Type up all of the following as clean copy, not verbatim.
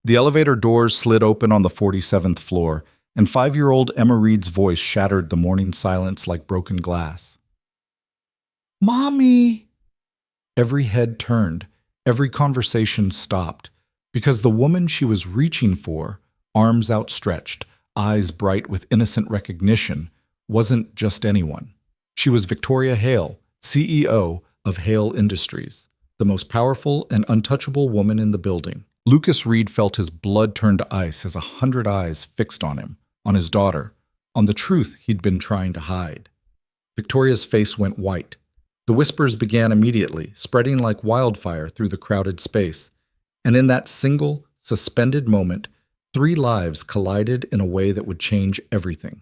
The elevator doors slid open on the 47th floor, and 5-year-old Emma Reed's voice shattered the morning silence like broken glass. "Mommy!" Every head turned, every conversation stopped, because the woman she was reaching for, arms outstretched, eyes bright with innocent recognition, wasn't just anyone. She was Victoria Hale, CEO of Hale Industries, the most powerful and untouchable woman in the building. Lucas Reed felt his blood turn to ice as 100 eyes fixed on him, on his daughter, on the truth he'd been trying to hide. Victoria's face went white. The whispers began immediately, spreading like wildfire through the crowded space. And in that single, suspended moment, 3 lives collided in a way that would change everything.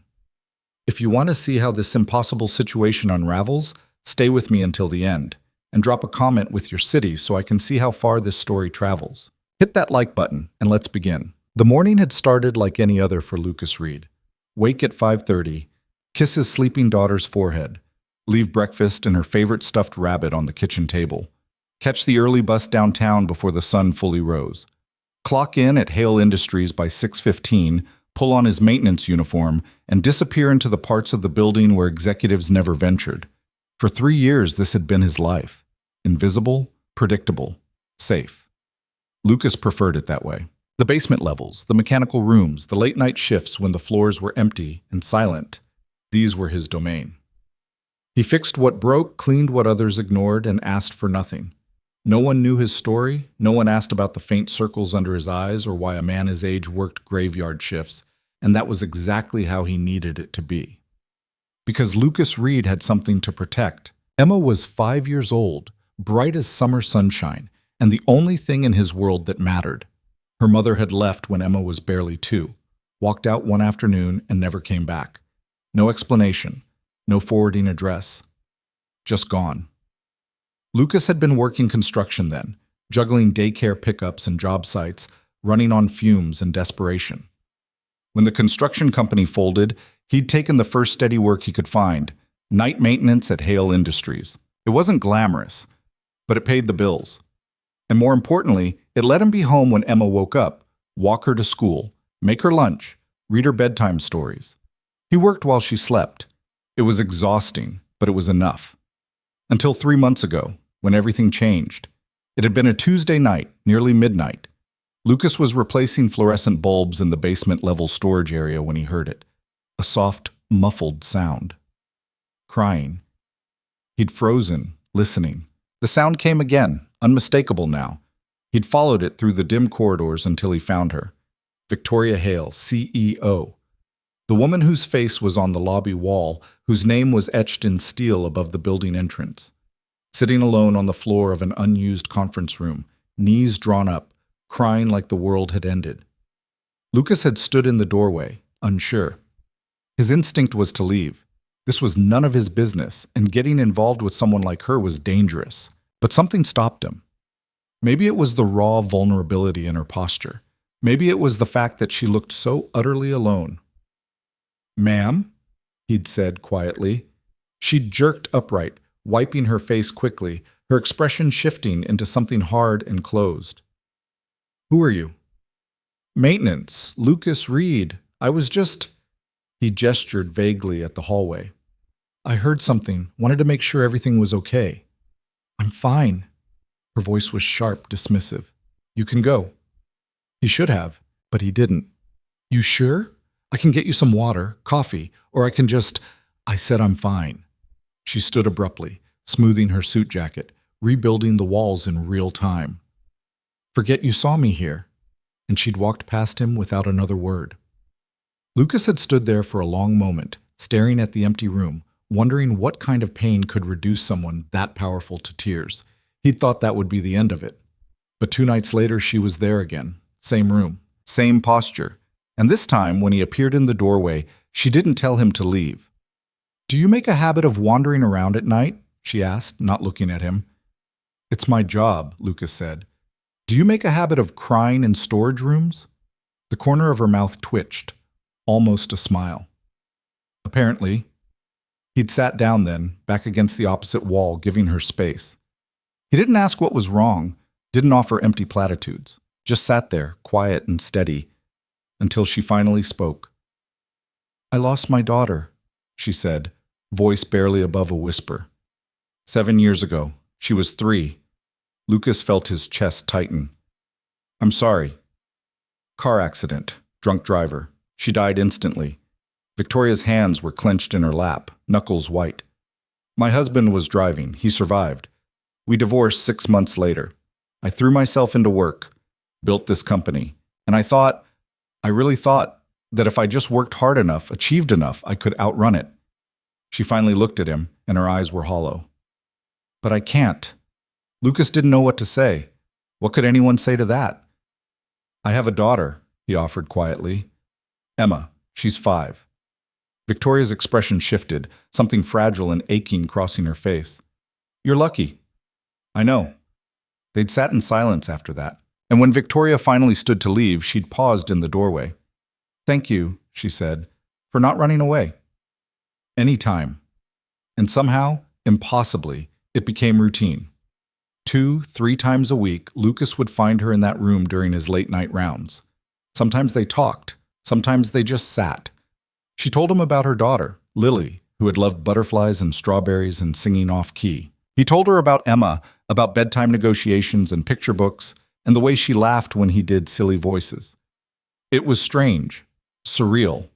If you want to see how this impossible situation unravels, stay with me until the end, and drop a comment with your city so I can see how far this story travels. Hit that like button, and let's begin. The morning had started like any other for Lucas Reed. Wake at 5:30, kiss his sleeping daughter's forehead, leave breakfast and her favorite stuffed rabbit on the kitchen table, catch the early bus downtown before the sun fully rose, clock in at Hale Industries by 6:15, pull on his maintenance uniform, and disappear into the parts of the building where executives never ventured. For 3 years, this had been his life. Invisible, predictable, safe. Lucas preferred it that way. The basement levels, the mechanical rooms, the late-night shifts when the floors were empty and silent, these were his domain. He fixed what broke, cleaned what others ignored, and asked for nothing. No one knew his story, no one asked about the faint circles under his eyes or why a man his age worked graveyard shifts, and that was exactly how he needed it to be. Because Lucas Reed had something to protect. Emma was 5 years old, bright as summer sunshine, and the only thing in his world that mattered. Her mother had left when Emma was barely 2, walked out one afternoon and never came back. No explanation, no forwarding address, just gone. Lucas had been working construction then, juggling daycare pickups and job sites, running on fumes and desperation. When the construction company folded, he'd taken the first steady work he could find, night maintenance at Hale Industries. It wasn't glamorous, but it paid the bills. And more importantly, it let him be home when Emma woke up, walk her to school, make her lunch, read her bedtime stories. He worked while she slept. It was exhausting, but it was enough. Until 3 months ago, when everything changed. It had been a Tuesday night, nearly midnight. Lucas was replacing fluorescent bulbs in the basement-level storage area when he heard it. A soft, muffled sound. Crying. He'd frozen, listening. The sound came again, unmistakable now. He'd followed it through the dim corridors until he found her. Victoria Hale, CEO. The woman whose face was on the lobby wall, whose name was etched in steel above the building entrance. Sitting alone on the floor of an unused conference room, knees drawn up, crying like the world had ended. Lucas had stood in the doorway, unsure. His instinct was to leave. This was none of his business, and getting involved with someone like her was dangerous. But something stopped him. Maybe it was the raw vulnerability in her posture. Maybe it was the fact that she looked so utterly alone. "Ma'am?" he'd said quietly. She'd jerked upright, wiping her face quickly, her expression shifting into something hard and closed. "Who are you?" "Maintenance, Lucas Reed. I was just—" He gestured vaguely at the hallway. "I heard something, wanted to make sure everything was okay." "I'm fine." Her voice was sharp, dismissive. "You can go." He should have, but he didn't. "You sure? I can get you some water, coffee, or I can just—" "I said I'm fine." She stood abruptly, smoothing her suit jacket, rebuilding the walls in real time. "Forget you saw me here." And she'd walked past him without another word. Lucas had stood there for a long moment, staring at the empty room, wondering what kind of pain could reduce someone that powerful to tears. He'd thought that would be the end of it. But 2 nights later, she was there again. Same room, same posture. And this time, when he appeared in the doorway, she didn't tell him to leave. "Do you make a habit of wandering around at night?" she asked, not looking at him. "It's my job," Lucas said. "Do you make a habit of crying in storage rooms?" The corner of her mouth twitched, almost a smile. "Apparently." He'd sat down then, back against the opposite wall, giving her space. He didn't ask what was wrong, didn't offer empty platitudes, just sat there, quiet and steady, until she finally spoke. "I lost my daughter," she said, voice barely above a whisper. 7 years ago. She was 3. Lucas felt his chest tighten. "I'm sorry. Car accident. Drunk driver. She died instantly." Victoria's hands were clenched in her lap, knuckles white. "My husband was driving. He survived. We divorced 6 months later. I threw myself into work, built this company, and I really thought that if I just worked hard enough, achieved enough, I could outrun it." She finally looked at him, and her eyes were hollow. "But I can't." Lucas didn't know what to say. What could anyone say to that? "I have a daughter," he offered quietly. "Emma. She's 5. Victoria's expression shifted, something fragile and aching crossing her face. "You're lucky." "I know." They'd sat in silence after that, and when Victoria finally stood to leave, she'd paused in the doorway. "Thank you," she said, "for not running away." Any time. And somehow, impossibly, it became routine. 2, 3 times a week, Lucas would find her in that room during his late-night rounds. Sometimes they talked. Sometimes they just sat. She told him about her daughter, Lily, who had loved butterflies and strawberries and singing off-key. He told her about Emma, about bedtime negotiations and picture books, and the way she laughed when he did silly voices. It was strange, surreal.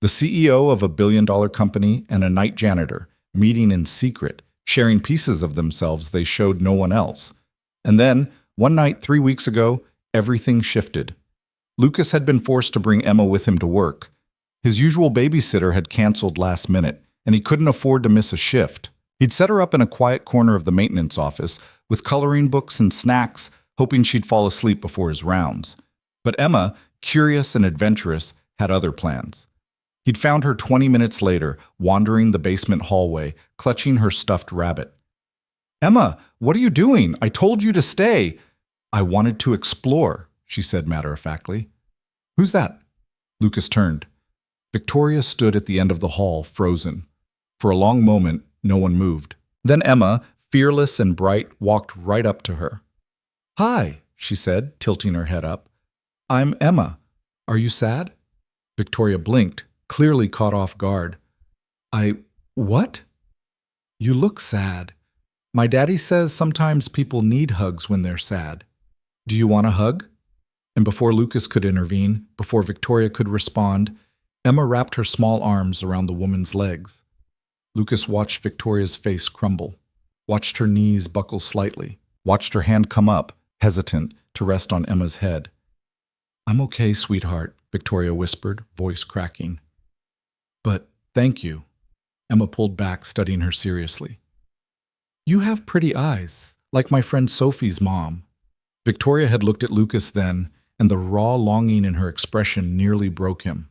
The CEO of a billion-dollar company and a night janitor, meeting in secret, sharing pieces of themselves they showed no one else. And then, one night 3 weeks ago, everything shifted. Lucas had been forced to bring Emma with him to work. His usual babysitter had canceled last minute, and he couldn't afford to miss a shift. He'd set her up in a quiet corner of the maintenance office, with coloring books and snacks, hoping she'd fall asleep before his rounds. But Emma, curious and adventurous, had other plans. He'd found her 20 minutes later, wandering the basement hallway, clutching her stuffed rabbit. "Emma, what are you doing? I told you to stay." "I wanted to explore," she said matter-of-factly. "Who's that?" Lucas turned. Victoria stood at the end of the hall, frozen. For a long moment, no one moved. Then Emma, fearless and bright, walked right up to her. "Hi," she said, tilting her head up. "I'm Emma. Are you sad?" Victoria blinked, clearly caught off guard. What?" "You look sad. My daddy says sometimes people need hugs when they're sad. Do you want a hug?" And before Lucas could intervene, before Victoria could respond, Emma wrapped her small arms around the woman's legs. Lucas watched Victoria's face crumble, watched her knees buckle slightly, watched her hand come up, hesitant, to rest on Emma's head. "I'm okay, sweetheart," Victoria whispered, voice cracking. "But thank you." Emma pulled back, studying her seriously. "You have pretty eyes, like my friend Sophie's mom." Victoria had looked at Lucas then, and the raw longing in her expression nearly broke him.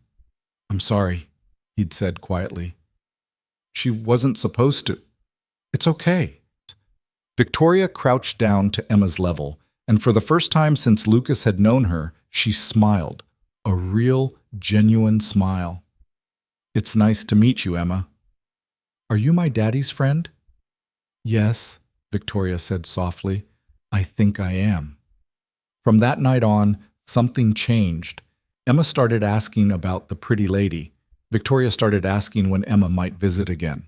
"I'm sorry," he'd said quietly. "She wasn't supposed to." "It's okay." Victoria crouched down to Emma's level, and for the first time since Lucas had known her, she smiled, a real, genuine smile. "It's nice to meet you, Emma." "Are you my daddy's friend?" "Yes," Victoria said softly. "I think I am." From that night on, something changed. Emma started asking about the pretty lady. Victoria started asking when Emma might visit again.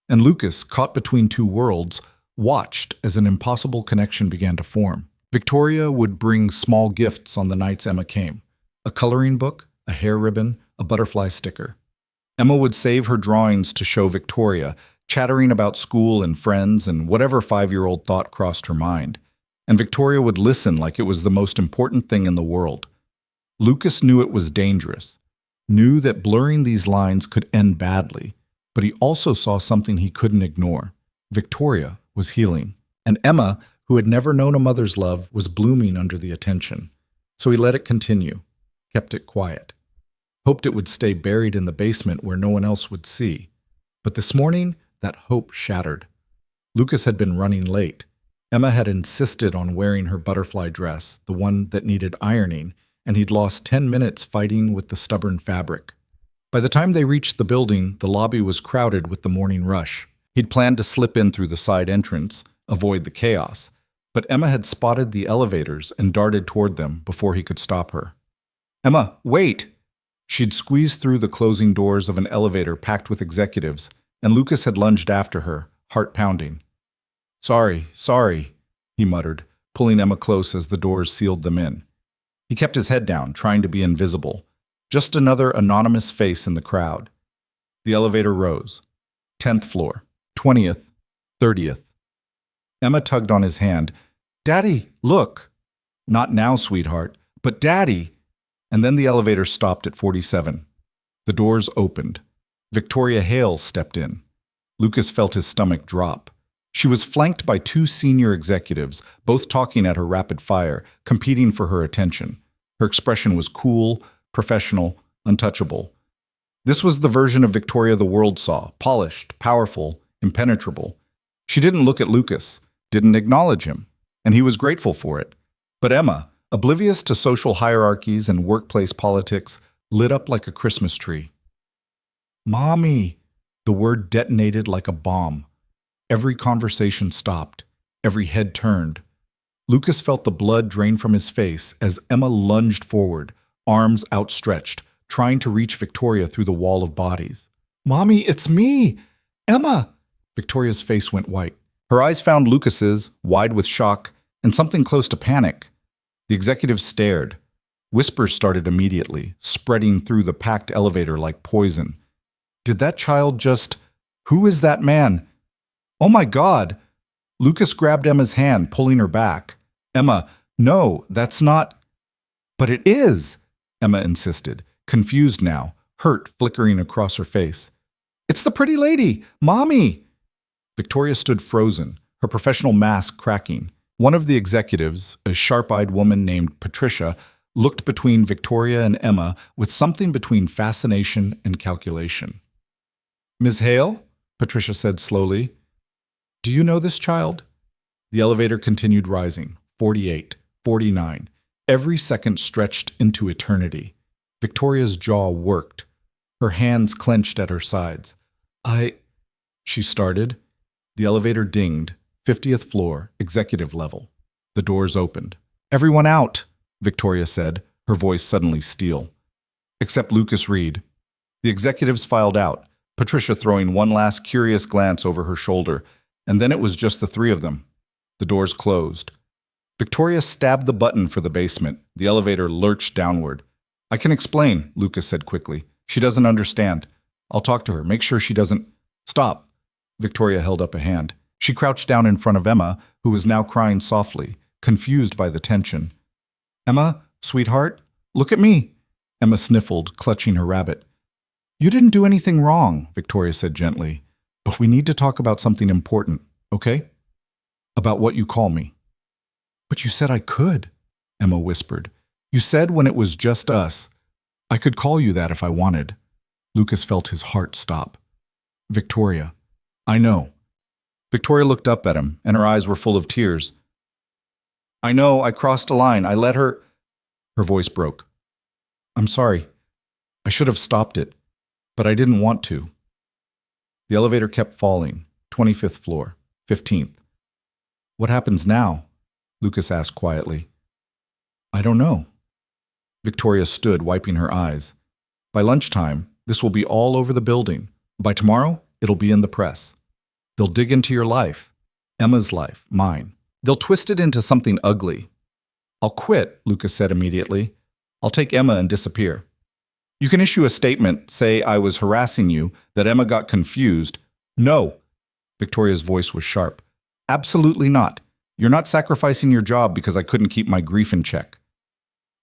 And Lucas, caught between two worlds, watched as an impossible connection began to form. Victoria would bring small gifts on the nights Emma came. A coloring book, a hair ribbon, a butterfly sticker. Emma would save her drawings to show Victoria, chattering about school and friends and whatever 5-year-old thought crossed her mind. And Victoria would listen like it was the most important thing in the world. Lucas knew it was dangerous, knew that blurring these lines could end badly, but he also saw something he couldn't ignore. Victoria was healing, and Emma, who had never known a mother's love, was blooming under the attention. So he let it continue, kept it quiet, hoped it would stay buried in the basement where no one else would see. But this morning, that hope shattered. Lucas had been running late. Emma had insisted on wearing her butterfly dress, the one that needed ironing, and he'd lost 10 minutes fighting with the stubborn fabric. By the time they reached the building, the lobby was crowded with the morning rush. He'd planned to slip in through the side entrance, avoid the chaos, But Emma had spotted the elevators and darted toward them before he could stop her. "Emma, wait!" She'd squeezed through the closing doors of an elevator packed with executives, and Lucas had lunged after her, heart pounding. Sorry, he muttered, pulling Emma close as the doors sealed them in. He kept his head down, trying to be invisible. Just another anonymous face in the crowd. The elevator rose. 10th floor, 20th, 30th. Emma tugged on his hand. "Daddy, look!" "Not now, sweetheart." "But Daddy!" And then the elevator stopped at 47. The doors opened. Victoria Hale stepped in. Lucas felt his stomach drop. She was flanked by two senior executives, both talking at her rapid fire, competing for her attention. Her expression was cool, professional, untouchable. This was the version of Victoria the world saw, polished, powerful, impenetrable. She didn't look at Lucas, didn't acknowledge him, and he was grateful for it. But Emma, oblivious to social hierarchies and workplace politics, lit up like a Christmas tree. "Mommy!" The word detonated like a bomb. Every conversation stopped. Every head turned. Lucas felt the blood drain from his face as Emma lunged forward, arms outstretched, trying to reach Victoria through the wall of bodies. "Mommy, it's me! Emma!" Victoria's face went white. Her eyes found Lucas's, wide with shock, and something close to panic. The executive stared. Whispers started immediately, spreading through the packed elevator like poison. Did that child just... Who is that man? Oh my God! Lucas grabbed Emma's hand, pulling her back. "Emma, no, that's not..." "But it is," Emma insisted, confused now, hurt flickering across her face. "It's the pretty lady! Mommy!" Victoria stood frozen, her professional mask cracking. One of the executives, a sharp-eyed woman named Patricia, looked between Victoria and Emma with something between fascination and calculation. "Ms. Hale?" Patricia said slowly. "Do you know this child?" The elevator continued rising. 48, 49. Every second stretched into eternity. Victoria's jaw worked. Her hands clenched at her sides. She started. The elevator dinged. 50th floor, executive level. The doors opened. "Everyone out," Victoria said, her voice suddenly steel. Except Lucas Reed. The executives filed out, Patricia throwing one last curious glance over her shoulder, and then it was just the three of them. The doors closed. Victoria stabbed the button for the basement. The elevator lurched downward. "I can explain," Lucas said quickly. "She doesn't understand. I'll talk to her. Make sure she doesn't..." "Stop." Victoria held up a hand. She crouched down in front of Emma, who was now crying softly, confused by the tension. "Emma, sweetheart, look at me." Emma sniffled, clutching her rabbit. "You didn't do anything wrong," Victoria said gently. "But we need to talk about something important, okay? About what you call me." "But you said I could," Emma whispered. "You said when it was just us. I could call you that if I wanted." Lucas felt his heart stop. "Victoria, I know." Victoria looked up at him, and her eyes were full of tears. "I know, I crossed a line. I let her..." Her voice broke. "I'm sorry. I should have stopped it, but I didn't want to." The elevator kept falling. 25th floor, 15th. "What happens now?" Lucas asked quietly. "I don't know." Victoria stood, wiping her eyes. "By lunchtime, this will be all over the building. By tomorrow, it'll be in the press. They'll dig into your life. Emma's life, mine. They'll twist it into something ugly." "I'll quit," Lucas said immediately. "I'll take Emma and disappear. You can issue a statement, say I was harassing you, that Emma got confused." "No." Victoria's voice was sharp. "Absolutely not. You're not sacrificing your job because I couldn't keep my grief in check."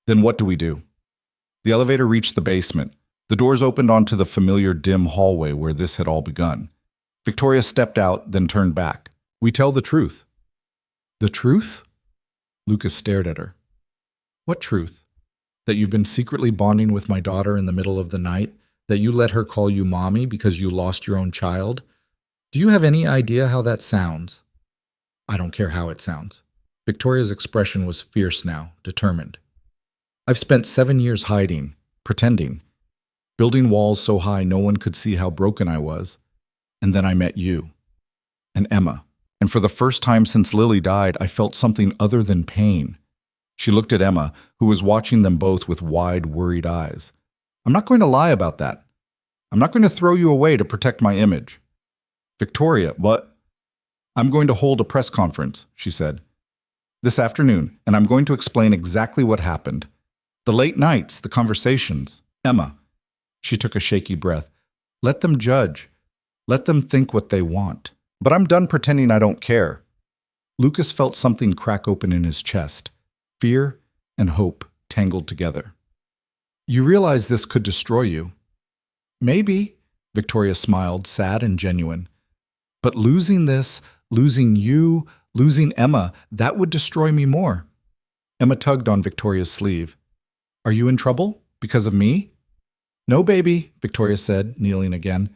"Then what do we do?" The elevator reached the basement. The doors opened onto the familiar dim hallway where this had all begun. Victoria stepped out, then turned back. "We tell the truth." "The truth?" Lucas stared at her. "What truth? That you've been secretly bonding with my daughter in the middle of the night? That you let her call you mommy because you lost your own child? Do you have any idea how that sounds?" "I don't care how it sounds." Victoria's expression was fierce now, determined. "I've spent 7 years hiding, pretending, building walls so high no one could see how broken I was. And then I met you. And Emma. And for the first time since Lily died, I felt something other than pain. She looked at Emma, who was watching them both with wide, worried eyes. I'm not going to lie about that. I'm not going to throw you away to protect my image. Victoria, what? I'm going to hold a press conference, she said, this afternoon, and I'm going to explain exactly what happened. The late nights, the conversations. Emma. She took a shaky breath. Let them judge. Let them think what they want. But I'm done pretending I don't care. Lucas felt something crack open in his chest. Fear and hope tangled together. You realize this could destroy you. Maybe, Victoria smiled, sad and genuine. But losing this, losing you, losing Emma, that would destroy me more. Emma tugged on Victoria's sleeve. Are you in trouble? Because of me? No, baby, Victoria said, kneeling again.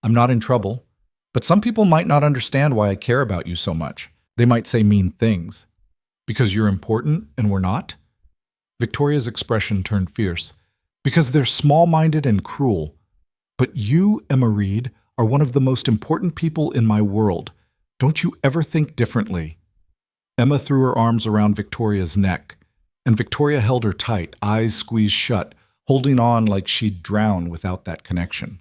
I'm not in trouble. But some people might not understand why I care about you so much. They might say mean things. Because you're important and we're not? Victoria's expression turned fierce. Because they're small-minded and cruel. But you, Emma Reed, are one of the most important people in my world. Don't you ever think differently. Emma threw her arms around Victoria's neck, and Victoria held her tight, eyes squeezed shut, holding on like she'd drown without that connection.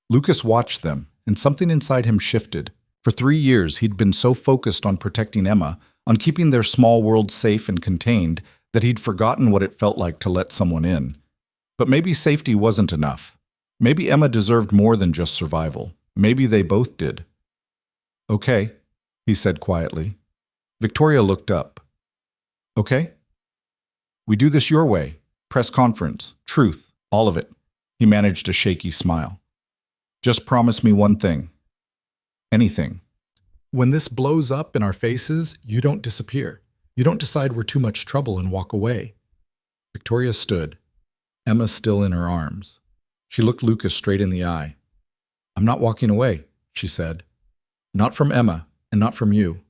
Lucas watched them, and something inside him shifted. For 3 years, he'd been so focused on protecting Emma, on keeping their small world safe and contained, that he'd forgotten what it felt like to let someone in. But maybe safety wasn't enough. Maybe Emma deserved more than just survival. Maybe they both did. Okay, he said quietly. Victoria looked up. Okay? We do this your way. Press conference, truth, all of it. He managed a shaky smile. Just promise me one thing. Anything. When this blows up in our faces, you don't disappear. You don't decide we're too much trouble and walk away. Victoria stood, Emma still in her arms. She looked Lucas straight in the eye. I'm not walking away, she said. Not from Emma, and not from you.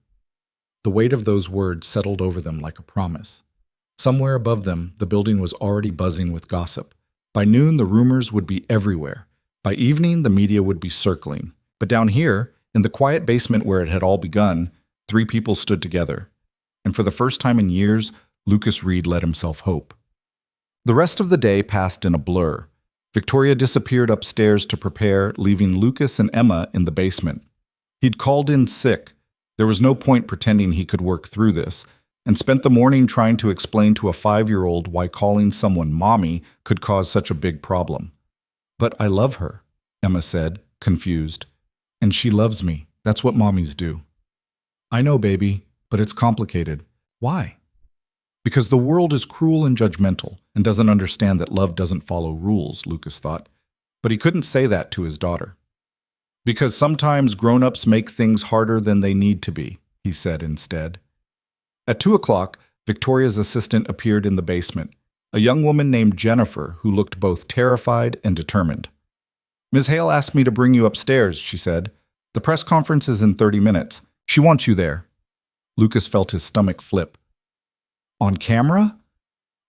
The weight of those words settled over them like a promise. Somewhere above them, the building was already buzzing with gossip. By noon, the rumors would be everywhere. By evening, the media would be circling. But down here, in the quiet basement where it had all begun, 3 people stood together. And for the first time in years, Lucas Reed let himself hope. The rest of the day passed in a blur. Victoria disappeared upstairs to prepare, leaving Lucas and Emma in the basement. He'd called in sick. There was no point pretending he could work through this, and spent the morning trying to explain to a 5-year-old why calling someone mommy could cause such a big problem. But I love her, Emma said, confused. And she loves me. That's what mommies do. I know, baby, but it's complicated. Why? Because the world is cruel and judgmental and doesn't understand that love doesn't follow rules, Lucas thought. But he couldn't say that to his daughter. Because sometimes grown-ups make things harder than they need to be, he said instead. At 2 o'clock, Victoria's assistant appeared in the basement, a young woman named Jennifer who looked both terrified and determined. Ms. Hale asked me to bring you upstairs, she said. The press conference is in 30 minutes. She wants you there. Lucas felt his stomach flip. On camera?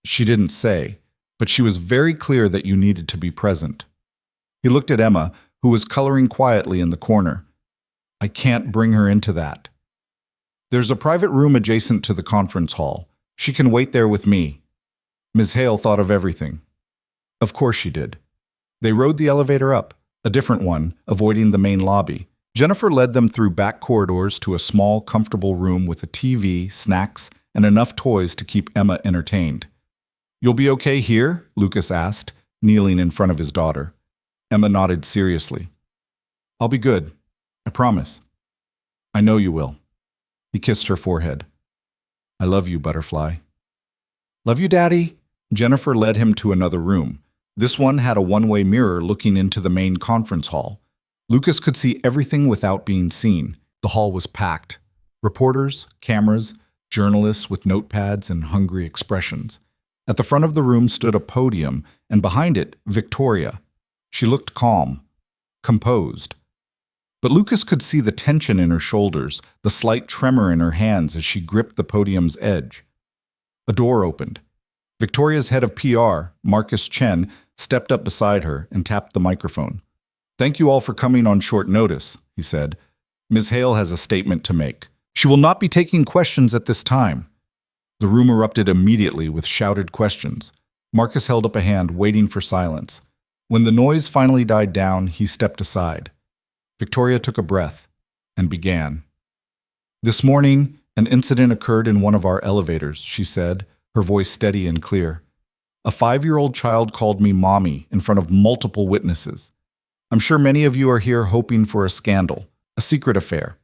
She didn't say, but she was very clear that you needed to be present. He looked at Emma, who was coloring quietly in the corner. I can't bring her into that. There's a private room adjacent to the conference hall. She can wait there with me. Ms. Hale thought of everything. Of course she did. They rode the elevator up, a different one, avoiding the main lobby. Jennifer led them through back corridors to a small, comfortable room with a TV, snacks, and enough toys to keep Emma entertained. You'll be okay here? Lucas asked, kneeling in front of his daughter. Emma nodded seriously. I'll be good. I promise. I know you will. He kissed her forehead. I love you, Butterfly. Love you, Daddy. Jennifer led him to another room. This one had a one-way mirror looking into the main conference hall. Lucas could see everything without being seen. The hall was packed. Reporters, cameras, journalists with notepads and hungry expressions. At the front of the room stood a podium, and behind it, Victoria. She looked calm, composed. But Lucas could see the tension in her shoulders, the slight tremor in her hands as she gripped the podium's edge. A door opened. Victoria's head of PR, Marcus Chen, stepped up beside her and tapped the microphone. Thank you all for coming on short notice, he said. Ms. Hale has a statement to make. She will not be taking questions at this time. The room erupted immediately with shouted questions. Marcus held up a hand, waiting for silence. When the noise finally died down, he stepped aside. Victoria took a breath and began. This morning, an incident occurred in one of our elevators, she said, her voice steady and clear. A 5-year-old child called me mommy in front of multiple witnesses. I'm sure many of you are here hoping for a scandal, a secret affair,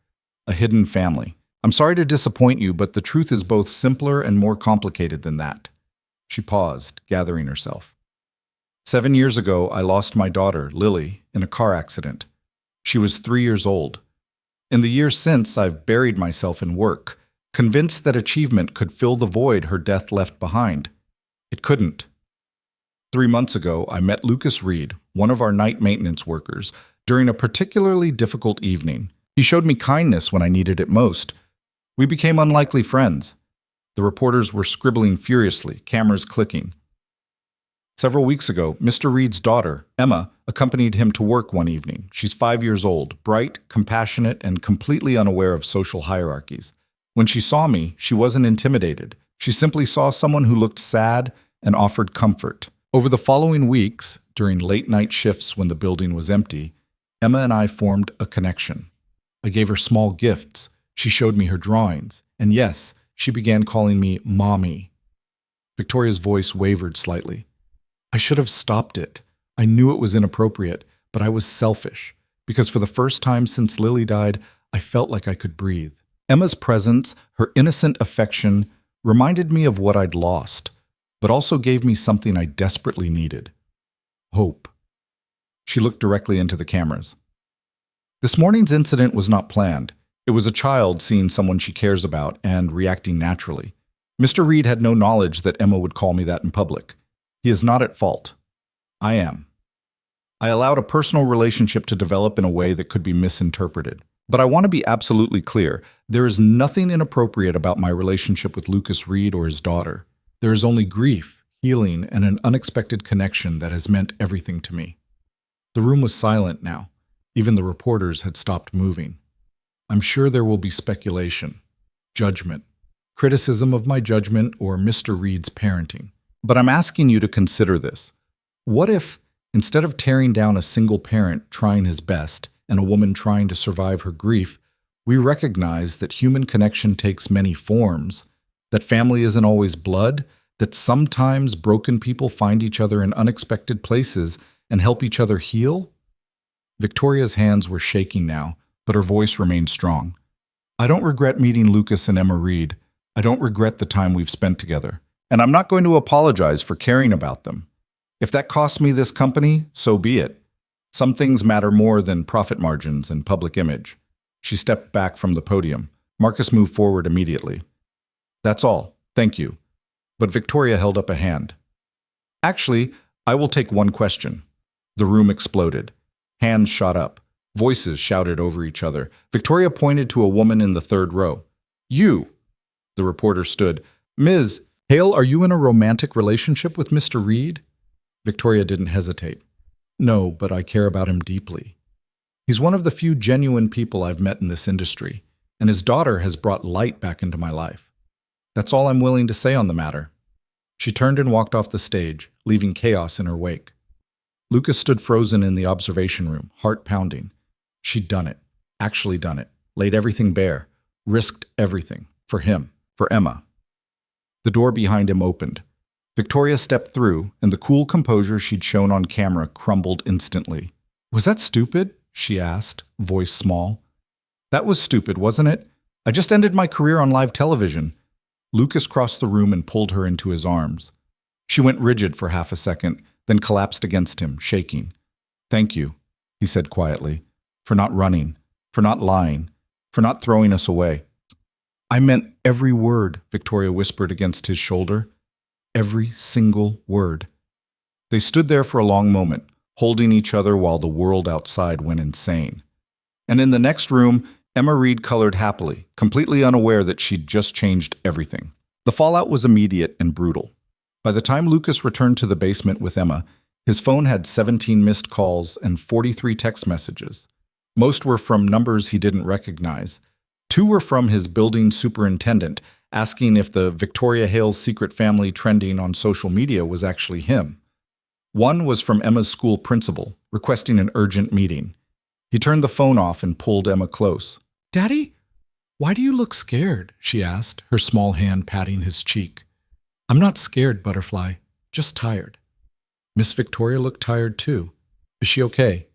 a hidden family. I'm sorry to disappoint you, but the truth is both simpler and more complicated than that. She paused, gathering herself. 7 years ago, I lost my daughter, Lily, in a car accident. She was 3 years old. In the years since, I've buried myself in work, convinced that achievement could fill the void her death left behind. It couldn't. 3 months ago, I met Lucas Reed, one of our night maintenance workers, during a particularly difficult evening. He showed me kindness when I needed it most. We became unlikely friends. The reporters were scribbling furiously, cameras clicking. Several weeks ago, Mr. Reed's daughter, Emma, accompanied him to work one evening. She's 5 years old, bright, compassionate, and completely unaware of social hierarchies. When she saw me, she wasn't intimidated. She simply saw someone who looked sad and offered comfort. Over the following weeks, during late-night shifts when the building was empty, Emma and I formed a connection. I gave her small gifts. She showed me her drawings. And yes, she began calling me Mommy. Victoria's voice wavered slightly. I should have stopped it. I knew it was inappropriate, but I was selfish, because for the first time since Lily died, I felt like I could breathe. Emma's presence, her innocent affection, reminded me of what I'd lost, but also gave me something I desperately needed. Hope. She looked directly into the cameras. This morning's incident was not planned. It was a child seeing someone she cares about and reacting naturally. Mr. Reed had no knowledge that Emma would call me that in public. He is not at fault. I am. I allowed a personal relationship to develop in a way that could be misinterpreted. But I want to be absolutely clear. There is nothing inappropriate about my relationship with Lucas Reed or his daughter. There is only grief, healing, and an unexpected connection that has meant everything to me. The room was silent now. Even the reporters had stopped moving. I'm sure there will be speculation, judgment, criticism of my judgment or Mr. Reed's parenting. But I'm asking you to consider this. What if, instead of tearing down a single parent trying his best and a woman trying to survive her grief, we recognize that human connection takes many forms, that family isn't always blood, that sometimes broken people find each other in unexpected places and help each other heal? Victoria's hands were shaking now, but her voice remained strong. I don't regret meeting Lucas and Emma Reed. I don't regret the time we've spent together. And I'm not going to apologize for caring about them. If that costs me this company, so be it. Some things matter more than profit margins and public image. She stepped back from the podium. Marcus moved forward immediately. That's all. Thank you. But Victoria held up a hand. Actually, I will take one question. The room exploded. Hands shot up. Voices shouted over each other. Victoria pointed to a woman in the third row. You! The reporter stood. Ms. Hale, are you in a romantic relationship with Mr. Reed? Victoria didn't hesitate. No, but I care about him deeply. He's one of the few genuine people I've met in this industry, and his daughter has brought light back into my life. That's all I'm willing to say on the matter. She turned and walked off the stage, leaving chaos in her wake. Lucas stood frozen in the observation room, heart pounding. She'd done it, actually done it, laid everything bare, risked everything, for him, for Emma. The door behind him opened. Victoria stepped through, and the cool composure she'd shown on camera crumbled instantly. Was that stupid? She asked, voice small. That was stupid, wasn't it? I just ended my career on live television. Lucas crossed the room and pulled her into his arms. She went rigid for half a second, then collapsed against him, shaking. Thank you, he said quietly, for not running, for not lying, for not throwing us away. I meant every word, Victoria whispered against his shoulder. Every single word. They stood there for a long moment, holding each other while the world outside went insane. And in the next room, Emma Reed colored happily, completely unaware that she'd just changed everything. The fallout was immediate and brutal. By the time Lucas returned to the basement with Emma, his phone had 17 missed calls and 43 text messages. Most were from numbers he didn't recognize. Two were from his building superintendent, asking if the Victoria Hale's secret family trending on social media was actually him. One was from Emma's school principal, requesting an urgent meeting. He turned the phone off and pulled Emma close. "Daddy, why do you look scared?" she asked, her small hand patting his cheek. "I'm not scared, Butterfly, just tired." Miss Victoria looked tired too. "Is she okay?"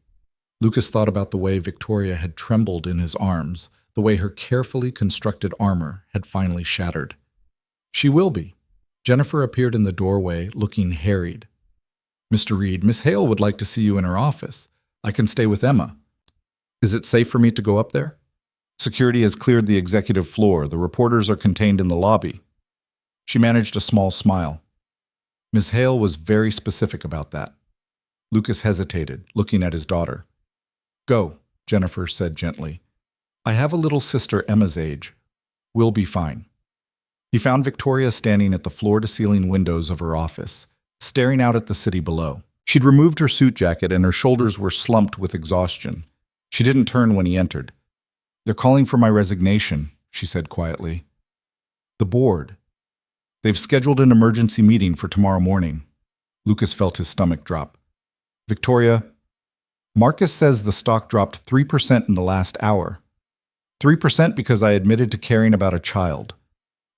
Lucas thought about the way Victoria had trembled in his arms, the way her carefully constructed armor had finally shattered. "She will be." Jennifer appeared in the doorway, looking harried. "Mr. Reed, Miss Hale would like to see you in her office. I can stay with Emma. Is it safe for me to go up there?" "Security has cleared the executive floor. The reporters are contained in the lobby." She managed a small smile. Miss Hale was very specific about that. Lucas hesitated, looking at his daughter. "Go," Jennifer said gently. "I have a little sister Emma's age. We'll be fine." He found Victoria standing at the floor-to-ceiling windows of her office, staring out at the city below. She'd removed her suit jacket and her shoulders were slumped with exhaustion. She didn't turn when he entered. "They're calling for my resignation," she said quietly. "The board. They've scheduled an emergency meeting for tomorrow morning." Lucas felt his stomach drop. "Victoria, Marcus says the stock dropped 3% in the last hour. 3% because I admitted to caring about a child."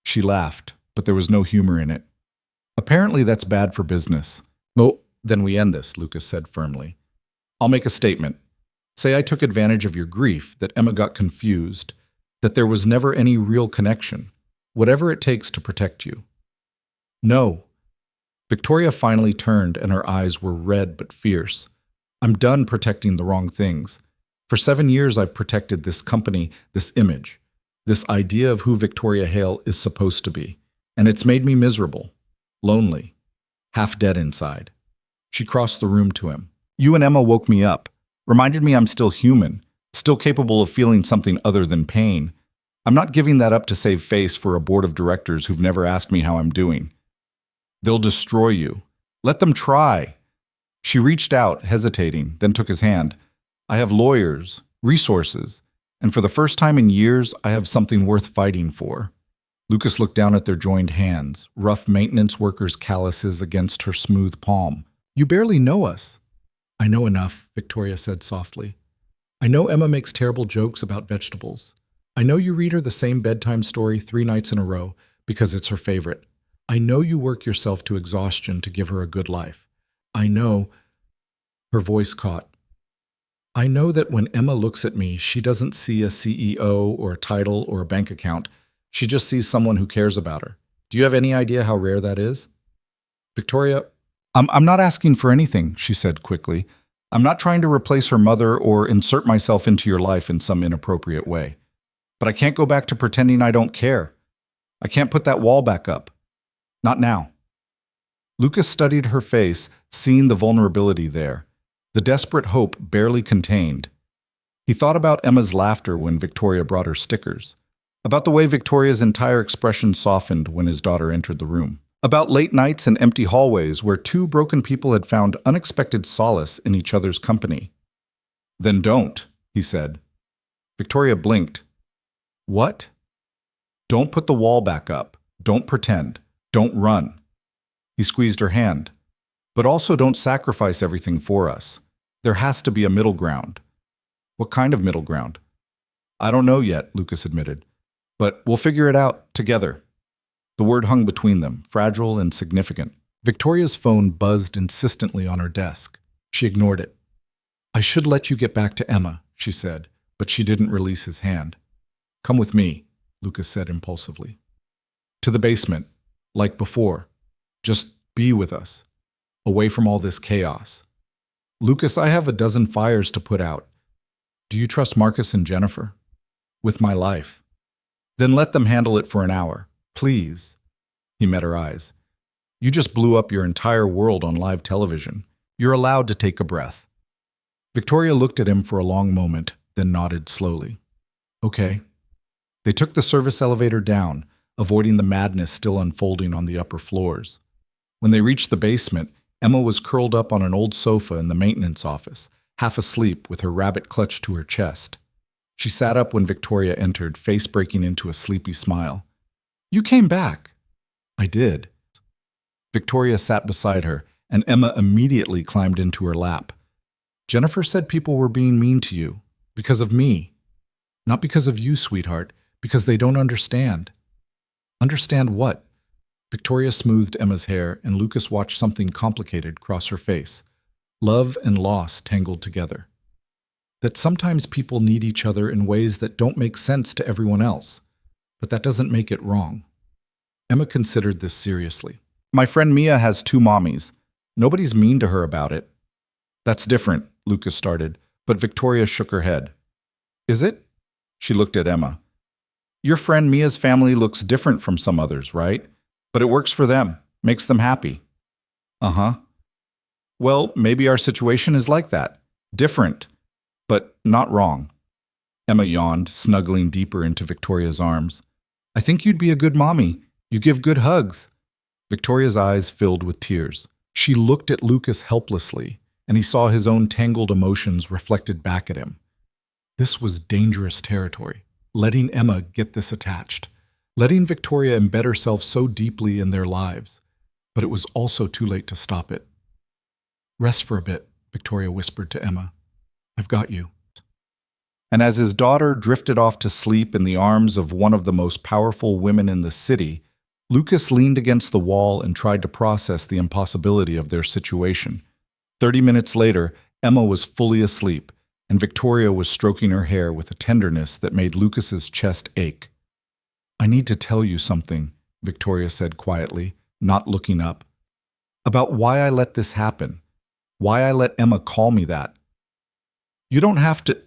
She laughed, but there was no humor in it. "Apparently that's bad for business." "Well, then we end this," Lucas said firmly. "I'll make a statement. Say I took advantage of your grief, that Emma got confused, that there was never any real connection, whatever it takes to protect you." "No." Victoria finally turned and her eyes were red but fierce. "I'm done protecting the wrong things. For 7 years I've protected this company, this image, this idea of who Victoria Hale is supposed to be, and it's made me miserable, lonely, half dead inside." She crossed the room to him. "You and Emma woke me up, reminded me I'm still human, still capable of feeling something other than pain. I'm not giving that up to save face for a board of directors who've never asked me how I'm doing. They'll destroy you. Let them try." She reached out, hesitating, then took his hand. "I have lawyers, resources, and for the first time in years, I have something worth fighting for." Lucas looked down at their joined hands, rough maintenance workers' calluses against her smooth palm. "You barely know us." "I know enough," Victoria said softly. "I know Emma makes terrible jokes about vegetables. I know you read her the same bedtime story 3 nights in a row because it's her favorite. I know you work yourself to exhaustion to give her a good life. I know—" Her voice caught. "I know that when Emma looks at me, she doesn't see a CEO or a title or a bank account. She just sees someone who cares about her. Do you have any idea how rare that is?" "Victoria, I'm not asking for anything," she said quickly. "I'm not trying to replace her mother or insert myself into your life in some inappropriate way. But I can't go back to pretending I don't care. I can't put that wall back up. Not now." Lucas studied her face, seeing the vulnerability there, the desperate hope barely contained. He thought about Emma's laughter when Victoria brought her stickers, about the way Victoria's entire expression softened when his daughter entered the room, about late nights and empty hallways where 2 broken people had found unexpected solace in each other's company. "Then don't," he said. Victoria blinked. "What?" "Don't put the wall back up. Don't pretend. Don't run." He squeezed her hand. "But also don't sacrifice everything for us. There has to be a middle ground." "What kind of middle ground?" "I don't know yet," Lucas admitted. "But we'll figure it out together." The word hung between them, fragile and significant. Victoria's phone buzzed insistently on her desk. She ignored it. "I should let you get back to Emma," she said, but she didn't release his hand. "Come with me," Lucas said impulsively. "To the basement, like before. Just be with us, away from all this chaos." "Lucas, I have a dozen fires to put out. Do you trust Marcus and Jennifer?" "With my life." "Then let them handle it for an hour, please." He met her eyes. "You just blew up your entire world on live television. You're allowed to take a breath." Victoria looked at him for a long moment, then nodded slowly. "Okay." They took the service elevator down, avoiding the madness still unfolding on the upper floors. When they reached the basement, Emma was curled up on an old sofa in the maintenance office, half asleep with her rabbit clutched to her chest. She sat up when Victoria entered, face breaking into a sleepy smile. "You came back." "I did." Victoria sat beside her, and Emma immediately climbed into her lap. "Jennifer said people were being mean to you. Because of me. Not because of you, sweetheart. Because they don't understand." "Understand what?" Victoria smoothed Emma's hair, and Lucas watched something complicated cross her face. Love and loss tangled together. That sometimes people need each other in ways that don't make sense to everyone else, but that doesn't make it wrong. Emma considered this seriously. "My friend Mia has 2 mommies. Nobody's mean to her about it." "That's different," Lucas started, but Victoria shook her head. "Is it?" She looked at Emma. "Your friend Mia's family looks different from some others, right? But it works for them, makes them happy." "Uh-huh." "Well, maybe our situation is like that. Different, but not wrong." Emma yawned, snuggling deeper into Victoria's arms. "I think you'd be a good mommy. You give good hugs." Victoria's eyes filled with tears. She looked at Lucas helplessly, and he saw his own tangled emotions reflected back at him. This was dangerous territory, letting Emma get this attached, letting Victoria embed herself so deeply in their lives. But it was also too late to stop it. "Rest for a bit," Victoria whispered to Emma. "I've got you." And as his daughter drifted off to sleep in the arms of one of the most powerful women in the city, Lucas leaned against the wall and tried to process the impossibility of their situation. 30 minutes later, Emma was fully asleep, and Victoria was stroking her hair with a tenderness that made Lucas's chest ache. "I need to tell you something," Victoria said quietly, not looking up. "About why I let this happen. Why I let Emma call me that." "You don't have to."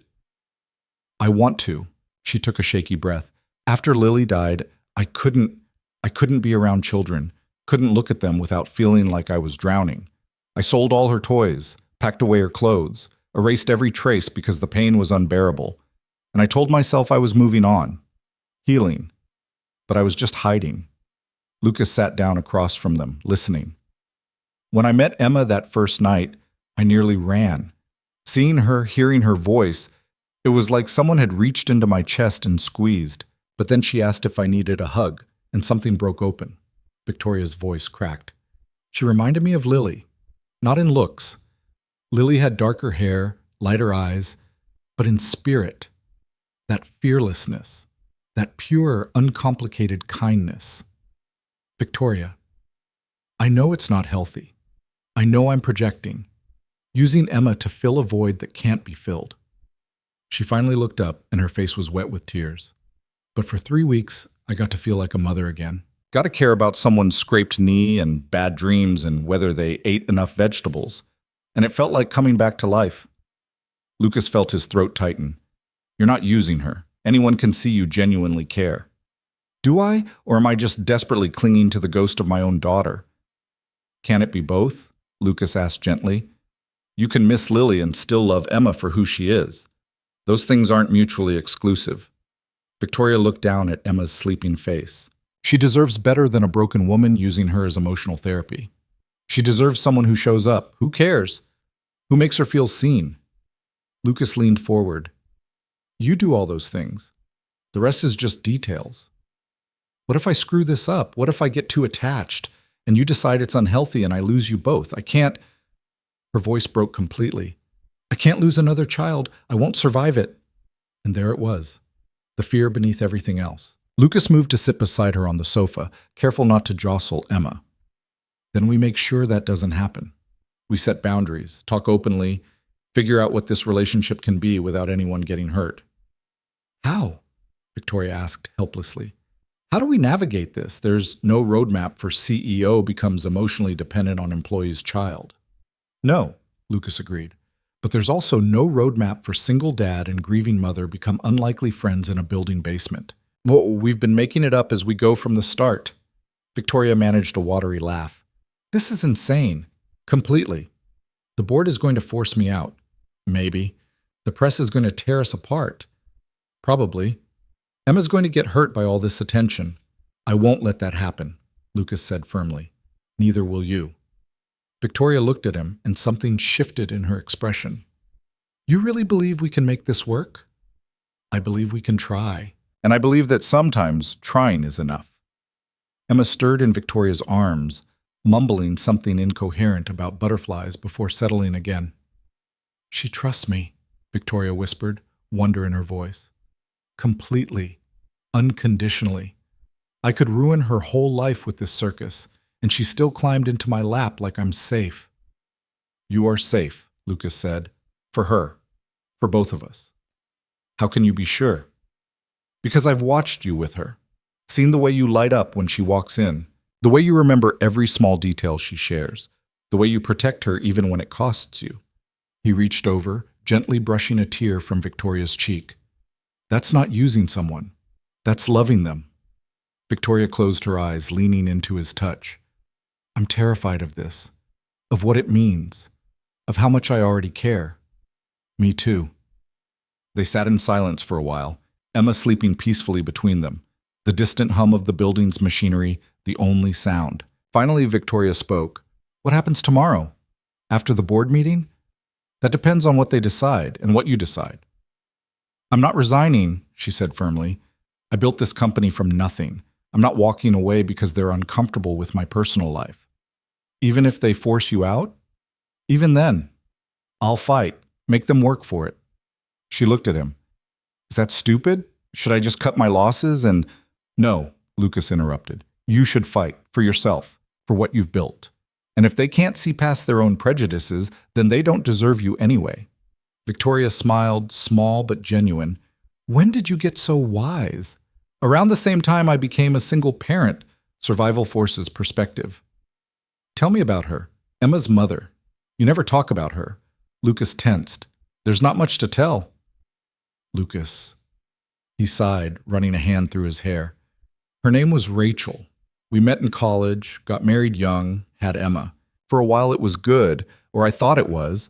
"I want to." She took a shaky breath. "After Lily died, I couldn't be around children, couldn't look at them without feeling like I was drowning. I sold all her toys, packed away her clothes, erased every trace because the pain was unbearable. And I told myself I was moving on, healing. But I was just hiding." Lucas sat down across from them, listening. "When I met Emma that first night, I nearly ran. Seeing her, hearing her voice, it was like someone had reached into my chest and squeezed. But then she asked if I needed a hug, and something broke open." Victoria's voice cracked. "She reminded me of Lily. Not in looks. Lily had darker hair, lighter eyes, but in spirit. That fearlessness, that pure, uncomplicated kindness. Victoria, I know it's not healthy. I know I'm projecting, using Emma to fill a void that can't be filled." She finally looked up, and her face was wet with tears. "But for 3 weeks, I got to feel like a mother again. Got to care about someone's scraped knee and bad dreams and whether they ate enough vegetables. And it felt like coming back to life." Lucas felt his throat tighten. "You're not using her. Anyone can see you genuinely care." "Do I? Or am I just desperately clinging to the ghost of my own daughter?" "Can it be both?" Lucas asked gently. "You can miss Lily and still love Emma for who she is. Those things aren't mutually exclusive." Victoria looked down at Emma's sleeping face. "She deserves better than a broken woman using her as emotional therapy. She deserves someone who shows up, who cares, who makes her feel seen." Lucas leaned forward. "You do all those things. The rest is just details. What if I screw this up? What if I get too attached and you decide it's unhealthy and I lose you both? I can't." Her voice broke completely. "I can't lose another child. I won't survive it." And there it was, the fear beneath everything else. Lucas moved to sit beside her on the sofa, careful not to jostle Emma. "Then we make sure that doesn't happen. We set boundaries, talk openly, figure out what this relationship can be without anyone getting hurt." "How?" Victoria asked helplessly. "How do we navigate this? There's no roadmap for CEO becomes emotionally dependent on employee's child." "No," Lucas agreed. "But there's also no roadmap for single dad and grieving mother become unlikely friends in a building basement. Well, we've been making it up as we go from the start." Victoria managed a watery laugh. "This is insane. Completely. The board is going to force me out. Maybe. The press is going to tear us apart. Probably. Emma's going to get hurt by all this attention. I won't let that happen," Lucas said firmly. "Neither will you." Victoria looked at him, and something shifted in her expression. You really believe we can make this work? I believe we can try. And I believe that sometimes trying is enough. Emma stirred in Victoria's arms, mumbling something incoherent about butterflies before settling again. She trusts me, Victoria whispered, wonder in her voice. Completely, unconditionally. I could ruin her whole life with this circus, and she still climbed into my lap like I'm safe. You are safe, Lucas said. For her. For both of us. How can you be sure? Because I've watched you with her. Seen the way you light up when she walks in. The way you remember every small detail she shares. The way you protect her even when it costs you. He reached over, gently brushing a tear from Victoria's cheek. That's not using someone. That's loving them. Victoria closed her eyes, leaning into his touch. I'm terrified of this. Of what it means. Of how much I already care. Me too. They sat in silence for a while, Emma sleeping peacefully between them, the distant hum of the building's machinery, the only sound. Finally, Victoria spoke. What happens tomorrow? After the board meeting? That depends on what they decide and what you decide. I'm not resigning, she said firmly. I built this company from nothing. I'm not walking away because they're uncomfortable with my personal life. Even if they force you out? Even then, I'll fight. Make them work for it. She looked at him. Is that stupid? Should I just cut my losses and... No, Lucas interrupted. You should fight for yourself, for what you've built. And if they can't see past their own prejudices, then they don't deserve you anyway. Victoria smiled, small but genuine. When did you get so wise? Around the same time I became a single parent, Survival Force's perspective. Tell me about her, Emma's mother. You never talk about her. Lucas tensed. There's not much to tell. Lucas. He sighed, running a hand through his hair. Her name was Rachel. We met in college, got married young, had Emma. For a while it was good, or I thought it was,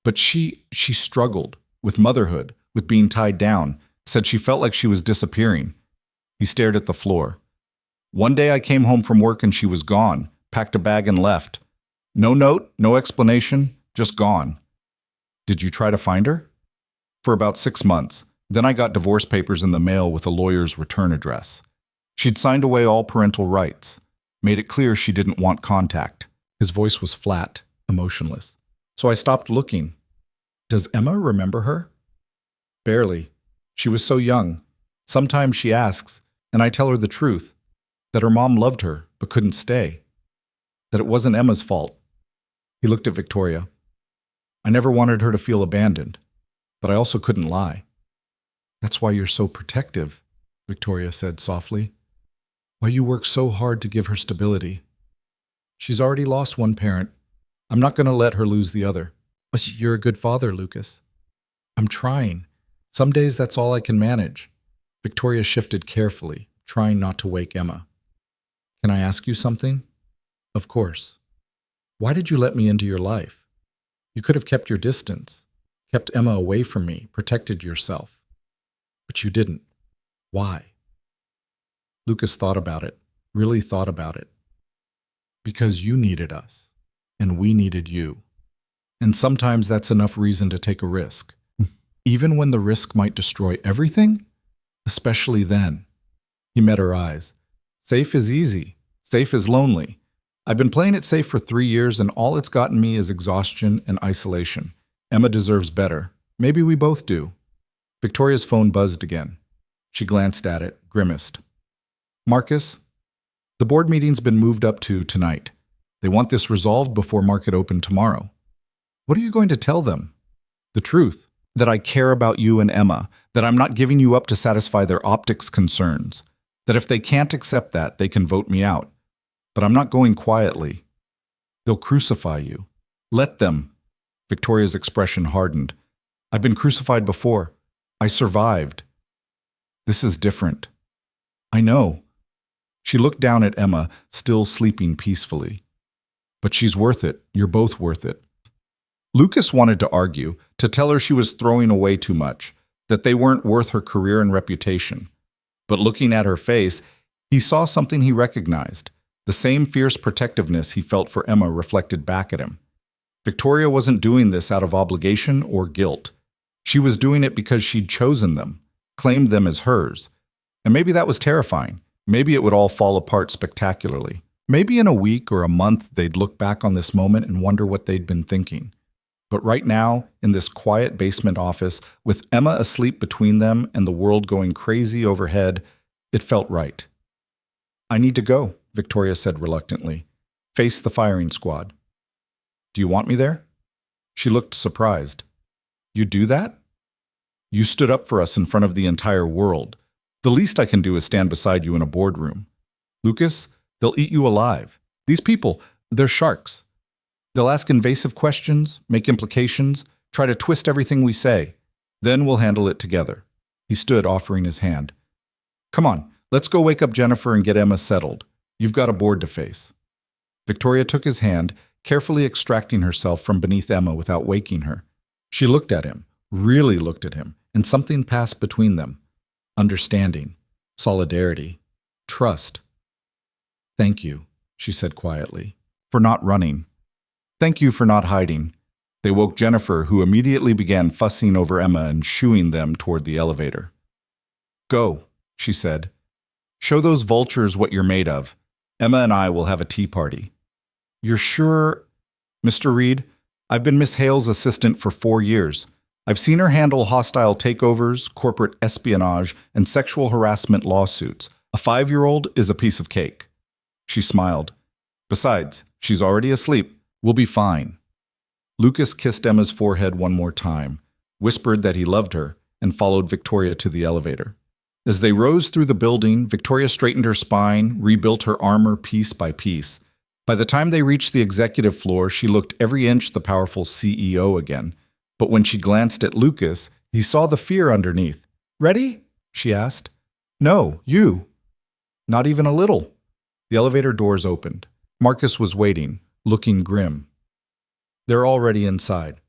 but she struggled with motherhood, with being tied down, said she felt like she was disappearing. He stared at the floor. One day I came home from work and she was gone, packed a bag and left. No note, no explanation, just gone. Did you try to find her? For about 6 months. Then I got divorce papers in the mail with a lawyer's return address. She'd signed away all parental rights, made it clear she didn't want contact. His voice was flat, emotionless. So I stopped looking. Does Emma remember her? Barely. She was so young. Sometimes she asks, and I tell her the truth, that her mom loved her but couldn't stay, that it wasn't Emma's fault. He looked at Victoria. I never wanted her to feel abandoned, but I also couldn't lie. That's why you're so protective, Victoria said softly. Why you work so hard to give her stability. She's already lost one parent. I'm not going to let her lose the other. You're a good father, Lucas. I'm trying. Some days that's all I can manage. Victoria shifted carefully, trying not to wake Emma. Can I ask you something? Of course. Why did you let me into your life? You could have kept your distance, kept Emma away from me, protected yourself. But you didn't. Why? Lucas thought about it, really thought about it. Because you needed us, and we needed you. And sometimes that's enough reason to take a risk. Even when the risk might destroy everything? Especially then. He met her eyes. Safe is easy. Safe is lonely. I've been playing it safe for 3 years, and all it's gotten me is exhaustion and isolation. Emma deserves better. Maybe we both do. Victoria's phone buzzed again. She glanced at it, grimaced. Marcus, the board meeting's been moved up to tonight. They want this resolved before market open tomorrow. What are you going to tell them? The truth. That I care about you and Emma. That I'm not giving you up to satisfy their optics concerns. That if they can't accept that, they can vote me out. But I'm not going quietly. They'll crucify you. Let them. Victoria's expression hardened. I've been crucified before. I survived. This is different. I know. She looked down at Emma, still sleeping peacefully. But she's worth it. You're both worth it. Lucas wanted to argue, to tell her she was throwing away too much, that they weren't worth her career and reputation. But looking at her face, he saw something he recognized, the same fierce protectiveness he felt for Emma reflected back at him. Victoria wasn't doing this out of obligation or guilt. She was doing it because she'd chosen them, claimed them as hers. And maybe that was terrifying. Maybe it would all fall apart spectacularly. Maybe in a week or a month they'd look back on this moment and wonder what they'd been thinking. But right now, in this quiet basement office, with Emma asleep between them and the world going crazy overhead, it felt right. "I need to go," Victoria said reluctantly. "Face the firing squad." "Do you want me there?" She looked surprised. "You do that? You stood up for us in front of the entire world. The least I can do is stand beside you in a boardroom. Lucas, they'll eat you alive. These people, they're sharks. They'll ask invasive questions, make implications, try to twist everything we say. Then we'll handle it together." He stood, offering his hand. "Come on, let's go wake up Jennifer and get Emma settled. You've got a board to face." Victoria took his hand, carefully extracting herself from beneath Emma without waking her. She looked at him, really looked at him, and something passed between them. Understanding, solidarity, trust. "Thank you," she said quietly, "for not running. Thank you for not hiding." They woke Jennifer, who immediately began fussing over Emma and shooing them toward the elevator. "Go," she said. "Show those vultures what you're made of. Emma and I will have a tea party." "You're sure?" "Mr. Reed, I've been Miss Hale's assistant for 4 years. I've seen her handle hostile takeovers, corporate espionage, and sexual harassment lawsuits. A 5-year-old is a piece of cake." She smiled. "Besides, she's already asleep. We'll be fine." Lucas kissed Emma's forehead one more time, whispered that he loved her, and followed Victoria to the elevator. As they rose through the building, Victoria straightened her spine, rebuilt her armor piece by piece. By the time they reached the executive floor, she looked every inch the powerful CEO again. But when she glanced at Lucas, he saw the fear underneath. "Ready?" she asked. "No, you." "Not even a little." The elevator doors opened. Marcus was waiting, looking grim. "They're already inside.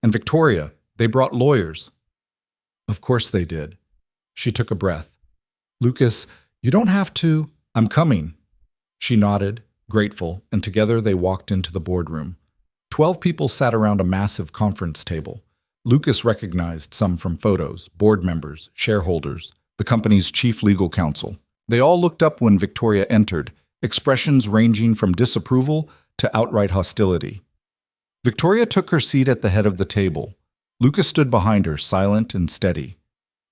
And Victoria, they brought lawyers." "Of course they did." She took a breath. "Lucas, you don't have to." "I'm coming." She nodded, grateful, and together they walked into the boardroom. 12 people sat around a massive conference table. Lucas recognized some from photos: board members, shareholders, the company's chief legal counsel. They all looked up when Victoria entered, expressions ranging from disapproval to outright hostility. Victoria took her seat at the head of the table. Lucas stood behind her, silent and steady.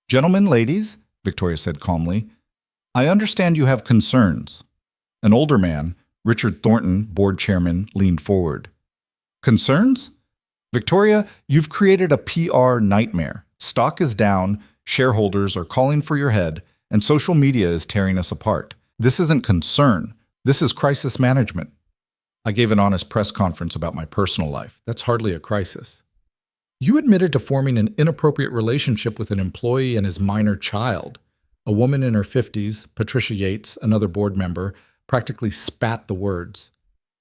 "Gentlemen, ladies," Victoria said calmly, "I understand you have concerns." An older man, Richard Thornton, board chairman, leaned forward. "Concerns? Victoria, you've created a PR nightmare. Stock is down, shareholders are calling for your head, and social media is tearing us apart. This isn't concern. This is crisis management." I gave an honest press conference about my personal life. That's hardly a crisis. "You admitted to forming an inappropriate relationship with an employee and his minor child." A woman in her 50s, Patricia Yates, another board member, practically spat the words.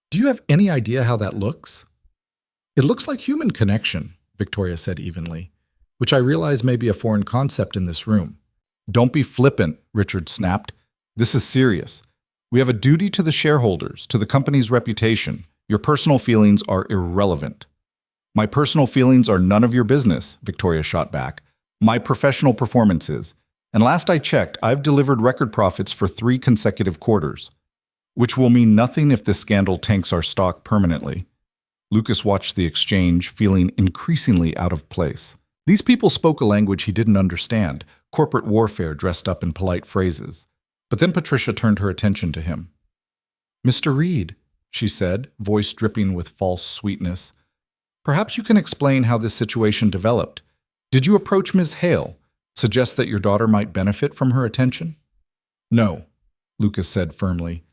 "Do you have any idea how that looks?" "It looks like human connection," Victoria said evenly, which I realize may be a foreign concept in this room. "Don't be flippant," Richard snapped. "This is serious. We have a duty to the shareholders, to the company's reputation. Your personal feelings are irrelevant." "My personal feelings are none of your business," Victoria shot back. "My professional performance is. And last I checked, I've delivered record profits for 3 consecutive quarters. Which will mean nothing if this scandal tanks our stock permanently." Lucas watched the exchange, feeling increasingly out of place. These people spoke a language he didn't understand, corporate warfare dressed up in polite phrases. But then Patricia turned her attention to him. "Mr. Reed," she said, voice dripping with false sweetness, "perhaps you can explain how this situation developed. Did you approach Ms. Hale, suggest that your daughter might benefit from her attention?" "No," Lucas said firmly.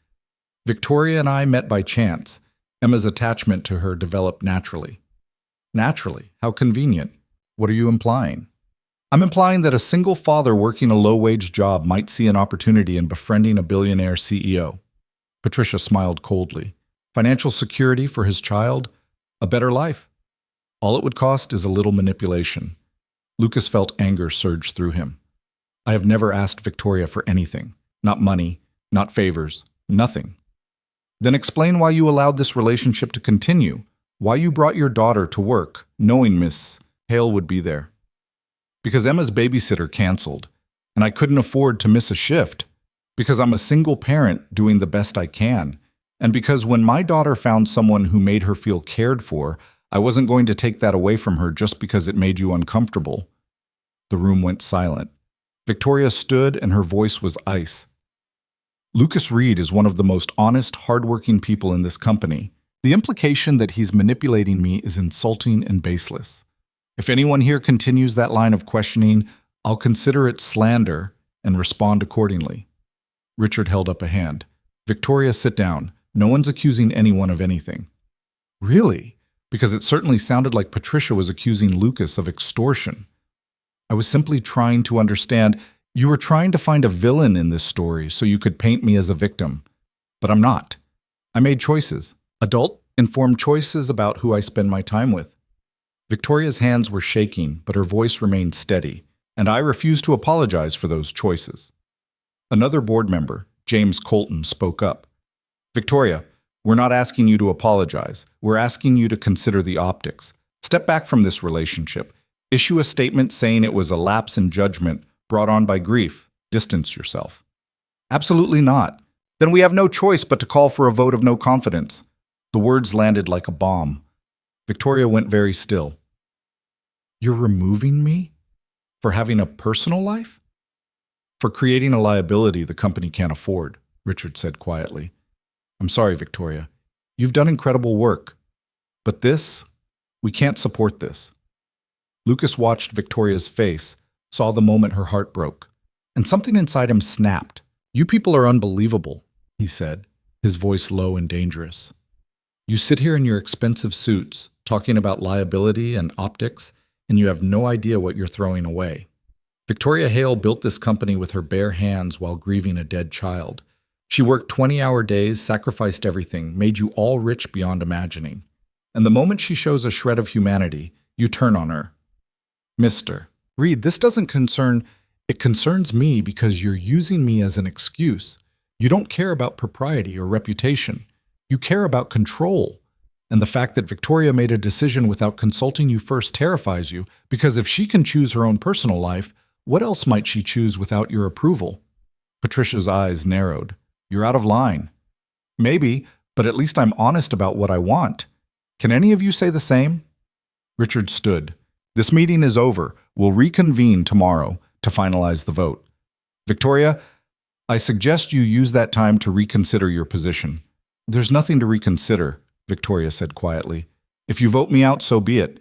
"Victoria and I met by chance. Emma's attachment to her developed naturally." "Naturally? How convenient. What are you implying?" "I'm implying that a single father working a low-wage job might see an opportunity in befriending a billionaire CEO." Patricia smiled coldly. "Financial security for his child? A better life? All it would cost is a little manipulation." Lucas felt anger surge through him. "I have never asked Victoria for anything. Not money, not favors, nothing." "Then explain why you allowed this relationship to continue, why you brought your daughter to work, knowing Miss Hale would be there." because Emma's babysitter canceled, and I couldn't afford to miss a shift, because I'm a single parent doing the best I can, and because when my daughter found someone who made her feel cared for, I wasn't going to take that away from her just because it made you uncomfortable." The room went silent. Victoria stood and her voice was ice. "Lucas Reed is one of the most honest, hardworking people in this company. The implication that he's manipulating me is insulting and baseless. If anyone here continues that line of questioning, I'll consider it slander and respond accordingly." Richard held up a hand. "Victoria, sit down. No one's accusing anyone of anything." "Really?" Because it certainly sounded like Patricia was accusing Lucas of extortion. "I was simply trying to understand. You were trying to find a villain in this story so you could paint me as a victim. But I'm not. I made choices. Adult, informed choices about who I spend my time with." Victoria's hands were shaking, but her voice remained steady, and I refused to apologize for those choices. Another board member, James Colton, spoke up. "Victoria, we're not asking you to apologize. We're asking you to consider the optics. Step back from this relationship. Issue a statement saying it was a lapse in judgment brought on by grief. Distance yourself." "Absolutely not. Then we have no choice but to call for a vote of no confidence." The words landed like a bomb. Victoria went very still. "You're removing me? For having a personal life?" "For creating a liability the company can't afford," Richard said quietly. "I'm sorry, Victoria. You've done incredible work. But we can't support this." Lucas watched Victoria's face, saw the moment her heart broke, and something inside him snapped. "You people are unbelievable," he said, his voice low and dangerous. "You sit here in your expensive suits, talking about liability and optics, and you have no idea what you're throwing away. Victoria Hale built this company with her bare hands while grieving a dead child. She worked 20-hour days, sacrificed everything, made you all rich beyond imagining. And the moment she shows a shred of humanity, you turn on her. Mr. Reed, this doesn't it concerns me because you're using me as an excuse. You don't care about propriety or reputation. You care about control. And the fact that Victoria made a decision without consulting you first terrifies you, because if she can choose her own personal life, what else might she choose without your approval?" Patricia's eyes narrowed. "You're out of line." "Maybe, but at least I'm honest about what I want. Can any of you say the same?" Richard stood. "This meeting is over. We'll reconvene tomorrow to finalize the vote. Victoria, I suggest you use that time to reconsider your position." "There's nothing to reconsider," Victoria said quietly. "If you vote me out, so be it.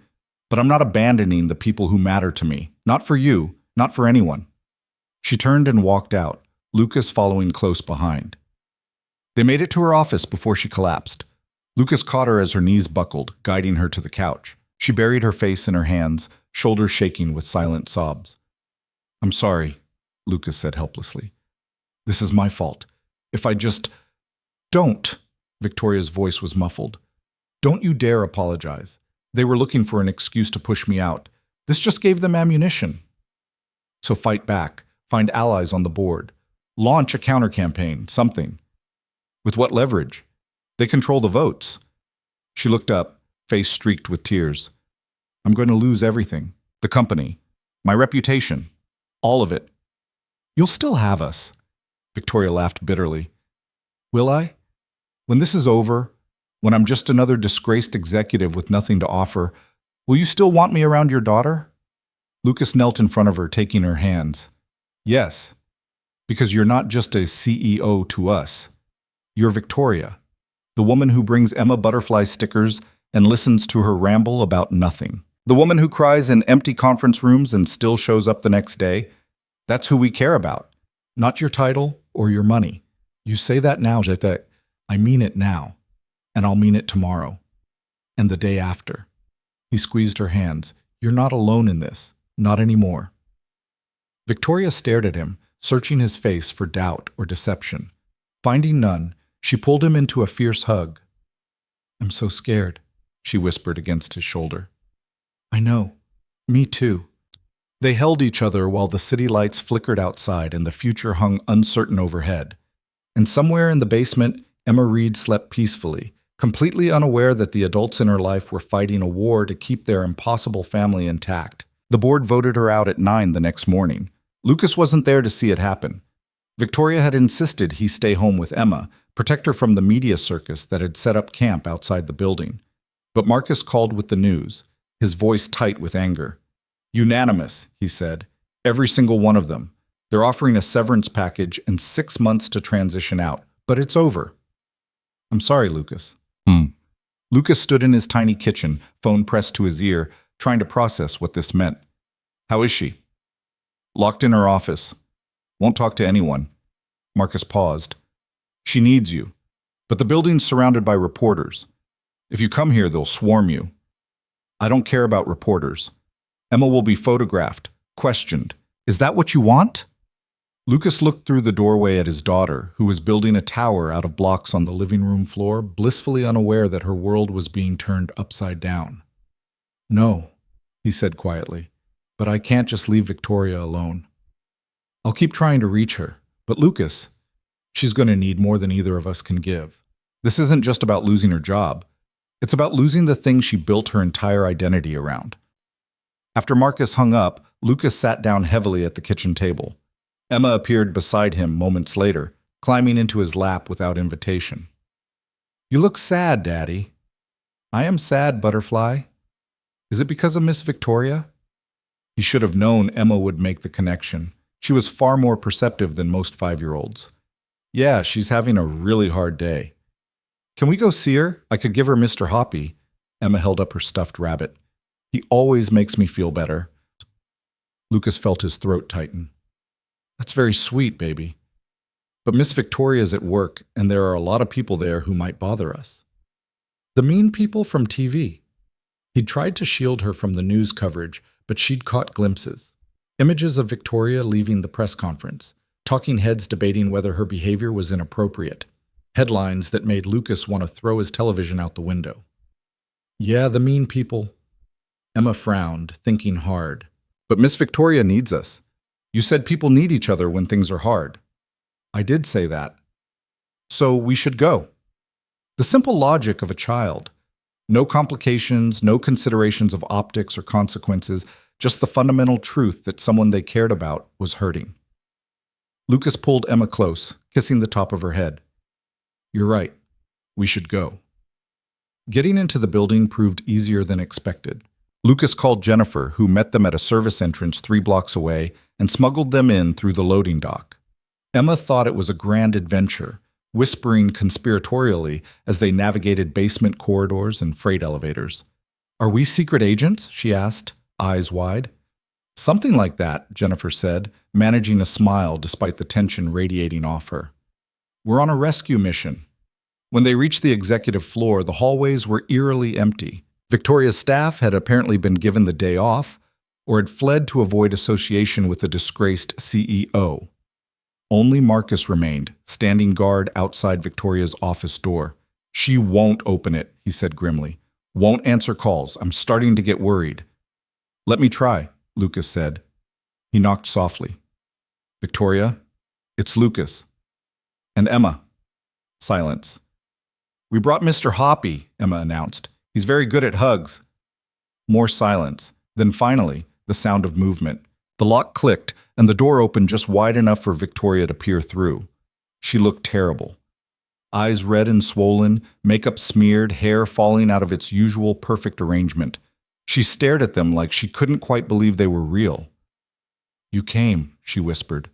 But I'm not abandoning the people who matter to me. Not for you, not for anyone." She turned and walked out, Lucas following close behind. They made it to her office before she collapsed. Lucas caught her as her knees buckled, guiding her to the couch. She buried her face in her hands, shoulders shaking with silent sobs. "I'm sorry," Lucas said helplessly. "This is my fault. If I just—" "Don't!" Victoria's voice was muffled. "Don't you dare apologize. They were looking for an excuse to push me out. This just gave them ammunition. So fight back. Find allies on the board. Launch a counter-campaign, something. With what leverage? They control the votes." She looked up, face streaked with tears. "I'm going to lose everything. The company. My reputation. All of it." "You'll still have us." Victoria laughed bitterly. "Will I? When this is over, when I'm just another disgraced executive with nothing to offer, will you still want me around your daughter?" Lucas knelt in front of her, taking her hands. "Yes, because you're not just a CEO to us. You're Victoria, the woman who brings Emma butterfly stickers and listens to her ramble about nothing. The woman who cries in empty conference rooms and still shows up the next day. That's who we care about, not your title or your money. You say that now, Jete. I mean it now, and I'll mean it tomorrow, and the day after." He squeezed her hands. "You're not alone in this, not anymore." Victoria stared at him, searching his face for doubt or deception. Finding none, she pulled him into a fierce hug. "I'm so scared," she whispered against his shoulder. "I know. Me too." They held each other while the city lights flickered outside and the future hung uncertain overhead. And somewhere in the basement, Emma Reed slept peacefully, completely unaware that the adults in her life were fighting a war to keep their impossible family intact. The board voted her out at 9 the next morning. Lucas wasn't there to see it happen. Victoria had insisted he stay home with Emma, protect her from the media circus that had set up camp outside the building. But Marcus called with the news, his voice tight with anger. Unanimous, he said. Every single one of them. They're offering a severance package and 6 months to transition out, but it's over. I'm sorry, Lucas. Lucas stood in his tiny kitchen, phone pressed to his ear, trying to process what this meant. How is she? Locked in her office. Won't talk to anyone. Marcus paused. She needs you. But the building's surrounded by reporters. If you come here, they'll swarm you. I don't care about reporters. Emma will be photographed, questioned. Is that what you want? Lucas looked through the doorway at his daughter, who was building a tower out of blocks on the living room floor, blissfully unaware that her world was being turned upside down. No, he said quietly, but I can't just leave Victoria alone. I'll keep trying to reach her, but Lucas, she's going to need more than either of us can give. This isn't just about losing her job. It's about losing the thing she built her entire identity around. After Marcus hung up, Lucas sat down heavily at the kitchen table. Emma appeared beside him moments later, climbing into his lap without invitation. You look sad, Daddy. I am sad, Butterfly. Is it because of Miss Victoria? He should have known Emma would make the connection. She was far more perceptive than most 5-year-olds. Yeah, she's having a really hard day. Can we go see her? I could give her Mr. Hoppy. Emma held up her stuffed rabbit. He always makes me feel better. Lucas felt his throat tighten. That's very sweet, baby. But Miss Victoria's at work, and there are a lot of people there who might bother us. The mean people from TV. He'd tried to shield her from the news coverage, but she'd caught glimpses. Images of Victoria leaving the press conference, talking heads debating whether her behavior was inappropriate. Headlines that made Lucas want to throw his television out the window. Yeah, the mean people. Emma frowned, thinking hard. But Miss Victoria needs us. You said people need each other when things are hard. I did say that. So we should go. The simple logic of a child. No complications, no considerations of optics or consequences, just the fundamental truth that someone they cared about was hurting. Lucas pulled Emma close, kissing the top of her head. You're right. We should go. Getting into the building proved easier than expected. Lucas called Jennifer, who met them at a service entrance 3 blocks away, and smuggled them in through the loading dock. Emma thought it was a grand adventure, whispering conspiratorially as they navigated basement corridors and freight elevators. Are we secret agents? She asked, eyes wide. Something like that, Jennifer said, managing a smile despite the tension radiating off her. We're on a rescue mission. When they reached the executive floor, the hallways were eerily empty. Victoria's staff had apparently been given the day off, or had fled to avoid association with the disgraced CEO. Only Marcus remained, standing guard outside Victoria's office door. She won't open it, he said grimly. Won't answer calls. I'm starting to get worried. Let me try, Lucas said. He knocked softly. Victoria, it's Lucas. And Emma. Silence. We brought Mr. Hoppy, Emma announced. He's very good at hugs. More silence. Then finally, the sound of movement. The lock clicked, and the door opened just wide enough for Victoria to peer through. She looked terrible. Eyes red and swollen, makeup smeared, hair falling out of its usual perfect arrangement. She stared at them like she couldn't quite believe they were real. You came, she whispered.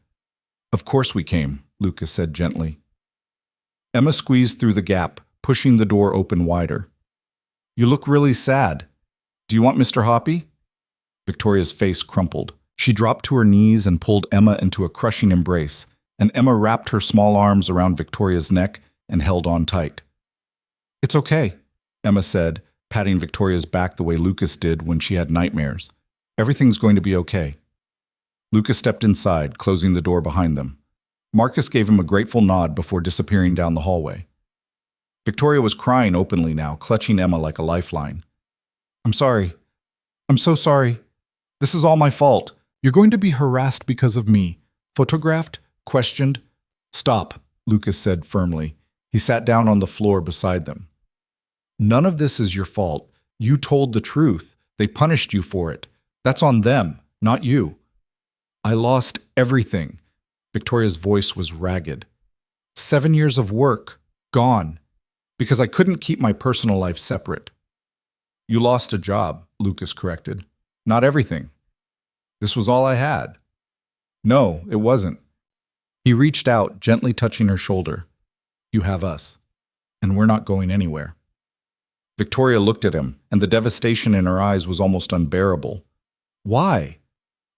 Of course we came, Lucas said gently. Emma squeezed through the gap, pushing the door open wider. You look really sad. Do you want Mr. Hoppy? Victoria's face crumpled. She dropped to her knees and pulled Emma into a crushing embrace, and Emma wrapped her small arms around Victoria's neck and held on tight. It's okay, Emma said, patting Victoria's back the way Lucas did when she had nightmares. Everything's going to be okay. Lucas stepped inside, closing the door behind them. Marcus gave him a grateful nod before disappearing down the hallway. Victoria was crying openly now, clutching Emma like a lifeline. I'm sorry. I'm so sorry. This is all my fault. You're going to be harassed because of me. Photographed? Questioned? Stop, Lucas said firmly. He sat down on the floor beside them. None of this is your fault. You told the truth. They punished you for it. That's on them, not you. I lost everything. Victoria's voice was ragged. 7 years of work, gone, because I couldn't keep my personal life separate. You lost a job, Lucas corrected. Not everything. This was all I had. No, it wasn't. He reached out, gently touching her shoulder. You have us, and we're not going anywhere. Victoria looked at him, and the devastation in her eyes was almost unbearable. Why?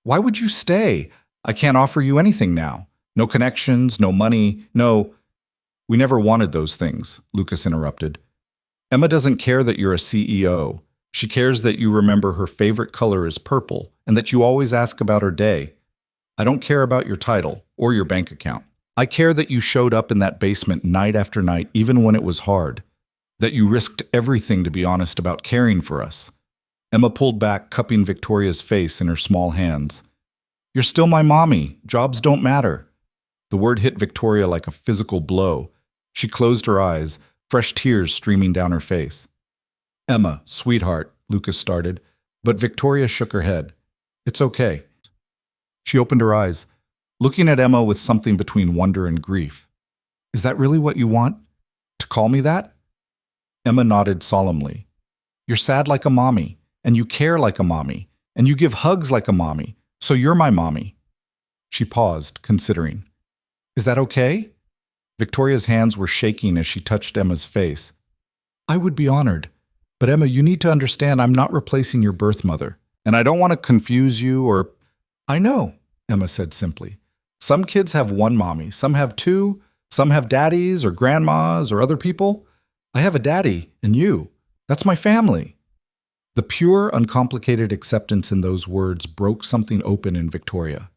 Why would you stay? I can't offer you anything now. No connections, no money, no... We never wanted those things, Lucas interrupted. Emma doesn't care that you're a CEO. She cares that you remember her favorite color is purple and that you always ask about her day. I don't care about your title or your bank account. I care that you showed up in that basement night after night, even when it was hard. That you risked everything to be honest about caring for us. Emma pulled back, cupping Victoria's face in her small hands. You're still my mommy. Jobs don't matter. The word hit Victoria like a physical blow. She closed her eyes, fresh tears streaming down her face. Emma, sweetheart, Lucas started, but Victoria shook her head. It's okay. She opened her eyes, looking at Emma with something between wonder and grief. Is that really what you want? To call me that? Emma nodded solemnly. You're sad like a mommy, and you care like a mommy, and you give hugs like a mommy, so you're my mommy. She paused, considering. Is that okay? Victoria's hands were shaking as she touched Emma's face. I would be honored. But Emma, you need to understand I'm not replacing your birth mother. And I don't want to confuse you or... I know, Emma said simply. Some kids have one mommy, some have two, some have daddies or grandmas or other people. I have a daddy and you. That's my family. The pure, uncomplicated acceptance in those words broke something open in Victoria.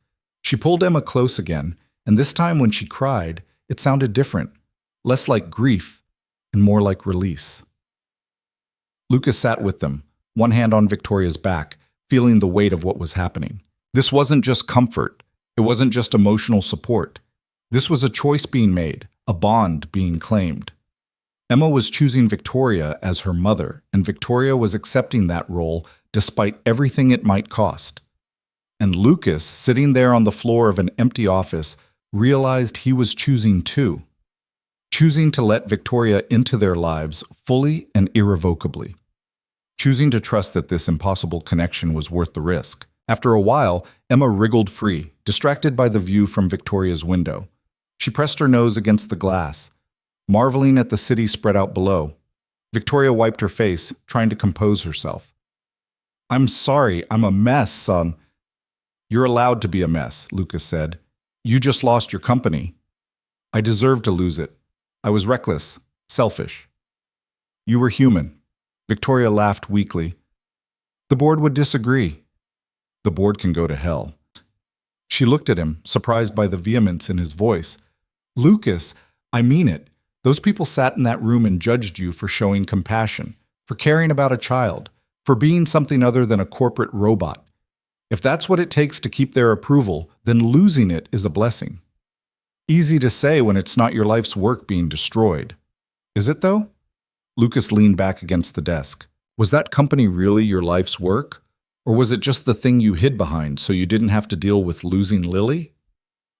She pulled Emma close again, and this time when she cried, it sounded different, less like grief and more like release. Lucas sat with them, one hand on Victoria's back, feeling the weight of what was happening. This wasn't just comfort. It wasn't just emotional support. This was a choice being made, a bond being claimed. Emma was choosing Victoria as her mother, and Victoria was accepting that role despite everything it might cost. And Lucas, sitting there on the floor of an empty office, realized he was choosing too. Choosing to let Victoria into their lives fully and irrevocably. Choosing to trust that this impossible connection was worth the risk. After a while, Emma wriggled free, distracted by the view from Victoria's window. She pressed her nose against the glass, marveling at the city spread out below. Victoria wiped her face, trying to compose herself. I'm sorry, I'm a mess, son. You're allowed to be a mess, Lucas said. You just lost your company. I deserved to lose it. I was reckless, selfish. You were human. Victoria laughed weakly. The board would disagree. The board can go to hell. She looked at him, surprised by the vehemence in his voice. Lucas, I mean it. Those people sat in that room and judged you for showing compassion, for caring about a child, for being something other than a corporate robot. If that's what it takes to keep their approval, then losing it is a blessing. Easy to say when it's not your life's work being destroyed. Is it, though? Lucas leaned back against the desk. Was that company really your life's work? Or was it just the thing you hid behind so you didn't have to deal with losing Lily?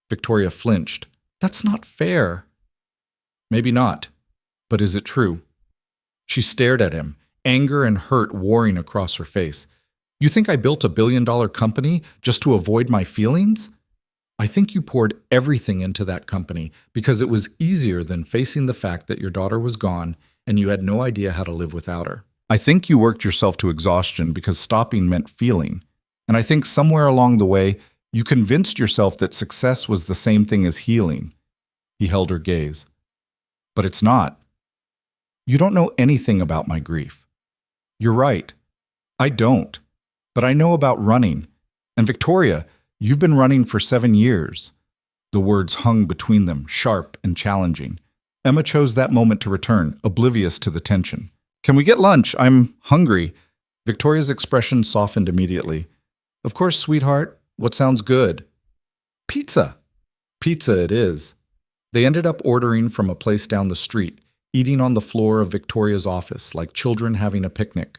Victoria flinched. That's not fair. Maybe not. But is it true? She stared at him, anger and hurt warring across her face. You think I built $1 billion company just to avoid my feelings? I think you poured everything into that company because it was easier than facing the fact that your daughter was gone and you had no idea how to live without her. I think you worked yourself to exhaustion because stopping meant feeling. And I think somewhere along the way, you convinced yourself that success was the same thing as healing. He held her gaze. But it's not. You don't know anything about my grief. You're right. I don't. But I know about running. And Victoria, you've been running for 7 years. The words hung between them, sharp and challenging. Emma chose that moment to return, oblivious to the tension. Can we get lunch? I'm hungry. Victoria's expression softened immediately. Of course, sweetheart. What sounds good? Pizza. Pizza it is. They ended up ordering from a place down the street, eating on the floor of Victoria's office like children having a picnic.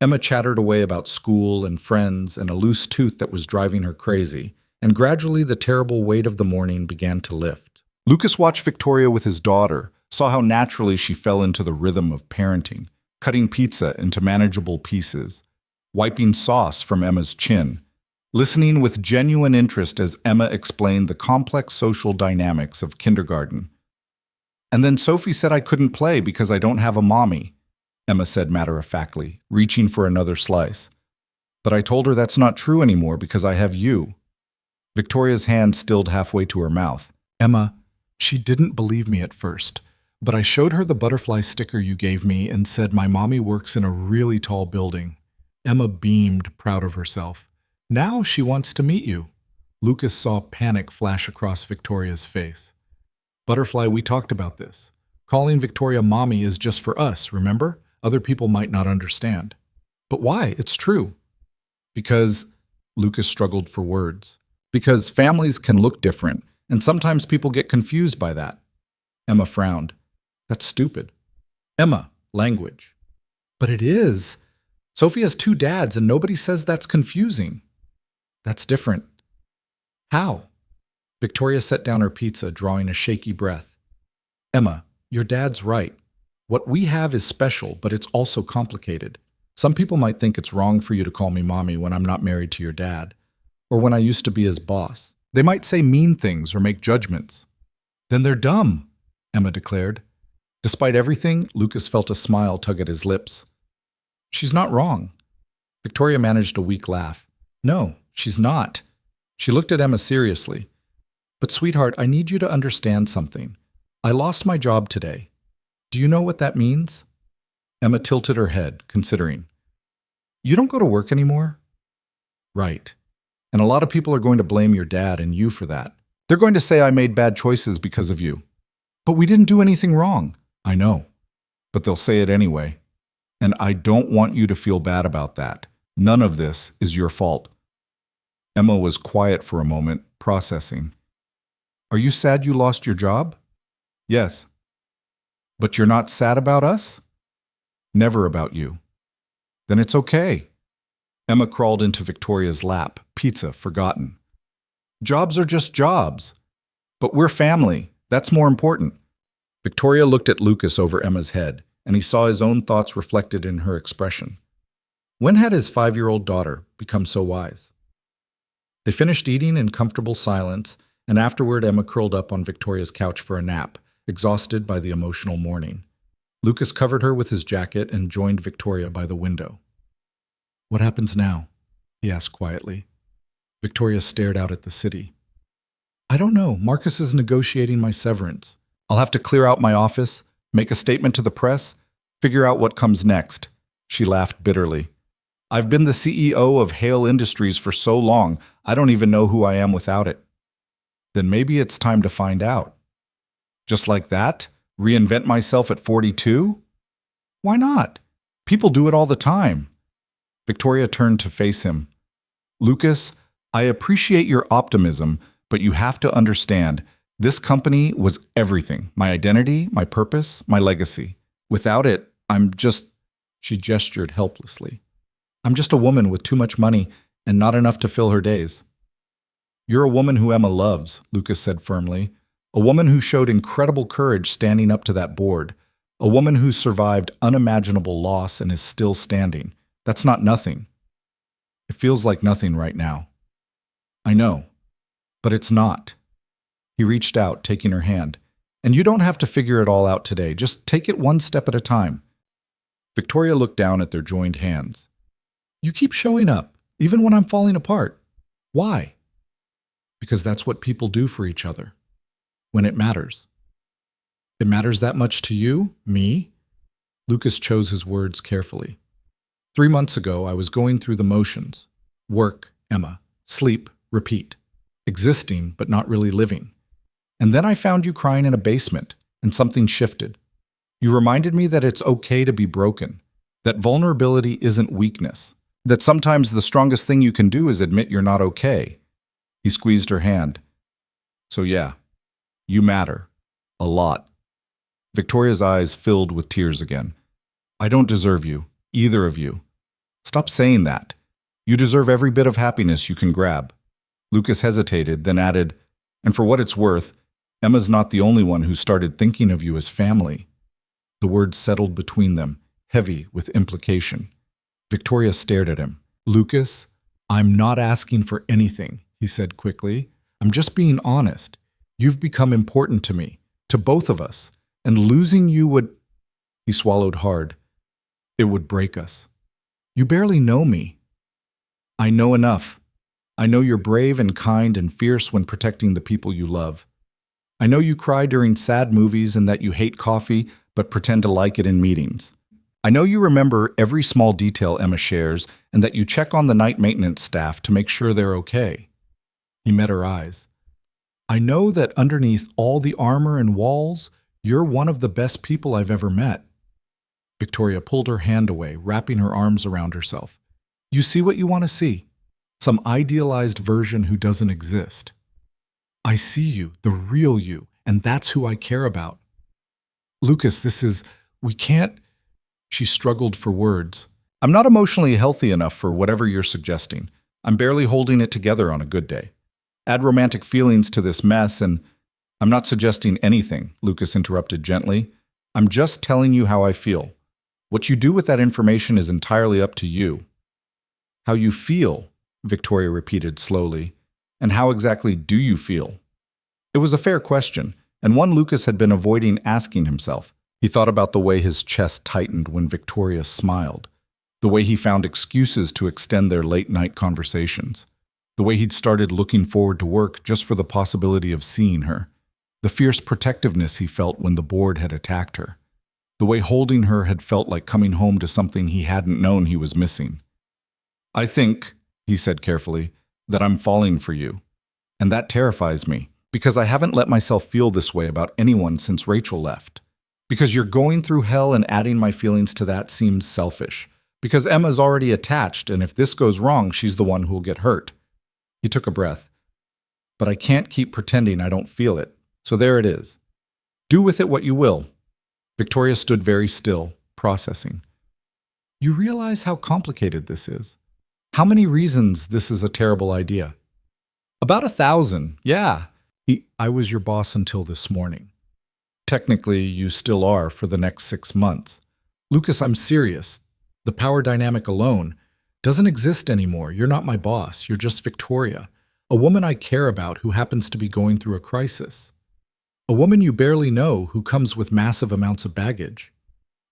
Emma chattered away about school and friends and a loose tooth that was driving her crazy, and gradually the terrible weight of the morning began to lift. Lucas watched Victoria with his daughter, saw how naturally she fell into the rhythm of parenting, cutting pizza into manageable pieces, wiping sauce from Emma's chin, listening with genuine interest as Emma explained the complex social dynamics of kindergarten. And then Sophie said I couldn't play because I don't have a mommy, Emma said matter-of-factly, reaching for another slice. But I told her that's not true anymore because I have you. Victoria's hand stilled halfway to her mouth. Emma, she didn't believe me at first, but I showed her the butterfly sticker you gave me and said my mommy works in a really tall building. Emma beamed, proud of herself. Now she wants to meet you. Lucas saw panic flash across Victoria's face. Butterfly, we talked about this. Calling Victoria mommy is just for us, remember? Other people might not understand. But why? It's true. Because, Lucas struggled for words. Because families can look different, and sometimes people get confused by that. Emma frowned. That's stupid. Emma, language. But it is. Sophie has 2 dads, and nobody says that's confusing. That's different. How? Victoria set down her pizza, drawing a shaky breath. Emma, your dad's right. What we have is special, but it's also complicated. Some people might think it's wrong for you to call me mommy when I'm not married to your dad, or when I used to be his boss. They might say mean things or make judgments. Then they're dumb, Emma declared. Despite everything, Lucas felt a smile tug at his lips. She's not wrong. Victoria managed a weak laugh. No, she's not. She looked at Emma seriously. But sweetheart, I need you to understand something. I lost my job today. Do you know what that means? Emma tilted her head, considering. You don't go to work anymore? Right. And a lot of people are going to blame your dad and you for that. They're going to say I made bad choices because of you. But we didn't do anything wrong. I know. But they'll say it anyway. And I don't want you to feel bad about that. None of this is your fault. Emma was quiet for a moment, processing. Are you sad you lost your job? Yes. But you're not sad about us? Never about you. Then it's okay. Emma crawled into Victoria's lap, pizza forgotten. Jobs are just jobs. But we're family. That's more important. Victoria looked at Lucas over Emma's head, and he saw his own thoughts reflected in her expression. When had his 5-year-old daughter become so wise? They finished eating in comfortable silence, and afterward Emma curled up on Victoria's couch for a nap, exhausted by the emotional morning. Lucas covered her with his jacket and joined Victoria by the window. What happens now? He asked quietly. Victoria stared out at the city. I don't know. Marcus is negotiating my severance. I'll have to clear out my office, make a statement to the press, figure out what comes next. She laughed bitterly. I've been the CEO of Hale Industries for so long, I don't even know who I am without it. Then maybe it's time to find out. Just like that? Reinvent myself at 42? Why not? People do it all the time. Victoria turned to face him. Lucas, I appreciate your optimism, but you have to understand, this company was everything. My identity, my purpose, my legacy. Without it, I'm just... She gestured helplessly. I'm just a woman with too much money and not enough to fill her days. You're a woman who Emma loves, Lucas said firmly. A woman who showed incredible courage standing up to that board. A woman who survived unimaginable loss and is still standing. That's not nothing. It feels like nothing right now. I know, but it's not. He reached out, taking her hand. And you don't have to figure it all out today. Just take it one step at a time. Victoria looked down at their joined hands. You keep showing up, even when I'm falling apart. Why? Because that's what people do for each other. When it matters. It matters that much to you? Me? Lucas chose his words carefully. 3 months ago, I was going through the motions. Work, Emma. Sleep, repeat. Existing, but not really living. And then I found you crying in a basement, and something shifted. You reminded me that it's okay to be broken, that vulnerability isn't weakness, that sometimes the strongest thing you can do is admit you're not okay. He squeezed her hand. So yeah, you matter. A lot. Victoria's eyes filled with tears again. I don't deserve you, either of you. Stop saying that. You deserve every bit of happiness you can grab. Lucas hesitated, then added, and for what it's worth, Emma's not the only one who started thinking of you as family. The words settled between them, heavy with implication. Victoria stared at him. Lucas, I'm not asking for anything, he said quickly. I'm just being honest. You've become important to me, to both of us, and losing you would... He swallowed hard. It would break us. You barely know me. I know enough. I know you're brave and kind and fierce when protecting the people you love. I know you cry during sad movies and that you hate coffee but pretend to like it in meetings. I know you remember every small detail Emma shares and that you check on the night maintenance staff to make sure they're okay. He met her eyes. I know that underneath all the armor and walls, you're one of the best people I've ever met. Victoria pulled her hand away, wrapping her arms around herself. You see what you want to see. Some idealized version who doesn't exist. I see you, the real you, and that's who I care about. Lucas, we can't... She struggled for words. I'm not emotionally healthy enough for whatever you're suggesting. I'm barely holding it together on a good day. Add romantic feelings to this mess and... I'm not suggesting anything, Lucas interrupted gently. I'm just telling you how I feel. What you do with that information is entirely up to you. How you feel, Victoria repeated slowly. And how exactly do you feel? It was a fair question, and one Lucas had been avoiding asking himself. He thought about the way his chest tightened when Victoria smiled, the way he found excuses to extend their late-night conversations, the way he'd started looking forward to work just for the possibility of seeing her, the fierce protectiveness he felt when the board had attacked her, the way holding her had felt like coming home to something he hadn't known he was missing. I think, he said carefully, that I'm falling for you, and that terrifies me, because I haven't let myself feel this way about anyone since Rachel left. Because you're going through hell and adding my feelings to that seems selfish. Because Emma's already attached, and if this goes wrong, she's the one who'll get hurt. He took a breath. But I can't keep pretending I don't feel it, so there it is. Do with it what you will. Victoria stood very still, processing. You realize how complicated this is? How many reasons this is a terrible idea? About 1,000, yeah. I was your boss until this morning. Technically, you still are for the next 6 months. Lucas, I'm serious. The power dynamic alone doesn't exist anymore. You're not my boss. You're just Victoria, a woman I care about who happens to be going through a crisis. A woman you barely know who comes with massive amounts of baggage.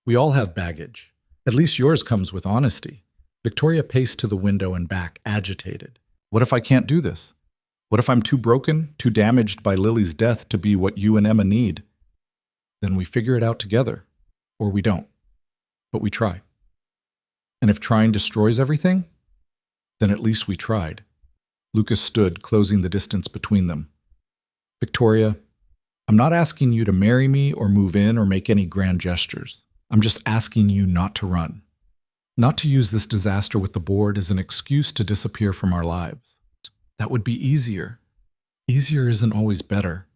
We all have baggage. At least yours comes with honesty. Victoria paced to the window and back, agitated. What if I can't do this? What if I'm too broken, too damaged by Lily's death to be what you and Emma need? Then we figure it out together. Or we don't. But we try. And if trying destroys everything, then at least we tried. Lucas stood, closing the distance between them. Victoria, I'm not asking you to marry me or move in or make any grand gestures. I'm just asking you not to run. Not to use this disaster with the board as an excuse to disappear from our lives. That would be easier. Easier isn't always better.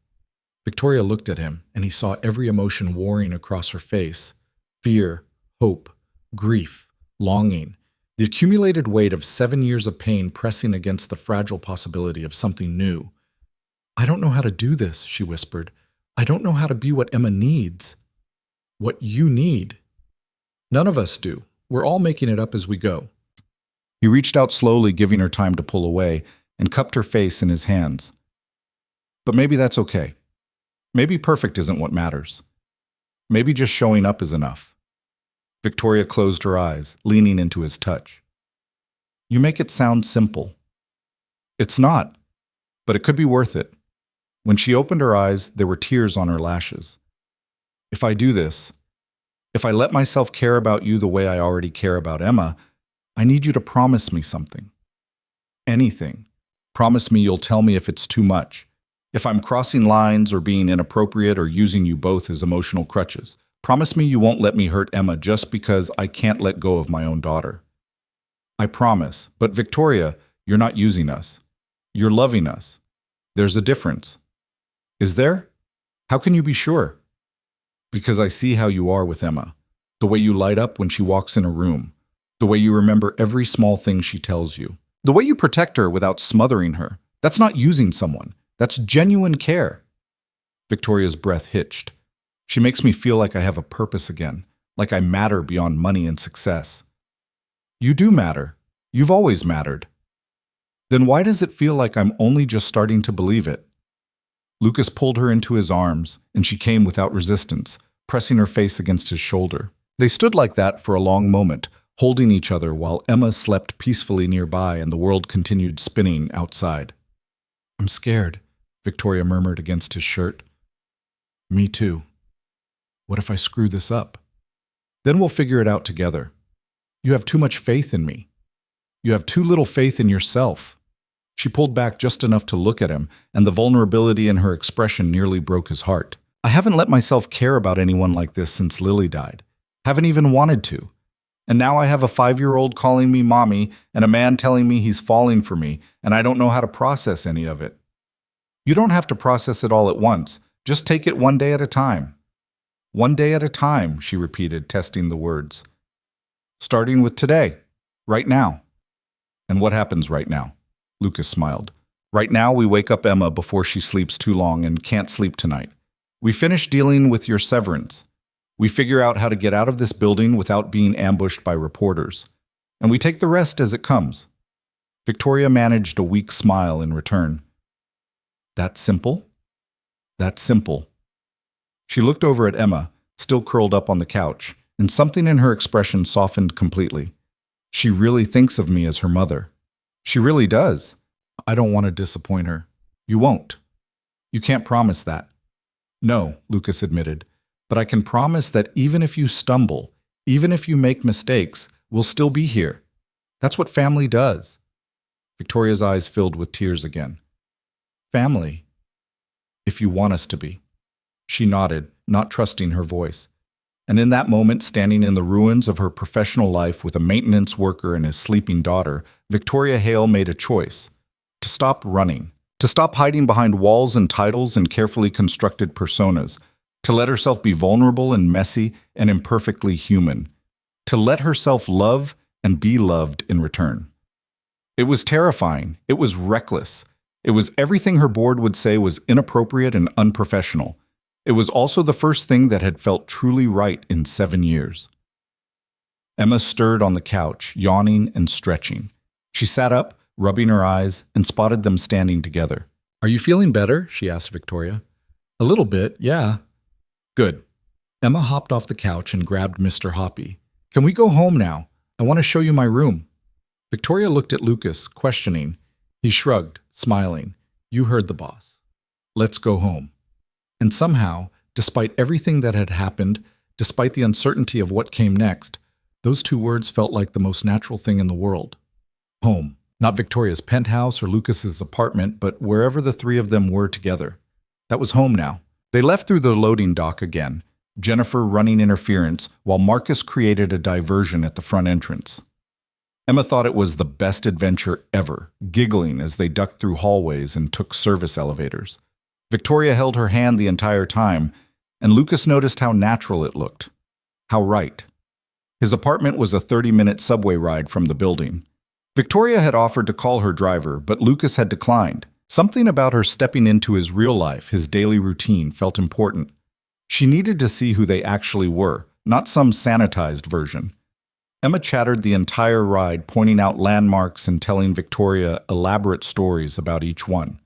Victoria looked at him, and he saw every emotion warring across her face. Fear, hope, grief, longing. The accumulated weight of 7 years of pain pressing against the fragile possibility of something new. I don't know how to do this, she whispered. I don't know how to be what Emma needs. What you need. None of us do. We're all making it up as we go. He reached out slowly, giving her time to pull away, and cupped her face in his hands. But maybe that's okay. Maybe perfect isn't what matters. Maybe just showing up is enough. Victoria closed her eyes, leaning into his touch. You make it sound simple. It's not, but it could be worth it. When she opened her eyes, there were tears on her lashes. If I do this, if I let myself care about you the way I already care about Emma, I need you to promise me something. Anything. Promise me you'll tell me if it's too much. If I'm crossing lines or being inappropriate or using you both as emotional crutches. Promise me you won't let me hurt Emma just because I can't let go of my own daughter. I promise. But Victoria, you're not using us. You're loving us. There's a difference. Is there? How can you be sure? Because I see how you are with Emma. The way you light up when she walks in a room. The way you remember every small thing she tells you. The way you protect her without smothering her. That's not using someone. That's genuine care. Victoria's breath hitched. She makes me feel like I have a purpose again, like I matter beyond money and success. You do matter. You've always mattered. Then why does it feel like I'm only just starting to believe it? Lucas pulled her into his arms, and she came without resistance, pressing her face against his shoulder. They stood like that for a long moment, holding each other while Emma slept peacefully nearby and the world continued spinning outside. I'm scared, Victoria murmured against his shirt. Me too. What if I screw this up? Then we'll figure it out together. You have too much faith in me. You have too little faith in yourself. She pulled back just enough to look at him, and the vulnerability in her expression nearly broke his heart. I haven't let myself care about anyone like this since Lily died. Haven't even wanted to. And now I have a 5-year-old calling me mommy and a man telling me he's falling for me, and I don't know how to process any of it. You don't have to process it all at once. Just take it one day at a time. One day at a time, she repeated, testing the words. Starting with today, right now. And what happens right now? Lucas smiled. Right now, we wake up Emma before she sleeps too long and can't sleep tonight. We finish dealing with your severance. We figure out how to get out of this building without being ambushed by reporters. And we take the rest as it comes. Victoria managed a weak smile in return. That simple? That's simple. She looked over at Emma, still curled up on the couch, and something in her expression softened completely. She really thinks of me as her mother. She really does. I don't want to disappoint her. You won't. You can't promise that. No, Lucas admitted, but I can promise that even if you stumble, even if you make mistakes, we'll still be here. That's what family does. Victoria's eyes filled with tears again. Family. If you want us to be. She nodded, not trusting her voice. And in that moment, standing in the ruins of her professional life with a maintenance worker and his sleeping daughter, Victoria Hale made a choice. To stop running. To stop hiding behind walls and titles and carefully constructed personas. To let herself be vulnerable and messy and imperfectly human. To let herself love and be loved in return. It was terrifying. It was reckless. It was everything her board would say was inappropriate and unprofessional. It was also the first thing that had felt truly right in 7 years. Emma stirred on the couch, yawning and stretching. She sat up, rubbing her eyes, and spotted them standing together. Are you feeling better? She asked Victoria. A little bit, yeah. Good. Emma hopped off the couch and grabbed Mr. Hoppy. Can we go home now? I want to show you my room. Victoria looked at Lucas, questioning. He shrugged, smiling. You heard the boss. Let's go home. And somehow, despite everything that had happened, despite the uncertainty of what came next, those two words felt like the most natural thing in the world. Home. Not Victoria's penthouse or Lucas's apartment, but wherever the three of them were together. That was home now. They left through the loading dock again, Jennifer running interference while Marcus created a diversion at the front entrance. Emma thought it was the best adventure ever, giggling as they ducked through hallways and took service elevators. Victoria held her hand the entire time, and Lucas noticed how natural it looked. How right. His apartment was a 30-minute subway ride from the building. Victoria had offered to call her driver, but Lucas had declined. Something about her stepping into his real life, his daily routine, felt important. She needed to see who they actually were, not some sanitized version. Emma chattered the entire ride, pointing out landmarks and telling Victoria elaborate stories about each one.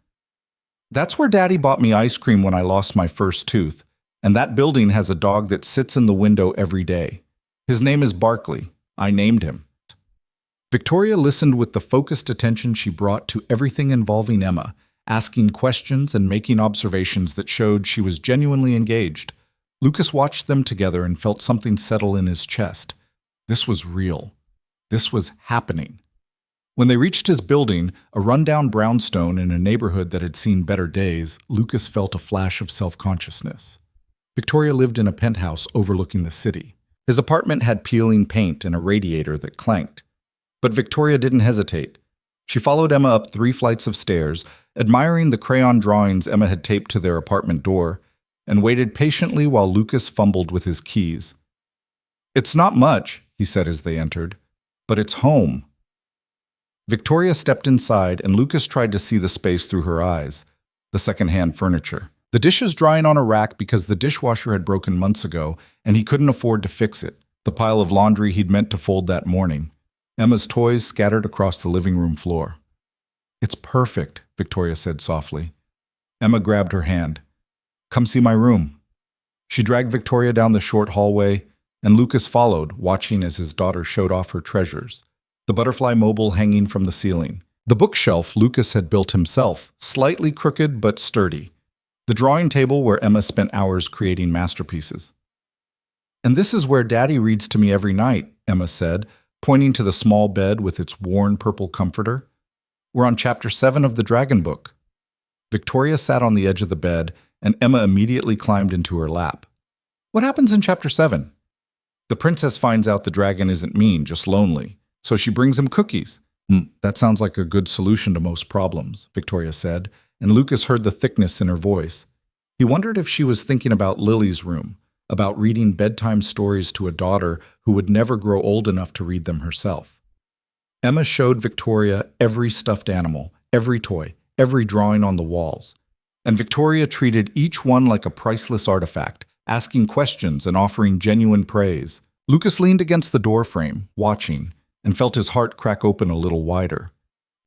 That's where Daddy bought me ice cream when I lost my first tooth, and that building has a dog that sits in the window every day. His name is Barkley. I named him. Victoria listened with the focused attention she brought to everything involving Emma, asking questions and making observations that showed she was genuinely engaged. Lucas watched them together and felt something settle in his chest. This was real. This was happening. When they reached his building, a rundown brownstone in a neighborhood that had seen better days, Lucas felt a flash of self-consciousness. Victoria lived in a penthouse overlooking the city. His apartment had peeling paint and a radiator that clanked. But Victoria didn't hesitate. She followed Emma up 3 flights of stairs, admiring the crayon drawings Emma had taped to their apartment door, and waited patiently while Lucas fumbled with his keys. It's not much, he said as they entered. But it's home. Victoria stepped inside, and Lucas tried to see the space through her eyes. The second-hand furniture. The dishes drying on a rack because the dishwasher had broken months ago, and he couldn't afford to fix it. The pile of laundry he'd meant to fold that morning. Emma's toys scattered across the living room floor. "It's perfect," Victoria said softly. Emma grabbed her hand. "Come see my room." She dragged Victoria down the short hallway, and Lucas followed, watching as his daughter showed off her treasures. The butterfly mobile hanging from the ceiling. The bookshelf Lucas had built himself, slightly crooked but sturdy. The drawing table where Emma spent hours creating masterpieces. "And this is where Daddy reads to me every night," Emma said, pointing to the small bed with its worn purple comforter. "We're on chapter 7 of the Dragon Book." Victoria sat on the edge of the bed, and Emma immediately climbed into her lap. "What happens in chapter 7? "The princess finds out the dragon isn't mean, just lonely. So she brings him cookies." That sounds like a good solution to most problems," Victoria said, and Lucas heard the thickness in her voice. He wondered if she was thinking about Lily's room, about reading bedtime stories to a daughter who would never grow old enough to read them herself. Emma showed Victoria every stuffed animal, every toy, every drawing on the walls. And Victoria treated each one like a priceless artifact, asking questions and offering genuine praise. Lucas leaned against the doorframe, watching, and felt his heart crack open a little wider.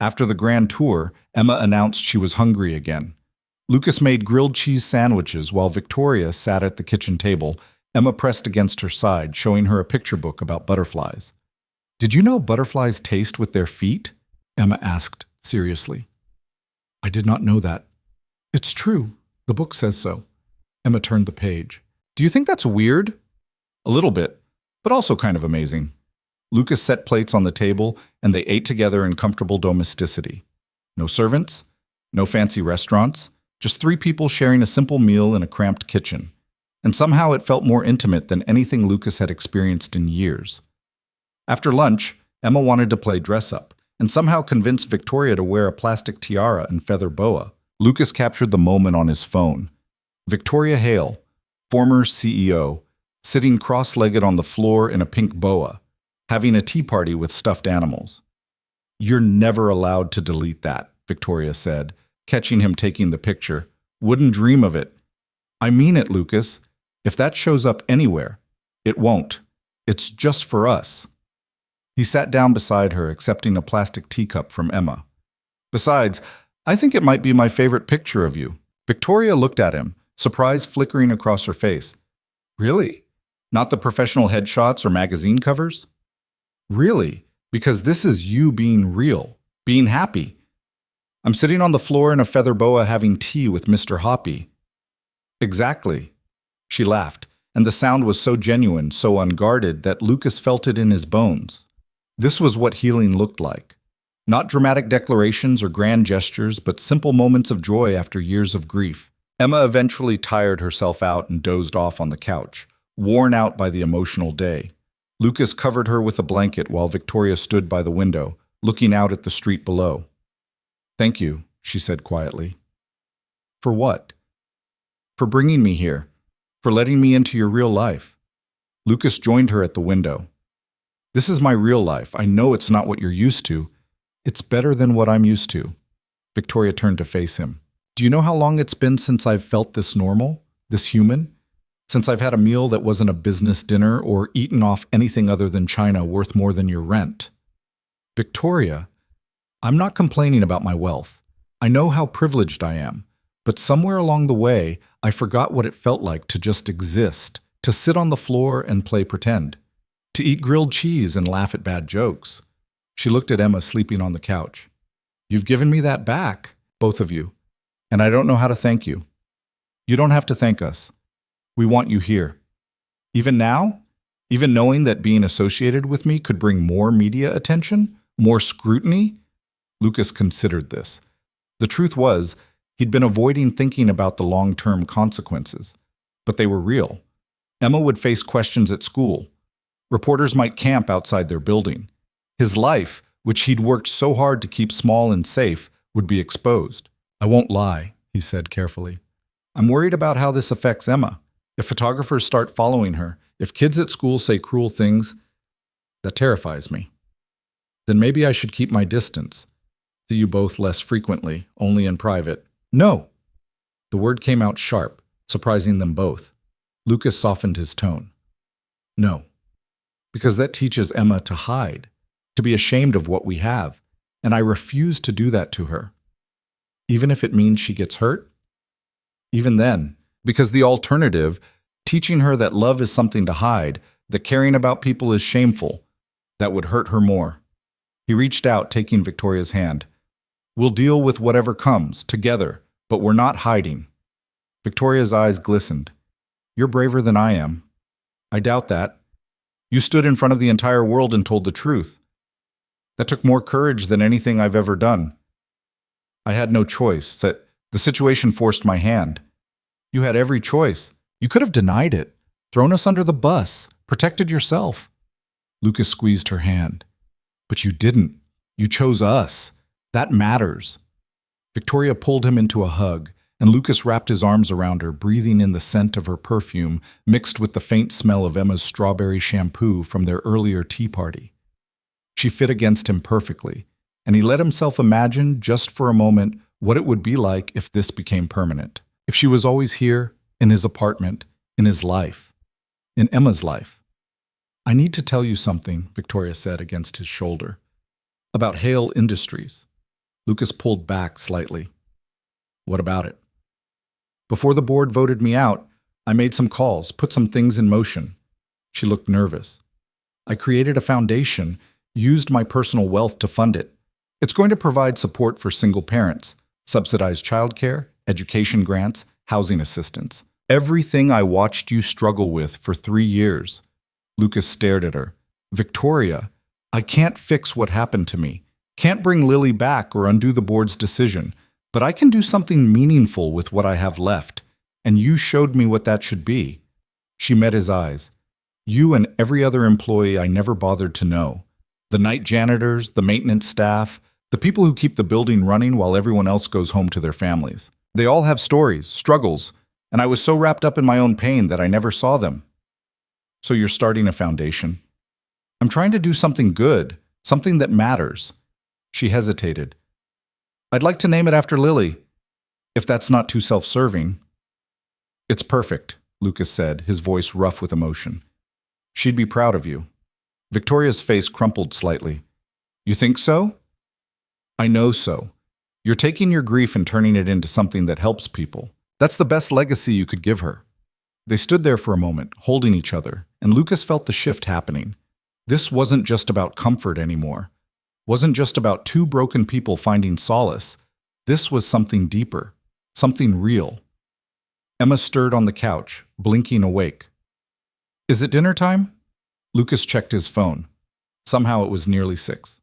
After the grand tour, Emma announced she was hungry again. Lucas made grilled cheese sandwiches while Victoria sat at the kitchen table. Emma pressed against her side, showing her a picture book about butterflies. "Did you know butterflies taste with their feet?" Emma asked seriously. "I did not know that." "It's true. The book says so." Emma turned the page. "Do you think that's weird?" "A little bit, but also kind of amazing." Lucas set plates on the table, and they ate together in comfortable domesticity. No servants, no fancy restaurants, just 3 people sharing a simple meal in a cramped kitchen. And somehow it felt more intimate than anything Lucas had experienced in years. After lunch, Emma wanted to play dress-up, and somehow convinced Victoria to wear a plastic tiara and feather boa. Lucas captured the moment on his phone. Victoria Hale, former CEO, sitting cross-legged on the floor in a pink boa, having a tea party with stuffed animals. "You're never allowed to delete that," Victoria said, catching him taking the picture. "Wouldn't dream of it." "I mean it, Lucas. If that shows up anywhere, it won't. It's just for us." He sat down beside her, accepting a plastic teacup from Emma. "Besides, I think it might be my favorite picture of you." Victoria looked at him, surprise flickering across her face. "Really? Not the professional headshots or magazine covers?" "Really, because this is you being real, being happy. I'm sitting on the floor in a feather boa having tea with Mr. Hoppy." "Exactly." She laughed, and the sound was so genuine, so unguarded, that Lucas felt it in his bones. This was what healing looked like. Not dramatic declarations or grand gestures, but simple moments of joy after years of grief. Emma eventually tired herself out and dozed off on the couch, worn out by the emotional day. Lucas covered her with a blanket while Victoria stood by the window, looking out at the street below. "Thank you," she said quietly. "For what?" "For bringing me here, for letting me into your real life." Lucas joined her at the window. "This is my real life. I know it's not what you're used to. It's better than what I'm used to." Victoria turned to face him. "Do you know how long it's been since I've felt this normal, this human? Since I've had a meal that wasn't a business dinner or eaten off anything other than china worth more than your rent?" "Victoria, I'm not complaining about my wealth. I know how privileged I am. But somewhere along the way, I forgot what it felt like to just exist, to sit on the floor and play pretend, to eat grilled cheese and laugh at bad jokes." She looked at Emma sleeping on the couch. "You've given me that back, both of you, and I don't know how to thank you." "You don't have to thank us. We want you here. Even now? Even knowing that being associated with me could bring more media attention? More scrutiny?" Lucas considered this. The truth was, he'd been avoiding thinking about the long-term consequences. But they were real. Emma would face questions at school. Reporters might camp outside their building. His life, which he'd worked so hard to keep small and safe, would be exposed. "I won't lie," he said carefully. "I'm worried about how this affects Emma. If photographers start following her, if kids at school say cruel things, that terrifies me." Then maybe I should keep my distance. See you both less frequently, only in private. No! The word came out sharp, surprising them both. Lucas softened his tone. No. Because that teaches Emma to hide, to be ashamed of what we have, and I refuse to do that to her. Even if it means she gets hurt? Even then, because the alternative, teaching her that love is something to hide, that caring about people is shameful, that would hurt her more. He reached out, taking Victoria's hand. We'll deal with whatever comes, together, but we're not hiding. Victoria's eyes glistened. You're braver than I am. I doubt that. You stood in front of the entire world and told the truth. That took more courage than anything I've ever done. I had no choice. That the situation forced my hand. You had every choice. You could have denied it, thrown us under the bus, protected yourself. Lucas squeezed her hand. But you didn't. You chose us. That matters. Victoria pulled him into a hug, and Lucas wrapped his arms around her, breathing in the scent of her perfume, mixed with the faint smell of Emma's strawberry shampoo from their earlier tea party. She fit against him perfectly, and he let himself imagine, just for a moment, what it would be like if this became permanent. If she was always here, in his apartment, in his life, in Emma's life. I need to tell you something, Victoria said against his shoulder. About Hale Industries. Lucas pulled back slightly. What about it? Before the board voted me out, I made some calls, put some things in motion. She looked nervous. I created a foundation, used my personal wealth to fund it. It's going to provide support for single parents, subsidized childcare, education grants, housing assistance. Everything I watched you struggle with for 3 years. Lucas stared at her. Victoria, I can't fix what happened to me. Can't bring Lily back or undo the board's decision. But I can do something meaningful with what I have left, and you showed me what that should be. She met his eyes. You and every other employee I never bothered to know. The night janitors, the maintenance staff, the people who keep the building running while everyone else goes home to their families. They all have stories, struggles, and I was so wrapped up in my own pain that I never saw them. So you're starting a foundation. I'm trying to do something good, something that matters. She hesitated. I'd like to name it after Lily, if that's not too self-serving. It's perfect, Lucas said, his voice rough with emotion. She'd be proud of you. Victoria's face crumpled slightly. You think so? I know so. You're taking your grief and turning it into something that helps people. That's the best legacy you could give her. They stood there for a moment, holding each other, and Lucas felt the shift happening. This wasn't just about comfort anymore. Wasn't just about two broken people finding solace. This was something deeper, something real. Emma stirred on the couch, blinking awake. Is it dinner time? Lucas checked his phone. Somehow it was nearly 6.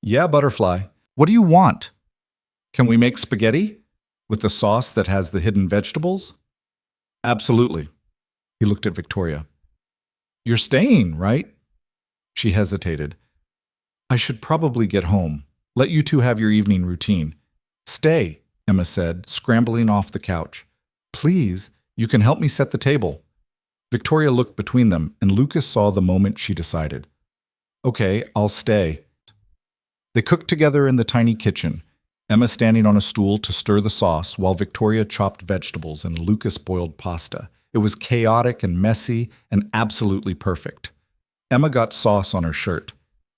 Yeah, Butterfly. What do you want? Can we make spaghetti? With the sauce that has the hidden vegetables? Absolutely. He looked at Victoria. You're staying, right? She hesitated. I should probably get home. Let you two have your evening routine. Stay, Emma said, scrambling off the couch. Please, you can help me set the table. Victoria looked between them, and Lucas saw the moment she decided. Okay, I'll stay. They cooked together in the tiny kitchen, Emma standing on a stool to stir the sauce while Victoria chopped vegetables and Lucas boiled pasta. It was chaotic and messy and absolutely perfect. Emma got sauce on her shirt.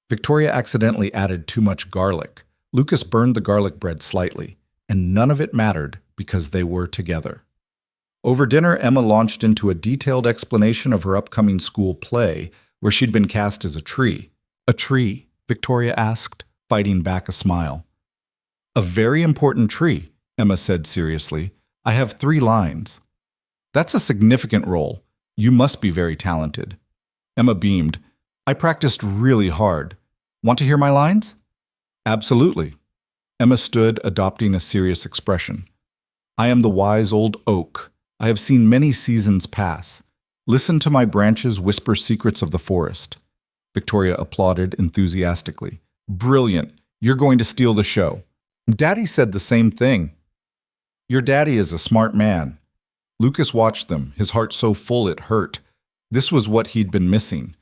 Victoria accidentally added too much garlic. Lucas burned the garlic bread slightly, and none of it mattered because they were together. Over dinner, Emma launched into a detailed explanation of her upcoming school play, where she'd been cast as a tree. A tree? Victoria asked, fighting back a smile. A very important tree, Emma said seriously. I have 3 lines. That's a significant role. You must be very talented. Emma beamed. I practiced really hard. Want to hear my lines? Absolutely. Emma stood, adopting a serious expression. I am the wise old oak. I have seen many seasons pass. Listen to my branches whisper secrets of the forest. Victoria applauded enthusiastically. Brilliant. You're going to steal the show. Daddy said the same thing. Your daddy is a smart man. Lucas watched them, his heart so full it hurt. This was what he'd been missing.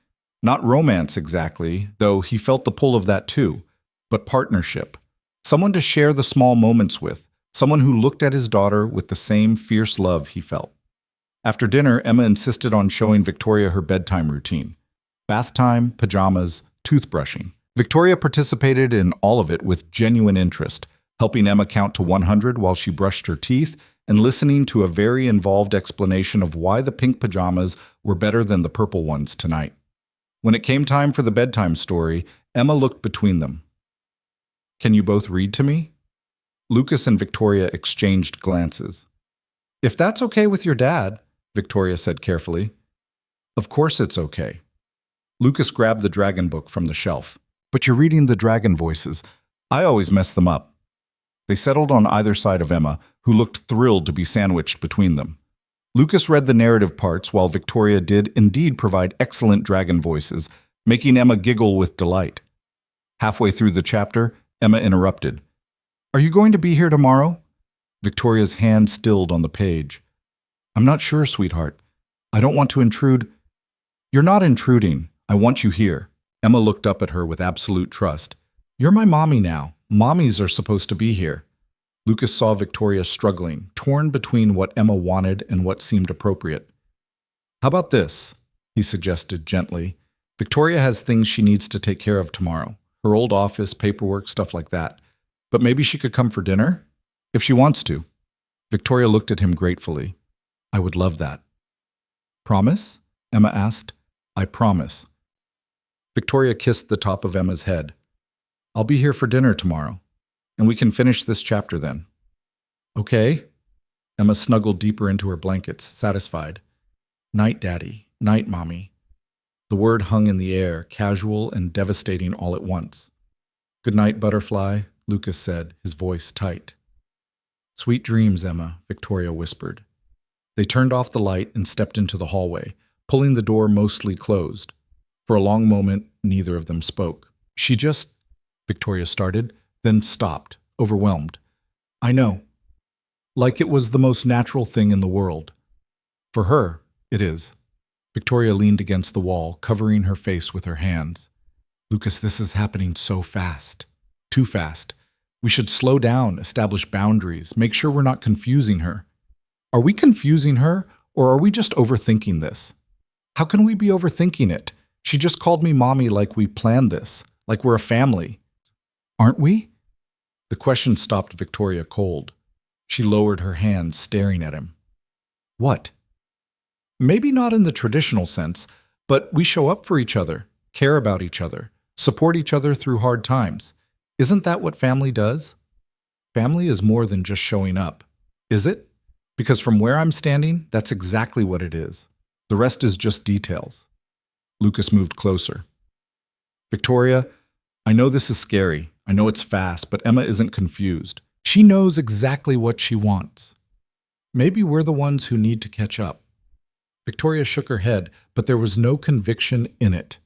Not romance exactly, though he felt the pull of that too, but partnership. Someone to share the small moments with, someone who looked at his daughter with the same fierce love he felt. After dinner, Emma insisted on showing Victoria her bedtime routine. Bath time, pajamas, toothbrushing. Victoria participated in all of it with genuine interest, helping Emma count to 100 while she brushed her teeth and listening to a very involved explanation of why the pink pajamas were better than the purple ones tonight. When it came time for the bedtime story, Emma looked between them. "Can you both read to me?" Lucas and Victoria exchanged glances. "If that's okay with your dad," Victoria said carefully. "Of course it's okay." Lucas grabbed the dragon book from the shelf. "But you're reading the dragon voices. I always mess them up." They settled on either side of Emma, who looked thrilled to be sandwiched between them. Lucas read the narrative parts while Victoria did indeed provide excellent dragon voices, making Emma giggle with delight. Halfway through the chapter, Emma interrupted. "Are you going to be here tomorrow?" Victoria's hand stilled on the page. "I'm not sure, sweetheart. I don't want to intrude." "You're not intruding. I want you here." Emma looked up at her with absolute trust. "You're my mommy now. Mommies are supposed to be here." Lucas saw Victoria struggling, torn between what Emma wanted and what seemed appropriate. "How about this?" he suggested gently. "Victoria has things she needs to take care of tomorrow. Her old office, paperwork, stuff like that. But maybe she could come for dinner? If she wants to." Victoria looked at him gratefully. "I would love that." "Promise?" Emma asked. "I promise." Victoria kissed the top of Emma's head. "I'll be here for dinner tomorrow, and we can finish this chapter then." "Okay." Emma snuggled deeper into her blankets, satisfied. "Night, Daddy. Night, Mommy." The word hung in the air, casual and devastating all at once. "Good night, Butterfly," Lucas said, his voice tight. "Sweet dreams, Emma," Victoria whispered. They turned off the light and stepped into the hallway, pulling the door mostly closed. For a long moment, neither of them spoke. Victoria started, then stopped, overwhelmed. "I know. Like it was the most natural thing in the world. For her, it is." Victoria leaned against the wall, covering her face with her hands. "Lucas, this is happening so fast. Too fast. We should slow down, establish boundaries, make sure we're not confusing her." "Are we confusing her, or are we just overthinking this?" "How can we be overthinking it? She just called me Mommy like we planned this, like we're a family." "Aren't we?" The question stopped Victoria cold. She lowered her hands, staring at him. "What?" "Maybe not in the traditional sense, but we show up for each other, care about each other, support each other through hard times. Isn't that what family does?" "Family is more than just showing up." "Is it?" "Because from where I'm standing, that's exactly what it is. The rest is just details." Lucas moved closer. "Victoria, I know this is scary. I know it's fast, but Emma isn't confused. She knows exactly what she wants. Maybe we're the ones who need to catch up." Victoria shook her head, but there was no conviction in it.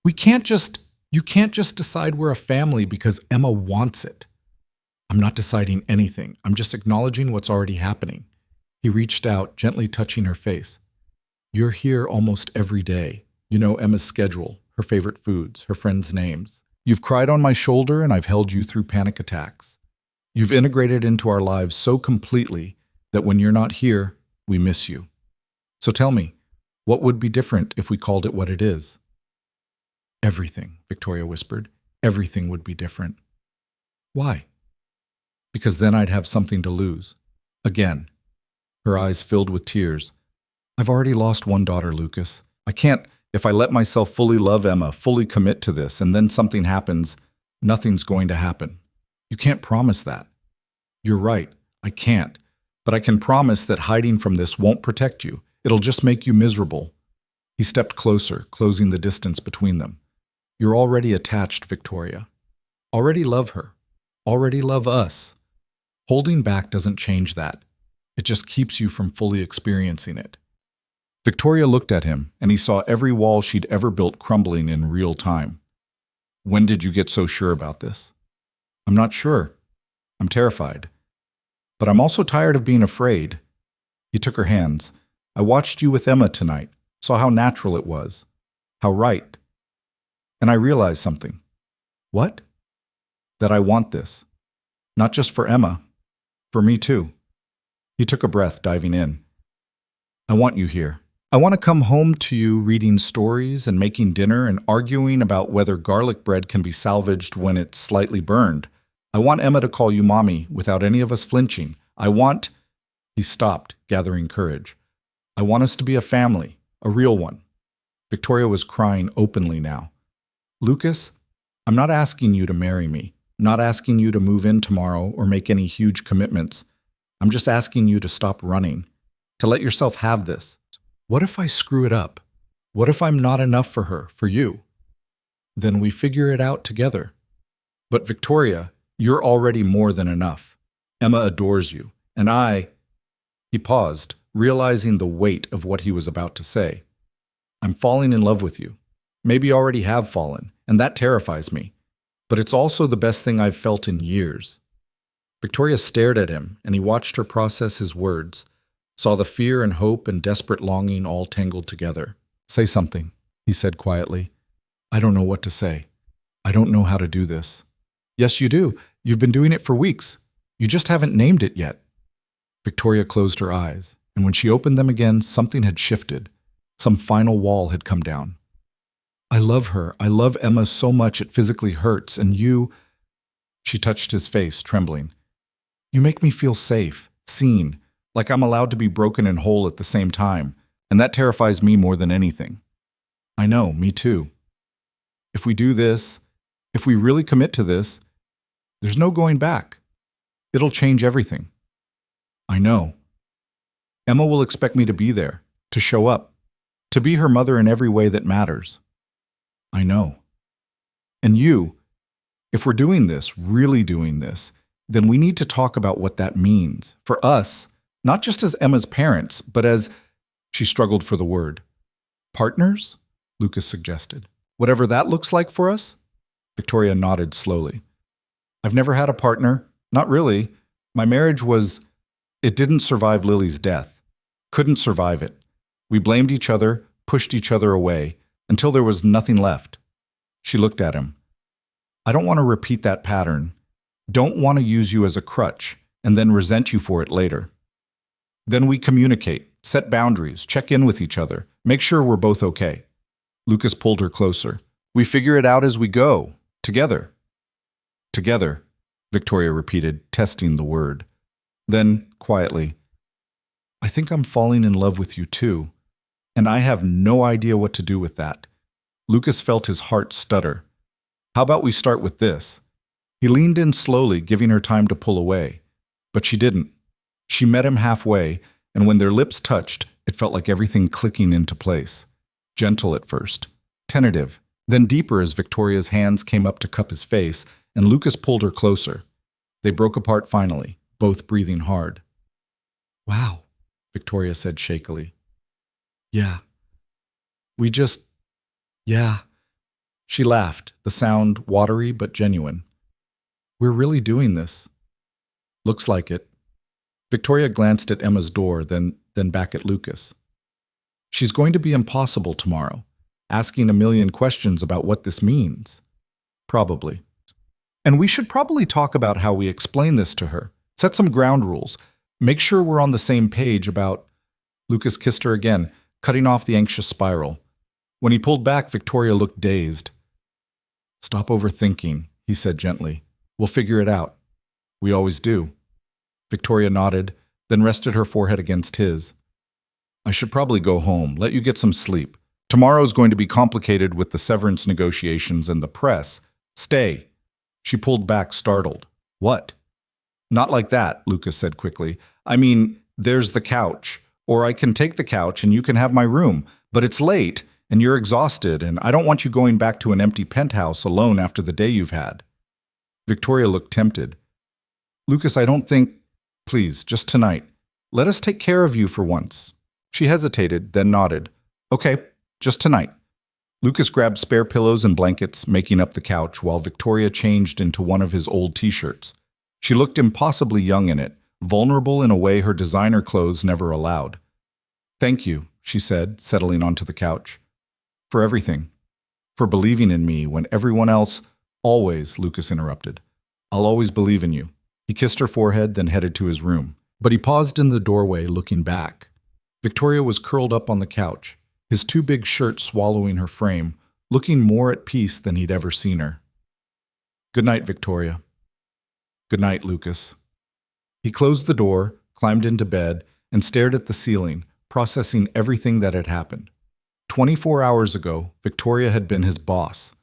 You can't just decide we're a family because Emma wants it." "I'm not deciding anything. I'm just acknowledging what's already happening." He reached out, gently touching her face. "You're here almost every day. You know Emma's schedule, her favorite foods, her friends' names. You've cried on my shoulder and I've held you through panic attacks. You've integrated into our lives so completely that when you're not here, we miss you. So tell me, what would be different if we called it what it is?" "Everything," Victoria whispered. "Everything would be different." "Why?" "Because then I'd have something to lose. Again." Her eyes filled with tears. "I've already lost one daughter, Lucas. I can't, if I let myself fully love Emma, fully commit to this, and then something happens, nothing's going to happen. You can't promise that." "You're right, I can't. But I can promise that hiding from this won't protect you. It'll just make you miserable." He stepped closer, closing the distance between them. "You're already attached, Victoria. Already love her. Already love us. Holding back doesn't change that. It just keeps you from fully experiencing it." Victoria looked at him, and he saw every wall she'd ever built crumbling in real time. "When did you get so sure about this?" "I'm not sure. I'm terrified. But I'm also tired of being afraid." He took her hands. "I watched you with Emma tonight, saw how natural it was, How right. And I realized something. What? That I want this. Not just for Emma. For me too. He took a breath, diving in. I want you here. I want to come home to you reading stories and making dinner and arguing about whether garlic bread can be salvaged when it's slightly burned. I want Emma to call you mommy without any of us flinching. I want... He stopped, gathering courage. I want us to be a family, a real one. Victoria was crying openly now. Lucas, I'm not asking you to marry me, not asking you to move in tomorrow or make any huge commitments. I'm just asking you to stop running, to let yourself have this. What if I screw it up? What if I'm not enough for her, for you? Then we figure it out together. But Victoria, you're already more than enough. Emma adores you, and I... He paused, realizing the weight of what he was about to say. I'm falling in love with you. Maybe already have fallen, and that terrifies me. But it's also the best thing I've felt in years. Victoria stared at him, and he watched her process his words, saw the fear and hope and desperate longing all tangled together. Say something, he said quietly. I don't know what to say. I don't know how to do this. Yes, you do. You've been doing it for weeks. You just haven't named it yet. Victoria closed her eyes, and when she opened them again, something had shifted. Some final wall had come down. I love her. I love Emma so much it physically hurts, and you... She touched his face, trembling. You make me feel safe, seen, like I'm allowed to be broken and whole at the same time, and that terrifies me more than anything. I know, me too. If we do this, if we really commit to this, there's no going back. It'll change everything. I know. Emma will expect me to be there, to show up, to be her mother in every way that matters. I know. And you, if we're doing this, really doing this, then we need to talk about what that means for us, not just as Emma's parents, but as, she struggled for the word, partners? Lucas suggested. Whatever that looks like for us? Victoria nodded slowly. I've never had a partner. Not really. My marriage was... It didn't survive Lily's death. Couldn't survive it. We blamed each other, pushed each other away, until there was nothing left. She looked at him. I don't want to repeat that pattern. Don't want to use you as a crutch, and then resent you for it later. Then we communicate, set boundaries, check in with each other, make sure we're both okay. Lucas pulled her closer. We figure it out as we go, together. Together, Victoria repeated, testing the word. Then, quietly, I think I'm falling in love with you too, and I have no idea what to do with that. Lucas felt his heart stutter. How about we start with this? He leaned in slowly, giving her time to pull away. But she didn't. She met him halfway, and when their lips touched, it felt like everything clicking into place. Gentle at first, tentative, then deeper as Victoria's hands came up to cup his face, and Lucas pulled her closer. They broke apart finally, both breathing hard. Wow, Victoria said shakily. Yeah. Yeah. She laughed, the sound watery but genuine. We're really doing this. Looks like it. Victoria glanced at Emma's door, then back at Lucas. She's going to be impossible tomorrow, asking a million questions about what this means. Probably. And we should probably talk about how we explain this to her. Set some ground rules. Make sure we're on the same page about... Lucas kissed her again, cutting off the anxious spiral. When he pulled back, Victoria looked dazed. Stop overthinking, he said gently. We'll figure it out. We always do. Victoria nodded, then rested her forehead against his. I should probably go home, let you get some sleep. Tomorrow's going to be complicated with the severance negotiations and the press. Stay. She pulled back, startled. What? Not like that, Lucas said quickly. I mean, there's the couch. Or I can take the couch and you can have my room. But it's late, and you're exhausted, and I don't want you going back to an empty penthouse alone after the day you've had. Victoria looked tempted. Lucas, I don't think... Please, just tonight. Let us take care of you for once. She hesitated, then nodded. Okay, just tonight. Lucas grabbed spare pillows and blankets, making up the couch, while Victoria changed into one of his old t-shirts. She looked impossibly young in it, vulnerable in a way her designer clothes never allowed. Thank you, she said, settling onto the couch. For everything. For believing in me when everyone else— Always, Lucas interrupted. I'll always believe in you. He kissed her forehead, then headed to his room. But he paused in the doorway, looking back. Victoria was curled up on the couch, his too big shirt swallowing her frame, looking more at peace than he'd ever seen her. Good night, Victoria. Good night, Lucas. He closed the door, climbed into bed, and stared at the ceiling, processing everything that had happened. 24 hours ago, Victoria had been his boss,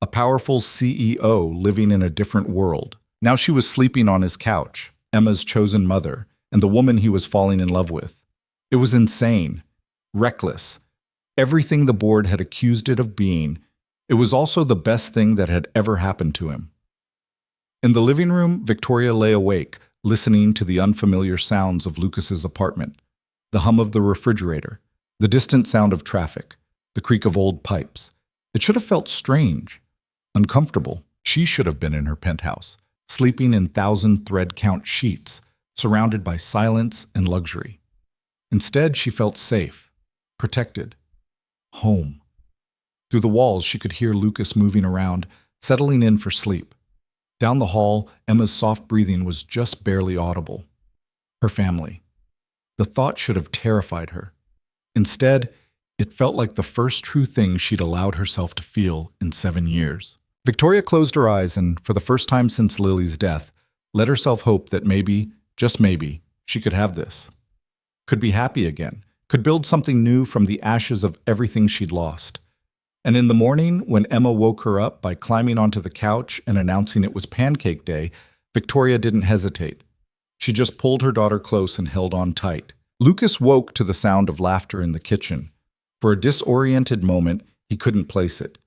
a powerful CEO living in a different world. Now she was sleeping on his couch, Emma's chosen mother, and the woman he was falling in love with. It was insane, reckless, everything the board had accused it of being. It was also the best thing that had ever happened to him. In the living room, Victoria lay awake, listening to the unfamiliar sounds of Lucas's apartment, the hum of the refrigerator, the distant sound of traffic, the creak of old pipes. It should have felt strange, uncomfortable. She should have been in her penthouse, sleeping in 1,000-thread-count sheets, surrounded by silence and luxury. Instead, she felt safe, protected, home. Through the walls, she could hear Lucas moving around, settling in for sleep. Down the hall, Emma's soft breathing was just barely audible. Her family. The thought should have terrified her. Instead, it felt like the first true thing she'd allowed herself to feel in 7 years. Victoria closed her eyes and, for the first time since Lily's death, let herself hope that maybe, just maybe, she could have this. Could be happy again, could build something new from the ashes of everything she'd lost. And in the morning, when Emma woke her up by climbing onto the couch and announcing it was pancake day, Victoria didn't hesitate. She just pulled her daughter close and held on tight. Lucas woke to the sound of laughter in the kitchen. For a disoriented moment, he couldn't place it.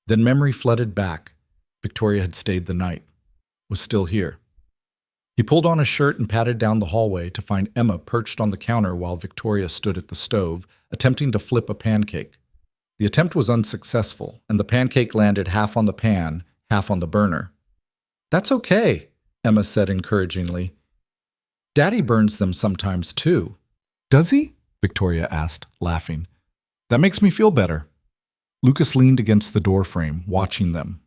Then memory flooded back. Victoria had stayed the night, was still here. He pulled on his shirt and padded down the hallway to find Emma perched on the counter while Victoria stood at the stove, attempting to flip a pancake. The attempt was unsuccessful, and the pancake landed half on the pan, half on the burner. "That's okay," Emma said encouragingly. "Daddy burns them sometimes, too." "Does he?" Victoria asked, laughing. "That makes me feel better." Lucas leaned against the doorframe, watching them.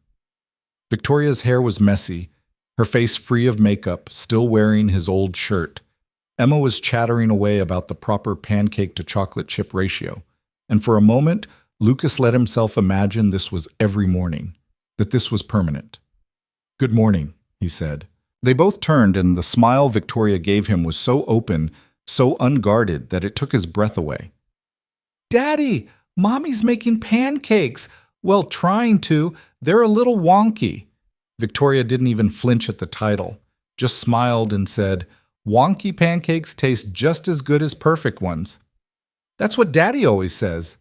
Victoria's hair was messy, her face free of makeup, still wearing his old shirt. Emma was chattering away about the proper pancake-to-chocolate chip ratio, and for a moment, Lucas let himself imagine this was every morning, that this was permanent. "Good morning," he said. They both turned, and the smile Victoria gave him was so open, so unguarded, that it took his breath away. "Daddy, Mommy's making pancakes. Well, trying to. They're a little wonky." Victoria didn't even flinch at the title, just smiled and said, "Wonky pancakes taste just as good as perfect ones." "That's what Daddy always says."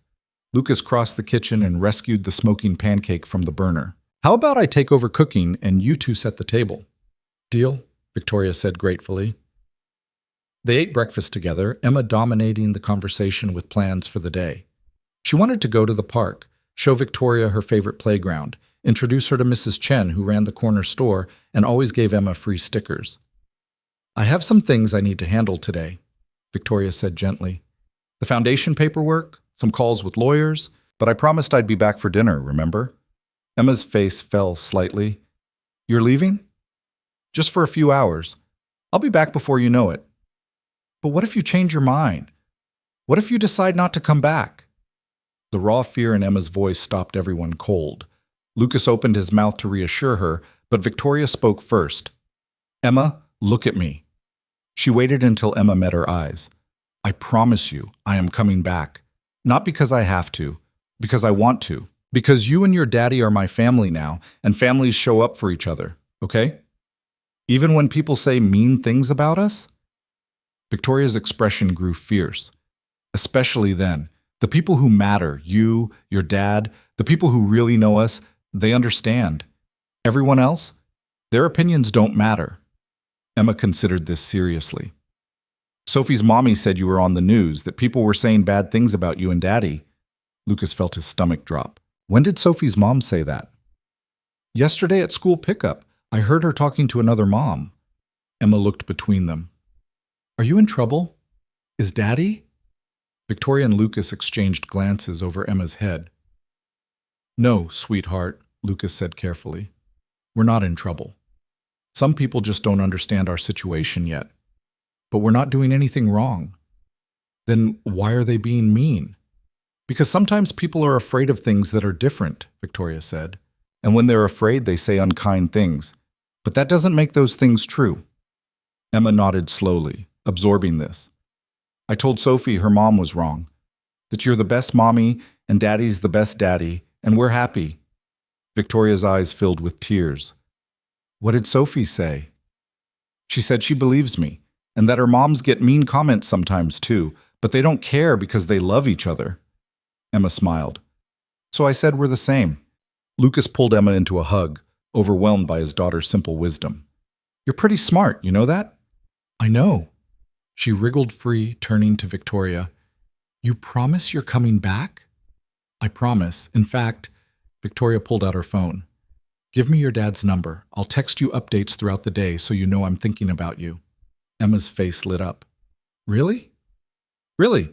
Lucas crossed the kitchen and rescued the smoking pancake from the burner. "How about I take over cooking and you two set the table?" "Deal," Victoria said gratefully. They ate breakfast together, Emma dominating the conversation with plans for the day. She wanted to go to the park, show Victoria her favorite playground, introduce her to Mrs. Chen, who ran the corner store and always gave Emma free stickers. "I have some things I need to handle today," Victoria said gently. "The foundation paperwork, some calls with lawyers, but I promised I'd be back for dinner, remember?" Emma's face fell slightly. "You're leaving?" "Just for a few hours. I'll be back before you know it." "But what if you change your mind? What if you decide not to come back?" The raw fear in Emma's voice stopped everyone cold. Lucas opened his mouth to reassure her, but Victoria spoke first. "Emma, look at me." She waited until Emma met her eyes. "I promise you, I am coming back. Not because I have to, because I want to. Because you and your daddy are my family now, and families show up for each other, okay? Even when people say mean things about us?" Victoria's expression grew fierce. "Especially then. The people who matter, you, your dad, the people who really know us, they understand. Everyone else? Their opinions don't matter." Emma considered this seriously. "Sophie's mommy said you were on the news, that people were saying bad things about you and Daddy." Lucas felt his stomach drop. When did Sophie's mom say that? "Yesterday at school pickup. I heard her talking to another mom." Emma looked between them. "Are you in trouble? Is Daddy?" Victoria and Lucas exchanged glances over Emma's head. No, sweetheart, Lucas said carefully. We're not in trouble. Some people just don't understand our situation yet. But we're not doing anything wrong. Then why are they being mean? Because sometimes people are afraid of things that are different, Victoria said. And when they're afraid, they say unkind things. But that doesn't make those things true. Emma nodded slowly, absorbing this. I told Sophie her mom was wrong, that you're the best mommy and daddy's the best daddy, and we're happy. Victoria's eyes filled with tears. What did Sophie say? She said she believes me, and that her moms get mean comments sometimes too, but they don't care because they love each other. Emma smiled. So I said we're the same. Lucas pulled Emma into a hug, overwhelmed by his daughter's simple wisdom. You're pretty smart, you know that? I know. She wriggled free, turning to Victoria. You promise you're coming back? I promise. In fact, Victoria pulled out her phone. Give me your dad's number. I'll text you updates throughout the day so you know I'm thinking about you. Emma's face lit up. Really? Really?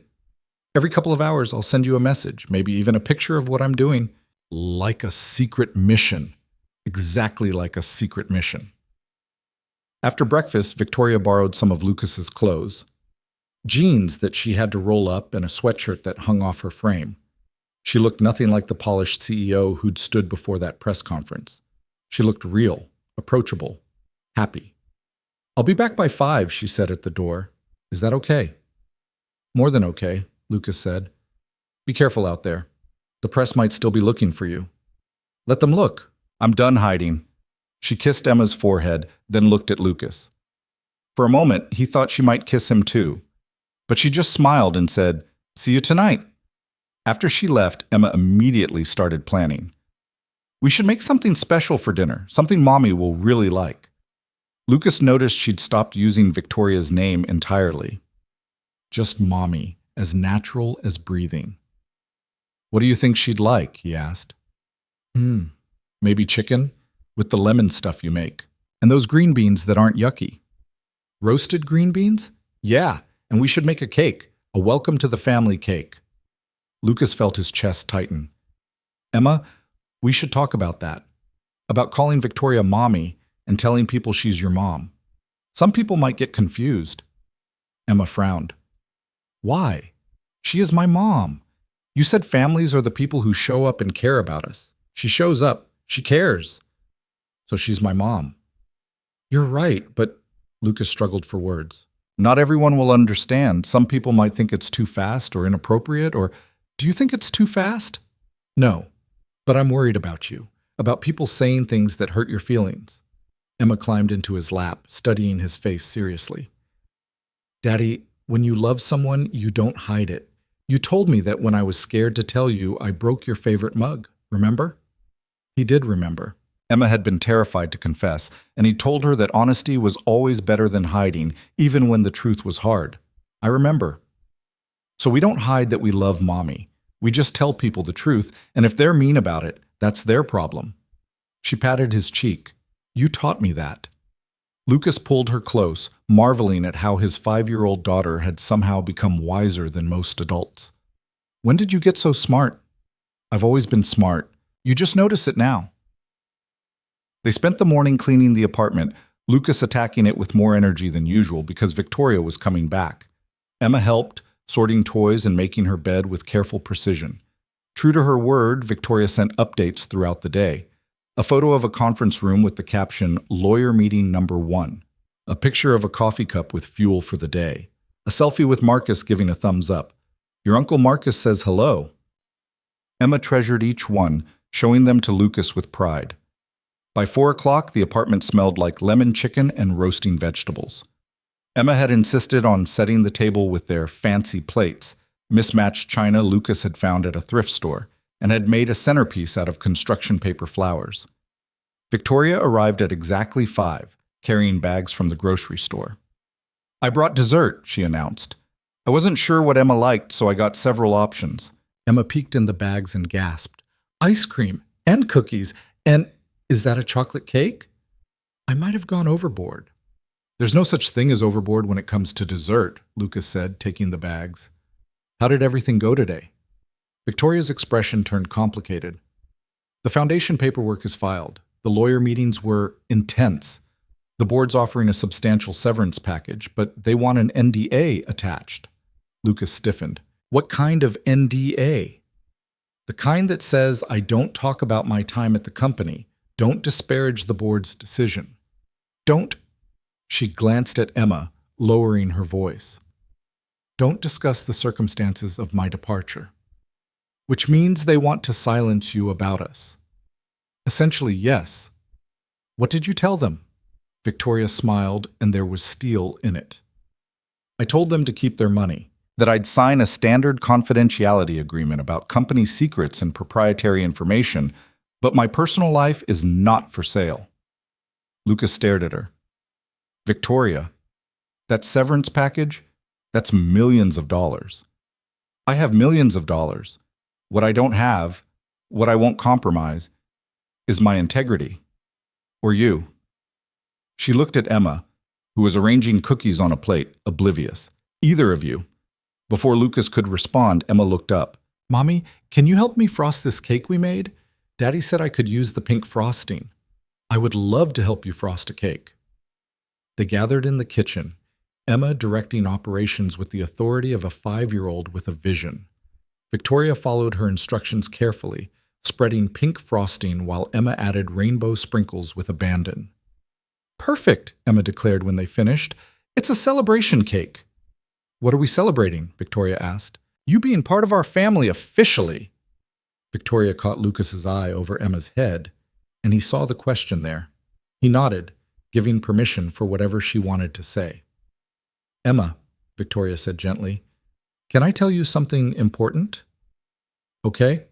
Every couple of hours I'll send you a message, maybe even a picture of what I'm doing. Like a secret mission. Exactly like a secret mission. After breakfast, Victoria borrowed some of Lucas's clothes. Jeans that she had to roll up and a sweatshirt that hung off her frame. She looked nothing like the polished CEO who'd stood before that press conference. She looked real, approachable, happy. I'll be back by 5, she said at the door. Is that okay? More than okay, Lucas said. Be careful out there. The press might still be looking for you. Let them look. I'm done hiding. She kissed Emma's forehead, then looked at Lucas. For a moment, he thought she might kiss him too. But she just smiled and said, See you tonight. After she left, Emma immediately started planning. We should make something special for dinner, something Mommy will really like. Lucas noticed she'd stopped using Victoria's name entirely. Just Mommy, as natural as breathing. What do you think she'd like? He asked. Maybe chicken? With the lemon stuff you make. And those green beans that aren't yucky. Roasted green beans? Yeah, and we should make a cake. A welcome to the family cake. Lucas felt his chest tighten. Emma, we should talk about that. About calling Victoria Mommy and telling people she's your mom. Some people might get confused. Emma frowned. Why? She is my mom. You said families are the people who show up and care about us. She shows up. She cares. So she's my mom. You're right, but Lucas struggled for words. Not everyone will understand. Some people might think it's too fast or inappropriate, or do you think it's too fast? No, but I'm worried about you, about people saying things that hurt your feelings. Emma climbed into his lap, studying his face seriously. Daddy, when you love someone, you don't hide it. You told me that when I was scared to tell you, I broke your favorite mug, remember? He did remember. Emma had been terrified to confess, and he told her that honesty was always better than hiding, even when the truth was hard. I remember. So we don't hide that we love Mommy. We just tell people the truth, and if they're mean about it, that's their problem. She patted his cheek. You taught me that. Lucas pulled her close, marveling at how his 5-year-old daughter had somehow become wiser than most adults. When did you get so smart? I've always been smart. You just notice it now. They spent the morning cleaning the apartment, Lucas attacking it with more energy than usual because Victoria was coming back. Emma helped, sorting toys and making her bed with careful precision. True to her word, Victoria sent updates throughout the day. A photo of a conference room with the caption, Lawyer Meeting Number 1. A picture of a coffee cup with fuel for the day. A selfie with Marcus giving a thumbs up. Your Uncle Marcus says hello. Emma treasured each one, showing them to Lucas with pride. By 4 o'clock, the apartment smelled like lemon chicken and roasting vegetables. Emma had insisted on setting the table with their fancy plates, mismatched china Lucas had found at a thrift store, and had made a centerpiece out of construction paper flowers. Victoria arrived at exactly 5, carrying bags from the grocery store. I brought dessert, she announced. I wasn't sure what Emma liked, so I got several options. Emma peeked in the bags and gasped. Ice cream and cookies, and is that a chocolate cake? I might have gone overboard. There's no such thing as overboard when it comes to dessert, Lucas said, taking the bags. How did everything go today? Victoria's expression turned complicated. The foundation paperwork is filed. The lawyer meetings were intense. The board's offering a substantial severance package, but they want an NDA attached. Lucas stiffened. What kind of NDA? The kind that says I don't talk about my time at the company. Don't disparage the board's decision. Don't. She glanced at Emma, lowering her voice. Don't discuss the circumstances of my departure. Which means they want to silence you about us. Essentially, yes. What did you tell them? Victoria smiled, and there was steel in it. I told them to keep their money, that I'd sign a standard confidentiality agreement about company secrets and proprietary information, but my personal life is not for sale. Lucas stared at her. Victoria, that severance package, that's millions of dollars. I have millions of dollars. What I don't have, what I won't compromise, is my integrity. Or you. She looked at Emma, who was arranging cookies on a plate, oblivious. Either of you. Before Lucas could respond, Emma looked up. Mommy, can you help me frost this cake we made? Daddy said I could use the pink frosting. I would love to help you frost a cake. They gathered in the kitchen, Emma directing operations with the authority of a 5-year-old with a vision. Victoria followed her instructions carefully, spreading pink frosting while Emma added rainbow sprinkles with abandon. Perfect, Emma declared when they finished. It's a celebration cake. What are we celebrating? Victoria asked. You being part of our family officially. Victoria caught Lucas's eye over Emma's head, and he saw the question there. He nodded, giving permission for whatever she wanted to say. Emma, Victoria said gently, can I tell you something important? Okay.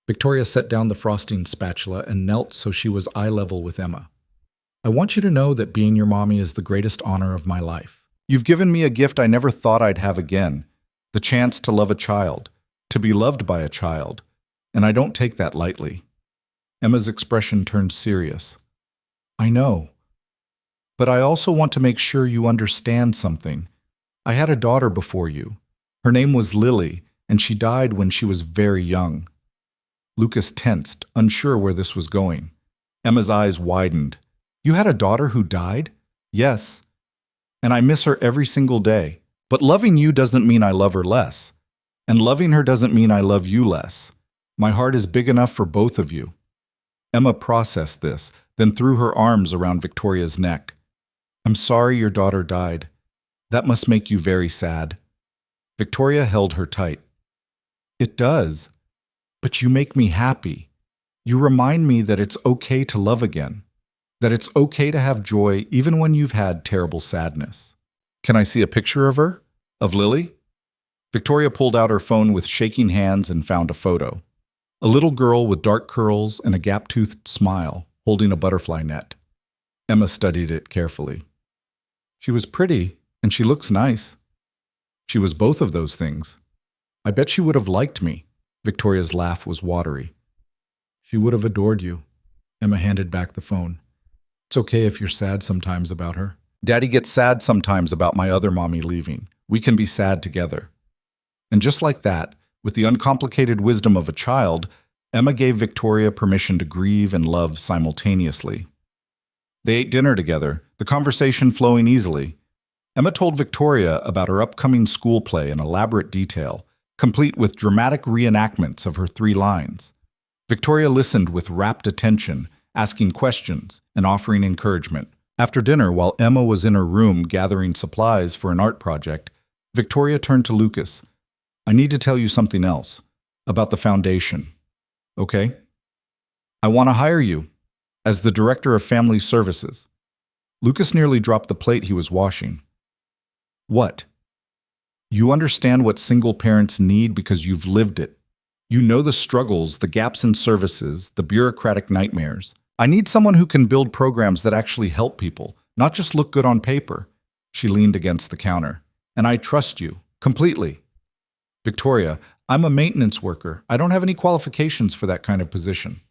Victoria set down the frosting spatula and knelt so she was eye level with Emma. I want you to know that being your mommy is the greatest honor of my life. You've given me a gift I never thought I'd have again, the chance to love a child, to be loved by a child, and I don't take that lightly. Emma's expression turned serious. I know. But I also want to make sure you understand something. I had a daughter before you. Her name was Lily, and she died when she was very young. Lucas tensed, unsure where this was going. Emma's eyes widened. You had a daughter who died? Yes. And I miss her every single day. But loving you doesn't mean I love her less. And loving her doesn't mean I love you less. My heart is big enough for both of you. Emma processed this, then threw her arms around Victoria's neck. I'm sorry your daughter died. That must make you very sad. Victoria held her tight. It does. But you make me happy. You remind me that it's okay to love again. That it's okay to have joy even when you've had terrible sadness. Can I see a picture of her? Of Lily? Victoria pulled out her phone with shaking hands and found a photo. A little girl with dark curls and a gap-toothed smile, holding a butterfly net. Emma studied it carefully. She was pretty, and she looks nice. She was both of those things. I bet she would have liked me. Victoria's laugh was watery. She would have adored you. Emma handed back the phone. It's okay if you're sad sometimes about her. Daddy gets sad sometimes about my other mommy leaving. We can be sad together. And just like that, with the uncomplicated wisdom of a child, Emma gave Victoria permission to grieve and love simultaneously. They ate dinner together, the conversation flowing easily. Emma told Victoria about her upcoming school play in elaborate detail, complete with dramatic reenactments of her 3 lines. Victoria listened with rapt attention, asking questions and offering encouragement. After dinner, while Emma was in her room gathering supplies for an art project, Victoria turned to Lucas. I need to tell you something else, about the foundation. Okay? I want to hire you as the Director of Family Services. Lucas nearly dropped the plate he was washing. What? You understand what single parents need because you've lived it. You know the struggles, the gaps in services, the bureaucratic nightmares. I need someone who can build programs that actually help people, not just look good on paper. She leaned against the counter. And I trust you, completely. Victoria, I'm a maintenance worker. I don't have any qualifications for that kind of position.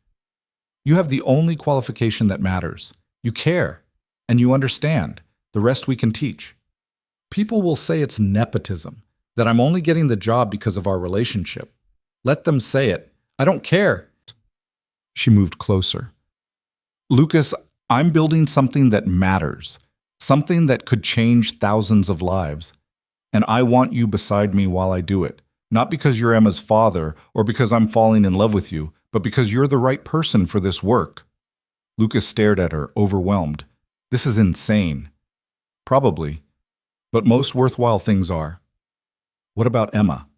You have the only qualification that matters. You care, and you understand. The rest we can teach. People will say it's nepotism, that I'm only getting the job because of our relationship. Let them say it. I don't care. She moved closer. Lucas, I'm building something that matters, something that could change thousands of lives. And I want you beside me while I do it. Not because you're Emma's father or because I'm falling in love with you, but because you're the right person for this work. Lucas stared at her, overwhelmed. This is insane. Probably. But most worthwhile things are. What about Emma?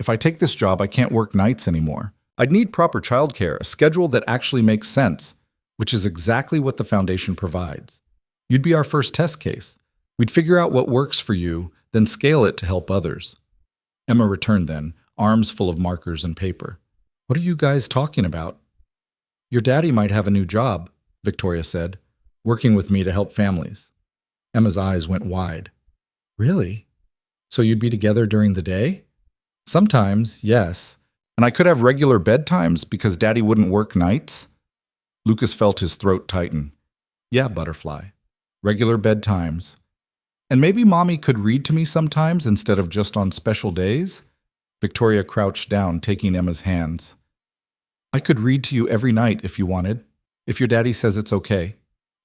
If I take this job, I can't work nights anymore. I'd need proper childcare, a schedule that actually makes sense, which is exactly what the foundation provides. You'd be our first test case. We'd figure out what works for you, then scale it to help others. Emma returned then, arms full of markers and paper. What are you guys talking about? Your daddy might have a new job, Victoria said, working with me to help families. Emma's eyes went wide. Really? So you'd be together during the day? Sometimes, yes. And I could have regular bedtimes because Daddy wouldn't work nights? Lucas felt his throat tighten. Yeah, Butterfly. Regular bedtimes. And maybe Mommy could read to me sometimes instead of just on special days? Victoria crouched down, taking Emma's hands. I could read to you every night if you wanted, if your daddy says it's okay.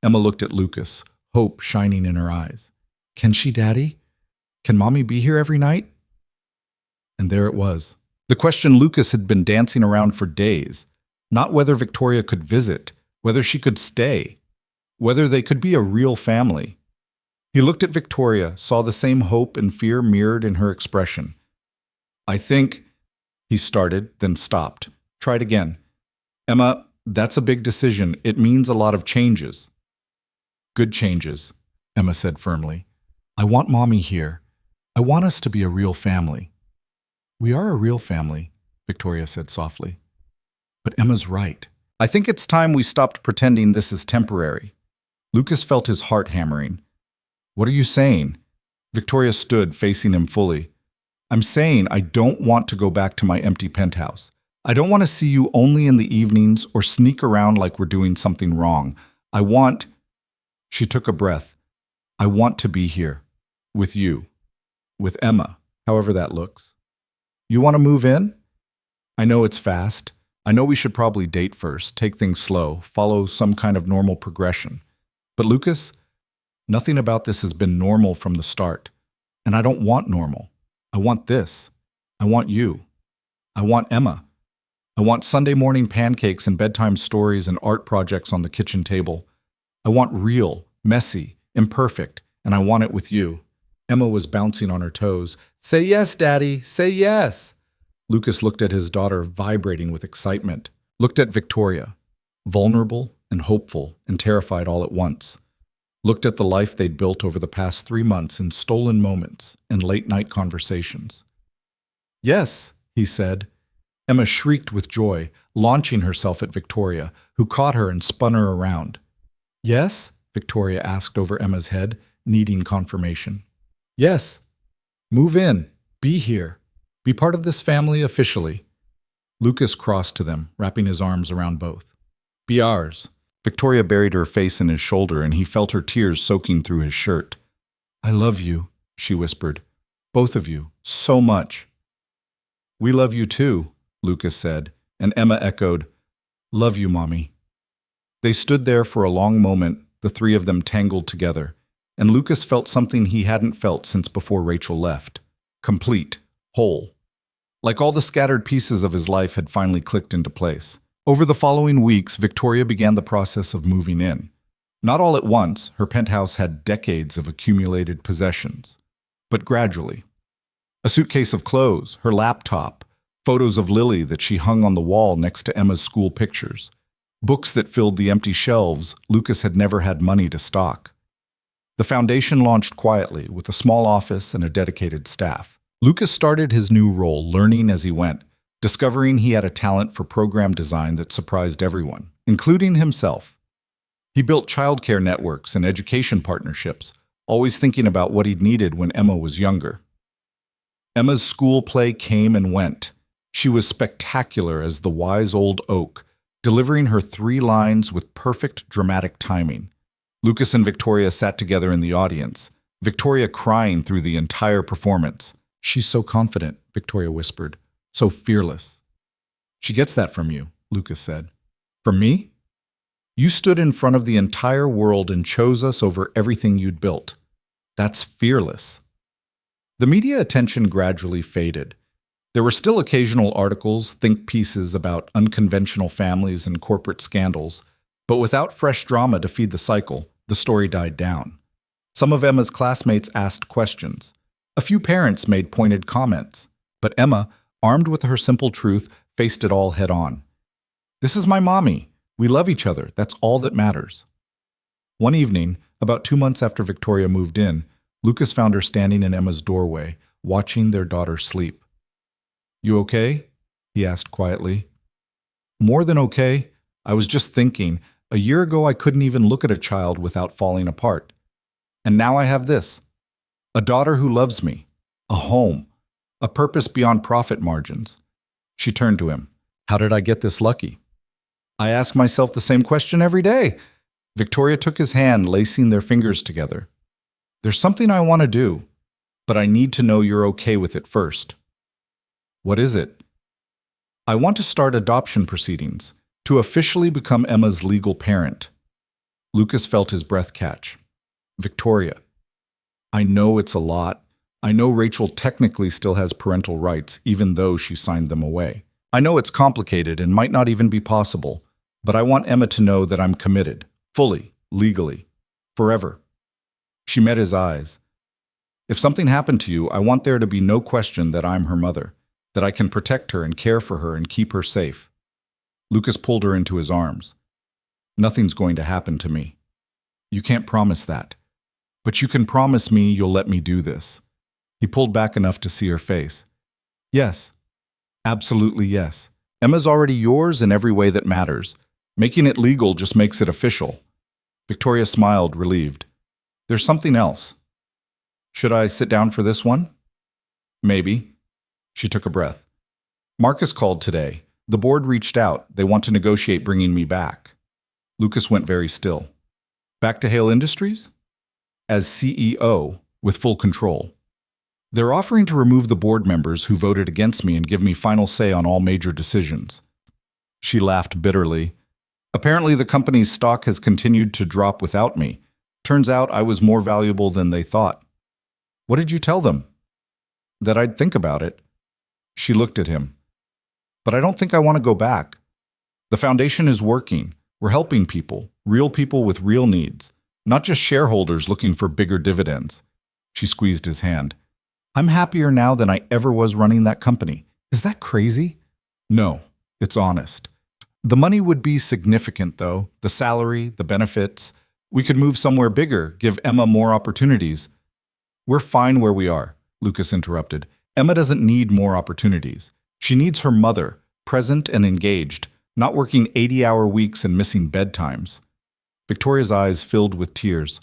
Emma looked at Lucas, hope shining in her eyes. Can she, Daddy? Can Mommy be here every night? And there it was. The question Lucas had been dancing around for days. Not whether Victoria could visit, whether she could stay, whether they could be a real family. He looked at Victoria, saw the same hope and fear mirrored in her expression. I think, he started, then stopped. Tried again. Emma, that's a big decision. It means a lot of changes. Good changes, Emma said firmly. I want Mommy here. I want us to be a real family. We are a real family, Victoria said softly. But Emma's right. I think it's time we stopped pretending this is temporary. Lucas felt his heart hammering. What are you saying? Victoria stood, facing him fully. I'm saying I don't want to go back to my empty penthouse. I don't want to see you only in the evenings or sneak around like we're doing something wrong. I want... She took a breath. I want to be here. With you. With Emma, however that looks. You want to move in? I know it's fast. I know we should probably date first, take things slow, follow some kind of normal progression. But Lucas, nothing about this has been normal from the start. And I don't want normal. I want this. I want you. I want Emma. I want Sunday morning pancakes and bedtime stories and art projects on the kitchen table. I want real, messy, imperfect, and I want it with you. Emma was bouncing on her toes. Say yes, Daddy. Say yes. Lucas looked at his daughter, vibrating with excitement. Looked at Victoria, vulnerable and hopeful and terrified all at once. Looked at the life they'd built over the past 3 months in stolen moments and late-night conversations. Yes, he said. Emma shrieked with joy, launching herself at Victoria, who caught her and spun her around. Yes? Victoria asked over Emma's head, needing confirmation. Yes. Move in. Be here. Be part of this family officially. Lucas crossed to them, wrapping his arms around both. Be ours. Victoria buried her face in his shoulder, and he felt her tears soaking through his shirt. I love you, she whispered. Both of you, so much. We love you too, Lucas said, and Emma echoed, Love you, Mommy. They stood there for a long moment, the three of them tangled together, and Lucas felt something he hadn't felt since before Rachel left. Complete, whole. Like all the scattered pieces of his life had finally clicked into place. Over the following weeks, Victoria began the process of moving in. Not all at once, her penthouse had decades of accumulated possessions, but gradually. A suitcase of clothes, her laptop, photos of Lily that she hung on the wall next to Emma's school pictures, books that filled the empty shelves Lucas had never had money to stock. The foundation launched quietly with a small office and a dedicated staff. Lucas started his new role, learning as he went, discovering he had a talent for program design that surprised everyone, including himself. He built childcare networks and education partnerships, always thinking about what he'd needed when Emma was younger. Emma's school play came and went. She was spectacular as the wise old oak, delivering her 3 lines with perfect dramatic timing. Lucas and Victoria sat together in the audience, Victoria crying through the entire performance. She's so confident, Victoria whispered. So fearless. She gets that from you, Lucas said. From me? You stood in front of the entire world and chose us over everything you'd built. That's fearless. The media attention gradually faded. There were still occasional articles, think pieces about unconventional families and corporate scandals, but without fresh drama to feed the cycle, the story died down. Some of Emma's classmates asked questions. A few parents made pointed comments. But Emma, armed with her simple truth, faced it all head on. This is my mommy. We love each other. That's all that matters. One evening, about 2 months after Victoria moved in, Lucas found her standing in Emma's doorway, watching their daughter sleep. You okay? He asked quietly. More than okay. I was just thinking, a year ago I couldn't even look at a child without falling apart. And now I have this. A daughter who loves me. A home. A purpose beyond profit margins. She turned to him. How did I get this lucky? I ask myself the same question every day. Victoria took his hand, lacing their fingers together. There's something I want to do, but I need to know you're okay with it first. What is it? I want to start adoption proceedings, to officially become Emma's legal parent. Lucas felt his breath catch. Victoria, I know it's a lot. I know Rachel technically still has parental rights, even though she signed them away. I know it's complicated and might not even be possible, but I want Emma to know that I'm committed, fully, legally, forever. She met his eyes. If something happened to you, I want there to be no question that I'm her mother, that I can protect her and care for her and keep her safe. Lucas pulled her into his arms. Nothing's going to happen to me. You can't promise that. But you can promise me you'll let me do this. He pulled back enough to see her face. Yes. Absolutely yes. Emma's already yours in every way that matters. Making it legal just makes it official. Victoria smiled, relieved. There's something else. Should I sit down for this one? Maybe. She took a breath. Marcus called today. The board reached out. They want to negotiate bringing me back. Lucas went very still. Back to Hale Industries? As CEO, with full control. They're offering to remove the board members who voted against me and give me final say on all major decisions. She laughed bitterly. Apparently the company's stock has continued to drop without me. Turns out I was more valuable than they thought. What did you tell them? That I'd think about it. She looked at him. But I don't think I want to go back. The foundation is working. We're helping people with real needs, not just shareholders looking for bigger dividends. She squeezed his hand. I'm happier now than I ever was running that company. Is that crazy? No, it's honest. The money would be significant, though. The salary, the benefits. We could move somewhere bigger, give Emma more opportunities. We're fine where we are, Lucas interrupted. Emma doesn't need more opportunities. She needs her mother, present and engaged, not working 80-hour weeks and missing bedtimes. Victoria's eyes filled with tears.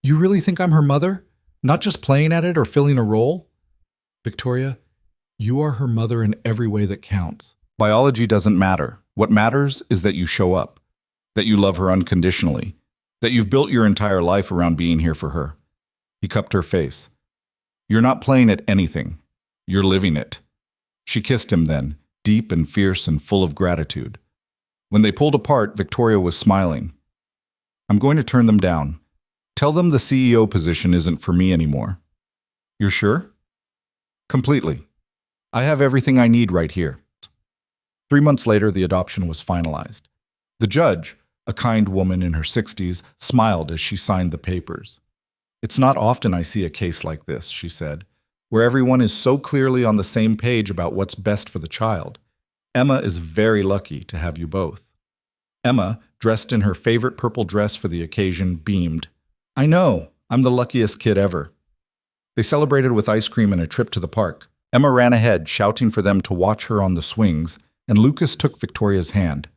You really think I'm her mother? Not just playing at it or filling a role? Victoria, you are her mother in every way that counts. Biology doesn't matter. What matters is that you show up, that you love her unconditionally, that you've built your entire life around being here for her. He cupped her face. You're not playing at anything. You're living it. She kissed him then, deep and fierce and full of gratitude. When they pulled apart, Victoria was smiling. I'm going to turn them down. Tell them the CEO position isn't for me anymore. You're sure? Completely. I have everything I need right here. 3 months later, the adoption was finalized. The judge, a kind woman in her 60s, smiled as she signed the papers. It's not often I see a case like this, she said, where everyone is so clearly on the same page about what's best for the child. Emma is very lucky to have you both. Emma, dressed in her favorite purple dress for the occasion, beamed. I know, I'm the luckiest kid ever. They celebrated with ice cream and a trip to the park. Emma ran ahead, shouting for them to watch her on the swings, and Lucas took Victoria's hand.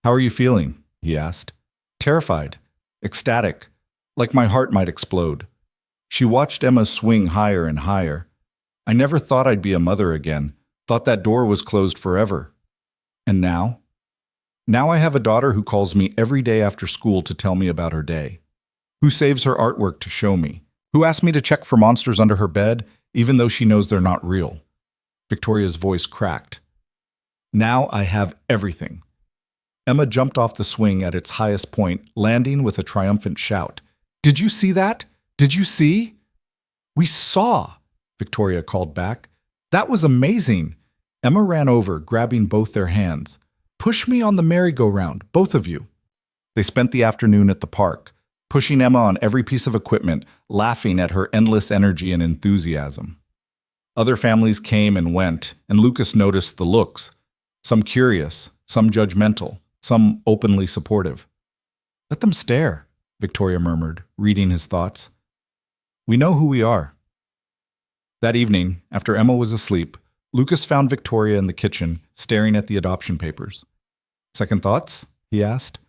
How are you feeling? He asked. Terrified, ecstatic, like my heart might explode. She watched Emma swing higher and higher. I never thought I'd be a mother again, thought that door was closed forever. And now? Now I have a daughter who calls me every day after school to tell me about her day, who saves her artwork to show me, who asks me to check for monsters under her bed, even though she knows they're not real. Victoria's voice cracked. Now I have everything. Emma jumped off the swing at its highest point, landing with a triumphant shout. "Did you see that? Did you see?" "We saw," Victoria called back. "That was amazing." Emma ran over, grabbing both their hands. "Push me on the merry-go-round, both of you." They spent the afternoon at the park, pushing Emma on every piece of equipment, laughing at her endless energy and enthusiasm. Other families came and went, and Lucas noticed the looks, some curious, some judgmental, some openly supportive. "Let them stare," Victoria murmured, reading his thoughts. "We know who we are." That evening, after Emma was asleep, Lucas found Victoria in the kitchen, staring at the adoption papers. "Second thoughts?" he asked.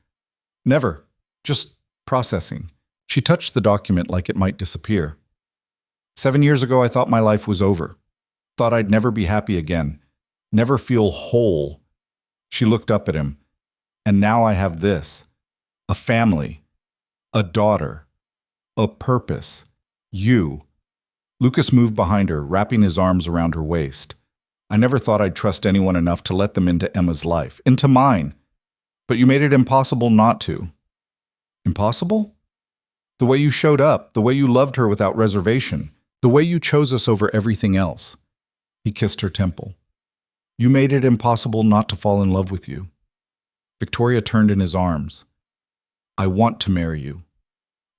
"Never. Just processing." She touched the document like it might disappear. 7 years ago, I thought my life was over. Thought I'd never be happy again. Never feel whole. She looked up at him. "And now I have this. A family. A daughter. A purpose. You." Lucas moved behind her, wrapping his arms around her waist. "I never thought I'd trust anyone enough to let them into Emma's life, into mine. But you made it impossible not to." "Impossible?" "The way you showed up, the way you loved her without reservation, the way you chose us over everything else." He kissed her temple. "You made it impossible not to fall in love with you." Victoria turned in his arms. "I want to marry you."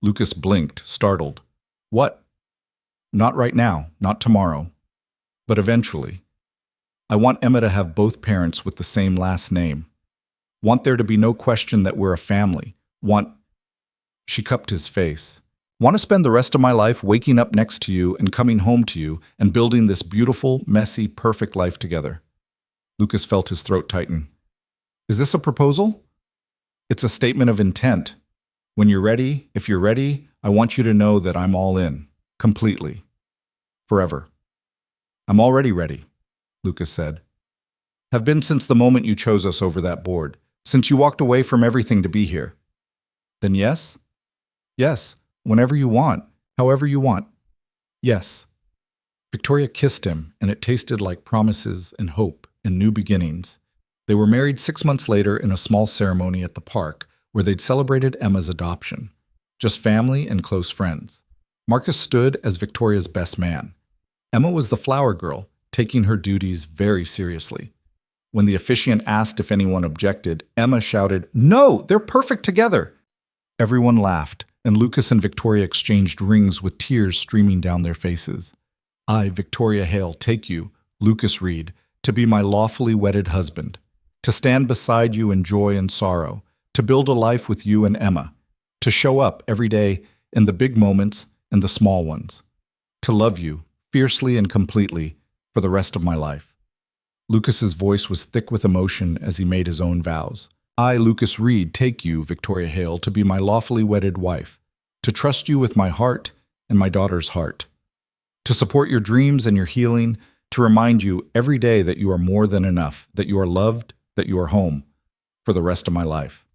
Lucas blinked, startled. "What?" "Not right now, not tomorrow, but eventually. I want Emma to have both parents with the same last name. Want there to be no question that we're a family. Want—" She cupped his face. "Want to spend the rest of my life waking up next to you and coming home to you and building this beautiful, messy, perfect life together." Lucas felt his throat tighten. "Is this a proposal?" "It's a statement of intent. When you're ready, if you're ready, I want you to know that I'm all in. Completely. Forever." "I'm already ready," Lucas said. "Have been since the moment you chose us over that board, since you walked away from everything to be here." "Then yes?" "Yes, whenever you want, however you want. Yes." Victoria kissed him, and it tasted like promises and hope and new beginnings. They were married 6 months later in a small ceremony at the park, where they'd celebrated Emma's adoption. Just family and close friends. Marcus stood as Victoria's best man. Emma was the flower girl, taking her duties very seriously. When the officiant asked if anyone objected, Emma shouted, "No, they're perfect together!" Everyone laughed, and Lucas and Victoria exchanged rings with tears streaming down their faces. "I, Victoria Hale, take you," Lucas read, "to be my lawfully wedded husband, to stand beside you in joy and sorrow, to build a life with you and Emma, to show up every day in the big moments and the small ones, to love you fiercely and completely for the rest of my life." Lucas's voice was thick with emotion as he made his own vows. "I, Lucas Reed, take you, Victoria Hale, to be my lawfully wedded wife, to trust you with my heart and my daughter's heart, to support your dreams and your healing, to remind you every day that you are more than enough, that you are loved, that you are home, for the rest of my life."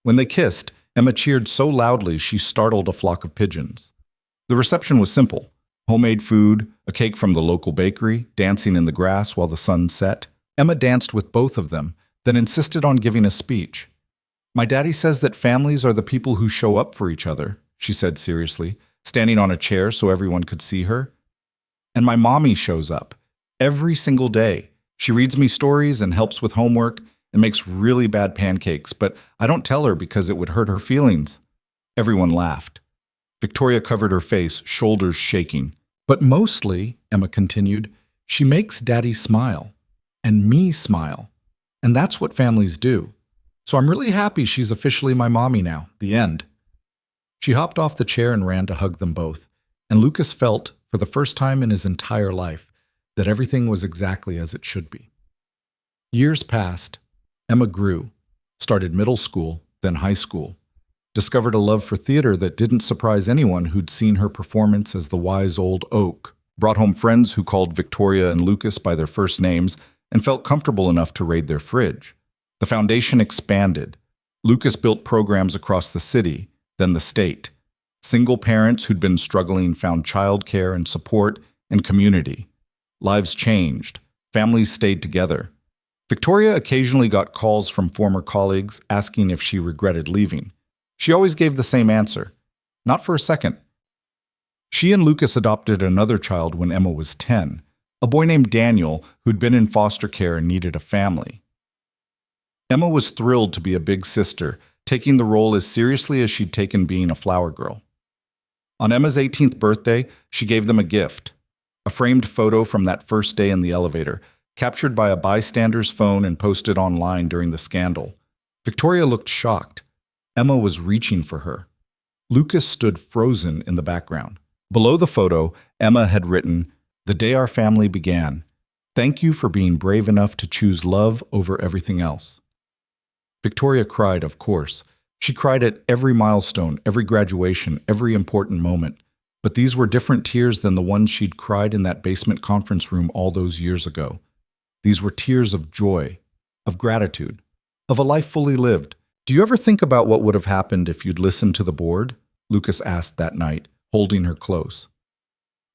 When they kissed, Emma cheered so loudly she startled a flock of pigeons. The reception was simple. Homemade food, a cake from the local bakery, dancing in the grass while the sun set. Emma danced with both of them, then insisted on giving a speech. "My daddy says that families are the people who show up for each other," she said seriously, standing on a chair so everyone could see her. "And my mommy shows up. Every single day. She reads me stories and helps with homework and makes really bad pancakes, but I don't tell her because it would hurt her feelings." Everyone laughed. Victoria covered her face, shoulders shaking. "But mostly," Emma continued, "she makes Daddy smile. And me smile. And that's what families do. So I'm really happy she's officially my mommy now. The end." She hopped off the chair and ran to hug them both. And Lucas felt, for the first time in his entire life, that everything was exactly as it should be. Years passed. Emma grew, started middle school, then high school. Discovered a love for theater that didn't surprise anyone who'd seen her performance as the wise old oak, brought home friends who called Victoria and Lucas by their first names and felt comfortable enough to raid their fridge. The foundation expanded. Lucas built programs across the city, then the state. Single parents who'd been struggling found childcare and support and community. Lives changed. Families stayed together. Victoria occasionally got calls from former colleagues asking if she regretted leaving. She always gave the same answer: not for a second. She and Lucas adopted another child when Emma was 10, a boy named Daniel who'd been in foster care and needed a family. Emma was thrilled to be a big sister, taking the role as seriously as she'd taken being a flower girl. On Emma's 18th birthday, she gave them a gift: a framed photo from that first day in the elevator, captured by a bystander's phone and posted online during the scandal. Victoria looked shocked. Emma was reaching for her. Lucas stood frozen in the background. Below the photo, Emma had written, "The day our family began. Thank you for being brave enough to choose love over everything else." Victoria cried, of course. She cried at every milestone, every graduation, every important moment. But these were different tears than the ones she'd cried in that basement conference room all those years ago. These were tears of joy, of gratitude, of a life fully lived. "Do you ever think about what would have happened if you'd listened to the board?" Lucas asked that night, holding her close.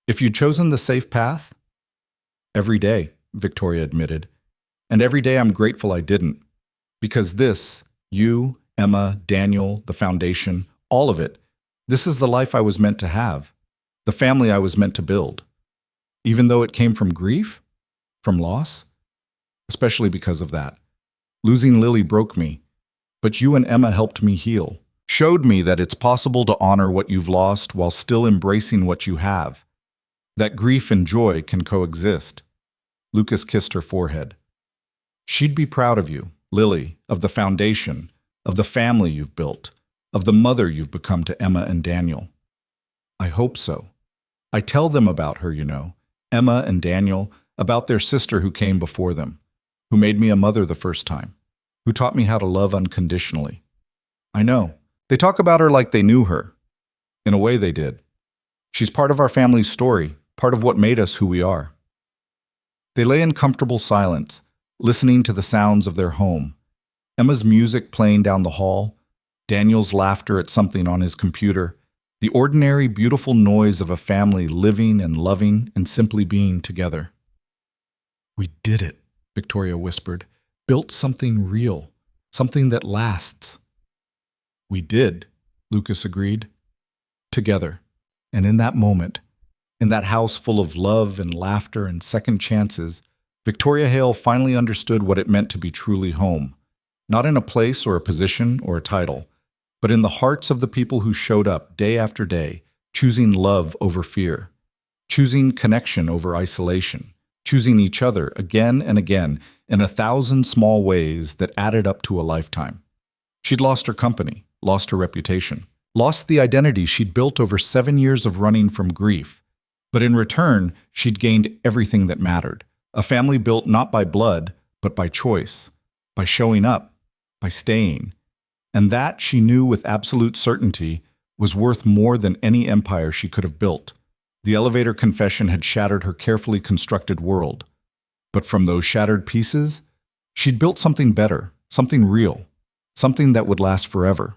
"If you'd chosen the safe path?" "Every day," Victoria admitted. "And every day I'm grateful I didn't. Because this, you, Emma, Daniel, the foundation, all of it, this is the life I was meant to have, the family I was meant to build. Even though it came from grief, from loss, especially because of that. Losing Lily broke me, but you and Emma helped me heal, showed me that it's possible to honor what you've lost while still embracing what you have, that grief and joy can coexist." Lucas kissed her forehead. "She'd be proud of you, Lily, of the foundation, of the family you've built, of the mother you've become to Emma and Daniel." "I hope so. I tell them about her, you know, Emma and Daniel, about their sister who came before them, who made me a mother the first time, who taught me how to love unconditionally. I know. They talk about her like they knew her. In a way they did. She's part of our family's story, part of what made us who we are." They lay in comfortable silence, listening to the sounds of their home. Emma's music playing down the hall, Daniel's laughter at something on his computer, the ordinary, beautiful noise of a family living and loving and simply being together. "We did it," Victoria whispered. "Built something real, something that lasts." "We did," Lucas agreed. Together. And in that moment, in that house full of love and laughter and second chances, Victoria Hale finally understood what it meant to be truly home. Not in a place or a position or a title, but in the hearts of the people who showed up day after day, choosing love over fear, choosing connection over isolation, choosing each other again and again in 1,000 small ways that added up to a lifetime. She'd lost her company, lost her reputation, lost the identity she'd built over 7 years of running from grief. But in return, she'd gained everything that mattered. A family built not by blood, but by choice, by showing up, by staying. And that, she knew with absolute certainty, was worth more than any empire she could have built. The elevator confession had shattered her carefully constructed world. But from those shattered pieces, she'd built something better, something real, something that would last forever.